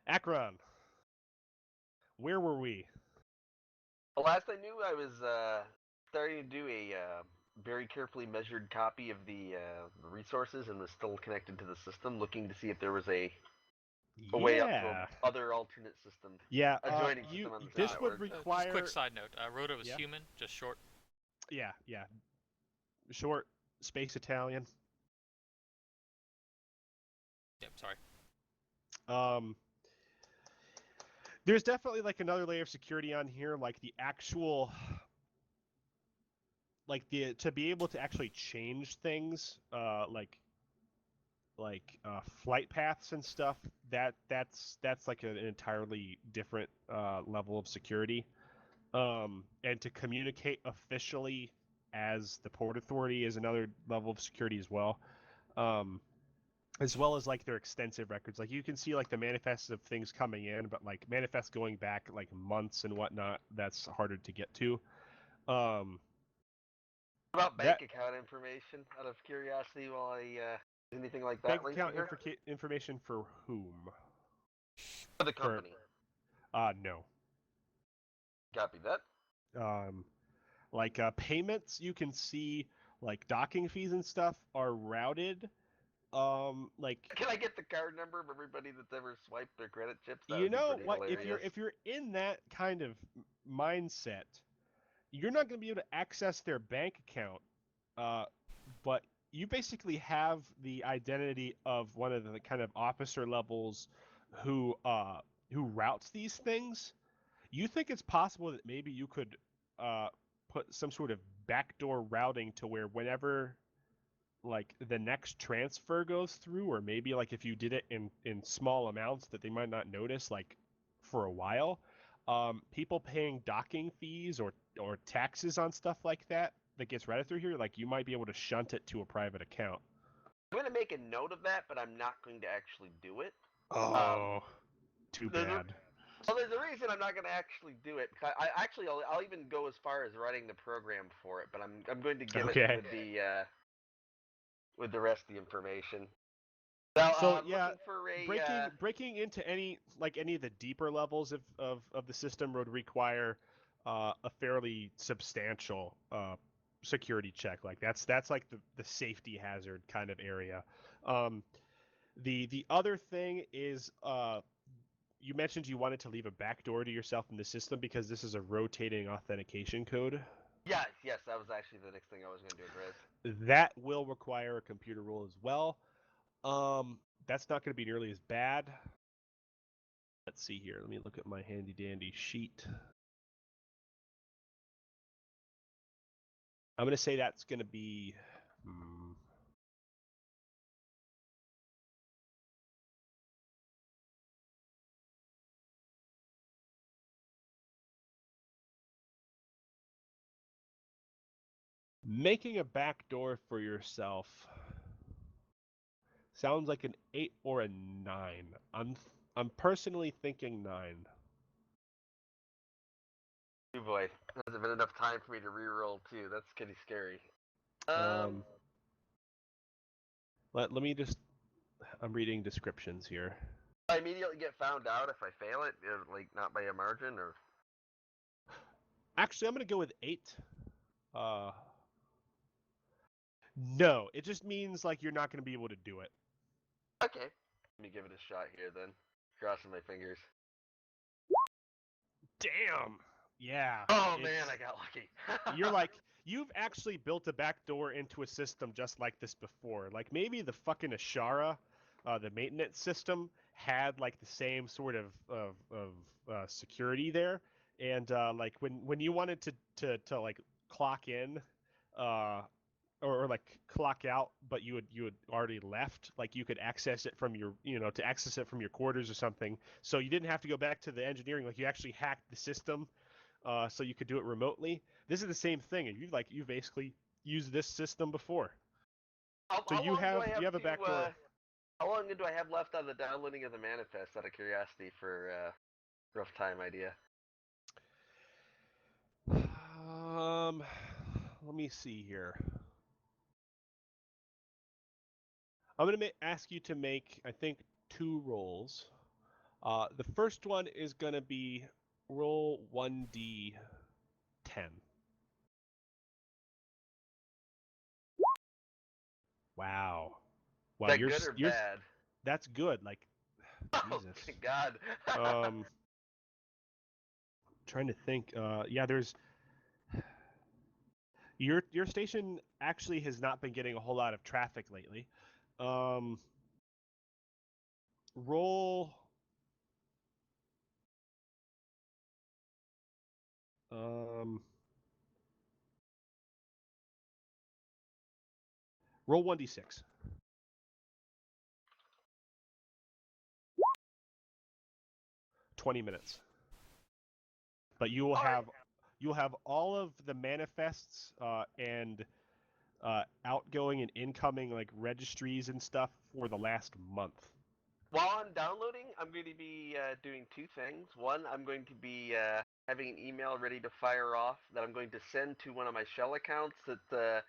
Speaker 2: Akron, where were we?
Speaker 4: Well, last I knew, I was starting to do a very carefully measured copy of the resources and was still connected to the system, looking to see if there was a way up to
Speaker 2: Yeah.
Speaker 4: a other alternate system.
Speaker 2: Yeah.
Speaker 4: Adjoining system on the
Speaker 2: This
Speaker 4: side
Speaker 2: would
Speaker 4: network.
Speaker 1: Just
Speaker 2: require.
Speaker 1: quick side note. Rhoda was
Speaker 2: Yeah.
Speaker 1: human, just short.
Speaker 2: Yeah. Short space Italian.
Speaker 1: Yep, sorry.
Speaker 2: There's definitely like another layer of security on here, like the actual, like to be able to actually change things, like flight paths and stuff. That's like an entirely different level of security. And to communicate officially as the Port Authority is another level of security as well. As well as like their extensive records. Like you can see like the manifests of things coming in, but like manifests going back like months and whatnot, that's harder to get to.
Speaker 4: What about bank account information? Out of curiosity, while I anything like that
Speaker 2: Bank account information for whom?
Speaker 4: For the company.
Speaker 2: No.
Speaker 4: Copy that.
Speaker 2: Like payments, you can see like docking fees and stuff are routed. Like,
Speaker 4: can I get the card number of everybody that's ever swiped their credit chips? That
Speaker 2: you know what?
Speaker 4: hilarious.
Speaker 2: If you're in that kind of mindset, you're not going to be able to access their bank account. But you basically have the identity of one of the kind of officer levels who routes these things. You think it's possible that maybe you could put some sort of backdoor routing to where whenever like the next transfer goes through, or maybe like if you did it in small amounts that they might not notice like for a while, people paying docking fees or taxes on stuff like that gets routed through here, like you might be able to shunt it to a private account.
Speaker 4: I'm going to make a note of that, but I'm not going to actually do it.
Speaker 2: Too bad.
Speaker 4: Well, there's a reason I'm not going to actually do it. I'll even go as far as writing the program for it, but I'm going to give it with the rest of the information.
Speaker 2: So yeah, breaking into any of the deeper levels of the system would require a fairly substantial security check. Like that's like the safety hazard kind of area. The other thing is you mentioned you wanted to leave a backdoor to yourself in the system because this is a rotating authentication code.
Speaker 4: Yes, that was actually the next thing I was going to address.
Speaker 2: That will require a computer rule as well. That's not going to be nearly as bad. Let's see here. Let me look at my handy dandy sheet. I'm going to say that's going to be making a backdoor for yourself sounds like an 8 or a 9. I'm personally thinking 9.
Speaker 4: Oh boy, hasn't been enough time for me to reroll too. That's kind of scary.
Speaker 2: Let me just. I'm reading descriptions here.
Speaker 4: I immediately get found out if I fail it, like not by a margin, or.
Speaker 2: Actually, I'm gonna go with 8. No, it just means like you're not gonna be able to do it.
Speaker 4: Okay, let me give it a shot here then. Crossing my fingers.
Speaker 2: Damn. Yeah.
Speaker 4: Oh man, I got lucky.
Speaker 2: You're like, you've actually built a backdoor into a system just like this before. Like maybe the fucking Ashara, the maintenance system, had like the same sort of security there, and like when you wanted to like clock in, or like clock out, but you had already left, like you could access it from your to access it from your quarters or something. So you didn't have to go back to the engineering. Like you actually hacked the system. so you could do it remotely. This is the same thing, and you basically used this system before. So
Speaker 4: How
Speaker 2: you
Speaker 4: long do
Speaker 2: have
Speaker 4: I
Speaker 2: you have a
Speaker 4: to,
Speaker 2: backdoor.
Speaker 4: How long do I have left on the downloading of the manifest? Out of curiosity, for rough time idea.
Speaker 2: Let me see here. I'm gonna ask you to make, I think, 2 rolls. The first one is gonna be roll 1d10. Wow. Wow,
Speaker 4: Is that good or bad?
Speaker 2: That's good. Like,
Speaker 4: Oh,
Speaker 2: Jesus.
Speaker 4: thank God.
Speaker 2: Trying to think. Yeah, there's your station actually has not been getting a whole lot of traffic lately. Roll. Roll 1d6. $20. But you will have all of the manifests and outgoing and incoming like registries and stuff for the last month.
Speaker 4: While I'm downloading, I'm going to be doing 2 things. One, I'm going to be having an email ready to fire off that I'm going to send to one of my shell accounts that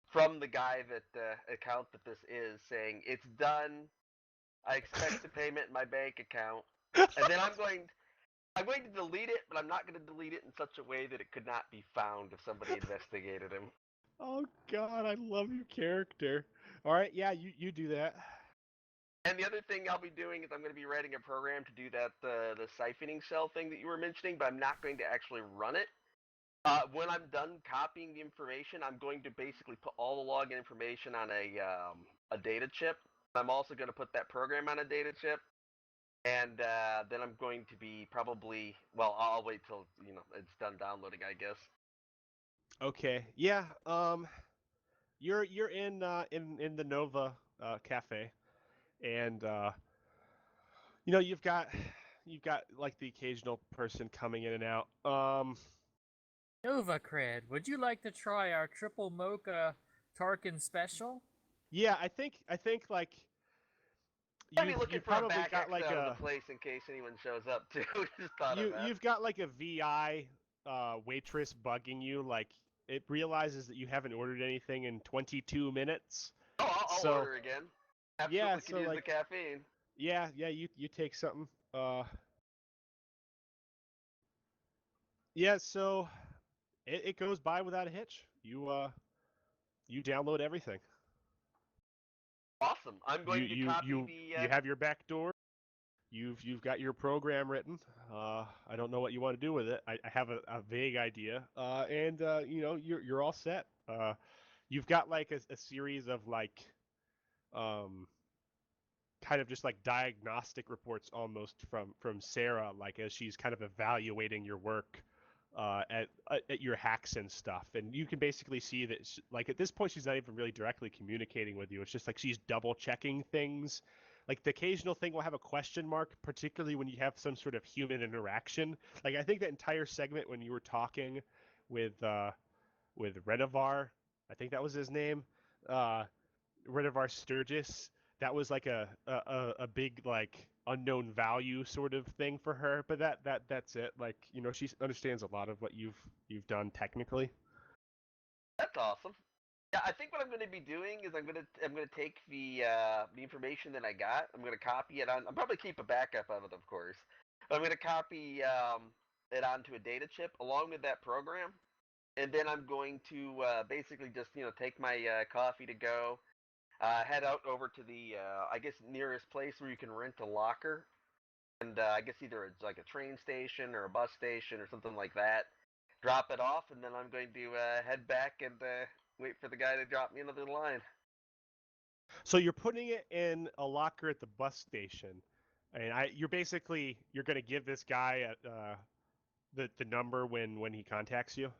Speaker 4: from the guy that account that this is, saying it's done. I expect the payment in my bank account, and then I'm going to delete it, but I'm not going to delete it in such a way that it could not be found if somebody investigated him.
Speaker 2: Oh God, I love your character. All right, yeah, you do that.
Speaker 4: And the other thing I'll be doing is I'm going to be writing a program to do that the siphoning cell thing that you were mentioning, but I'm not going to actually run it. When I'm done copying the information, I'm going to basically put all the login information on a data chip. I'm also going to put that program on a data chip, and then I'm going to be probably, well, I'll wait till it's done downloading, I guess.
Speaker 2: Okay, yeah. You're in the Nova cafe, and you've got like the occasional person coming in and out.
Speaker 3: Nova Cred, would you like to try our triple mocha Tarkin special?
Speaker 2: Yeah, I think like
Speaker 4: I'll be looking
Speaker 2: you've
Speaker 4: for a
Speaker 2: probably
Speaker 4: back
Speaker 2: got
Speaker 4: exit
Speaker 2: like
Speaker 4: out of the
Speaker 2: a
Speaker 4: place in case anyone shows up too. Just thought of that.
Speaker 2: you've got like a VI waitress bugging you, like it realizes that you haven't ordered anything in 22 minutes.
Speaker 4: Oh, I'll
Speaker 2: So
Speaker 4: order again. Absolutely
Speaker 2: yeah,
Speaker 4: could
Speaker 2: so
Speaker 4: use the
Speaker 2: like
Speaker 4: caffeine.
Speaker 2: yeah, you take something. Yeah, so it goes by without a hitch. You download everything.
Speaker 4: Awesome. I'm going to copy the.
Speaker 2: You have your back door. You've got your program written. I don't know what you want to do with it. I have a vague idea. And you're all set. You've got like a series of like kind of just like diagnostic reports almost from Sarah, like as she's kind of evaluating your work at your hacks and stuff. And you can basically see that like at this point she's not even really directly communicating with you. It's just like she's double checking things. Like the occasional thing will have a question mark, particularly when you have some sort of human interaction. Like I think that entire segment when you were talking with Renovar, I think that was his name, Renovar Sturgis, that was like a big like unknown value sort of thing for her. But that's it. Like she understands a lot of what you've done technically.
Speaker 4: That's awesome. Yeah, I think what I'm going to be doing is I'm going to take the information that I got. I'm going to copy it on. I'll probably keep a backup of it, of course. But I'm going to copy it onto a data chip along with that program, and then I'm going to basically just take my coffee to go, head out over to the I guess nearest place where you can rent a locker, and I guess either it's like a train station or a bus station or something like that. Drop it off, and then I'm going to head back and wait for the guy to drop me another line.
Speaker 2: So you're putting it in a locker at the bus station, and you're going to give this guy the number when he contacts you.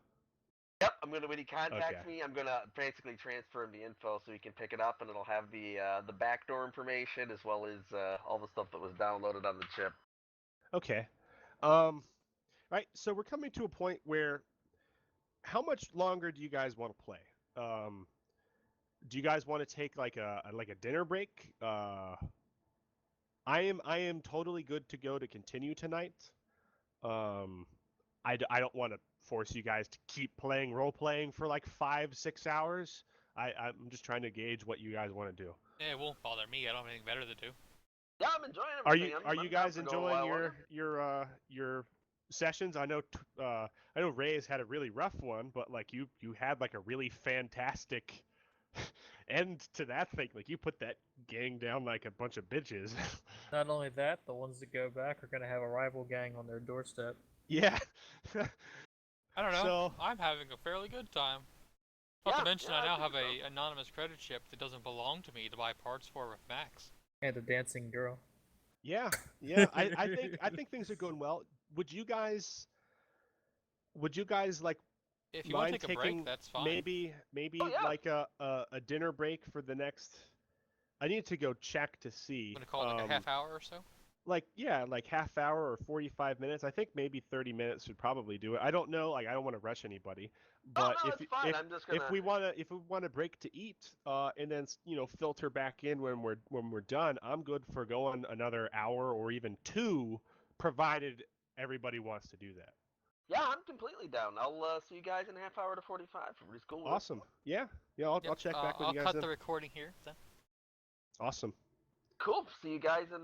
Speaker 4: Yep, when he contacts
Speaker 2: Okay.
Speaker 4: me, I'm gonna basically transfer him the info so he can pick it up, and it'll have the backdoor information as well as all the stuff that was downloaded on the chip.
Speaker 2: Okay. Right. So we're coming to a point where, how much longer do you guys want to play? Do you guys want to take like a dinner break? I am totally good to go to continue tonight. I don't want to force you guys to keep playing role playing for like 5-6 hours. I'm just trying to gauge what you guys want to do.
Speaker 1: Yeah, it won't bother me. I don't have anything better to do.
Speaker 4: Yeah, I'm enjoying
Speaker 2: Are
Speaker 4: everything.
Speaker 2: you
Speaker 4: I'm
Speaker 2: are you
Speaker 4: down
Speaker 2: guys
Speaker 4: to go a
Speaker 2: enjoying
Speaker 4: while longer.
Speaker 2: your sessions? I know Ray's had a really rough one, but like you had like a really fantastic end to that thing. Like you put that gang down like a bunch of bitches.
Speaker 6: Not only that, the ones that go back are going to have a rival gang on their doorstep.
Speaker 2: Yeah.
Speaker 1: I don't know.
Speaker 2: So
Speaker 1: I'm having a fairly good time. Not
Speaker 4: Yeah,
Speaker 1: to mention,
Speaker 4: yeah,
Speaker 1: I
Speaker 4: I
Speaker 1: now
Speaker 4: think
Speaker 1: have
Speaker 4: so.
Speaker 1: a anonymous credit chip that doesn't belong to me to buy parts for with Max.
Speaker 6: And a dancing girl.
Speaker 2: yeah, I think things are going well. Would you guys like
Speaker 1: If you want to
Speaker 2: mind
Speaker 1: take a break,
Speaker 2: taking
Speaker 1: that's fine.
Speaker 2: maybe
Speaker 4: Oh, yeah.
Speaker 2: like a dinner break for the next? I need to go check to see.
Speaker 1: I'm gonna call it like a half hour or so.
Speaker 2: Like yeah, like half hour or 45 minutes. I think maybe 30 minutes would probably do it. I don't know, like I don't want to rush anybody, but
Speaker 4: no, it's fine. I'm just gonna.
Speaker 2: if we want to break to eat and then filter back in when we're done, I'm good for going another hour or even 2, provided everybody wants to do that.
Speaker 4: Yeah, I'm completely down. I'll see you guys in a half hour to 45. Everybody's cool with it.
Speaker 2: Awesome. Yeah. I'll
Speaker 1: Yep,
Speaker 2: check back with
Speaker 1: I'll
Speaker 2: you guys
Speaker 1: cut
Speaker 2: then.
Speaker 1: the recording here then.
Speaker 2: Awesome.
Speaker 4: Cool. See you guys in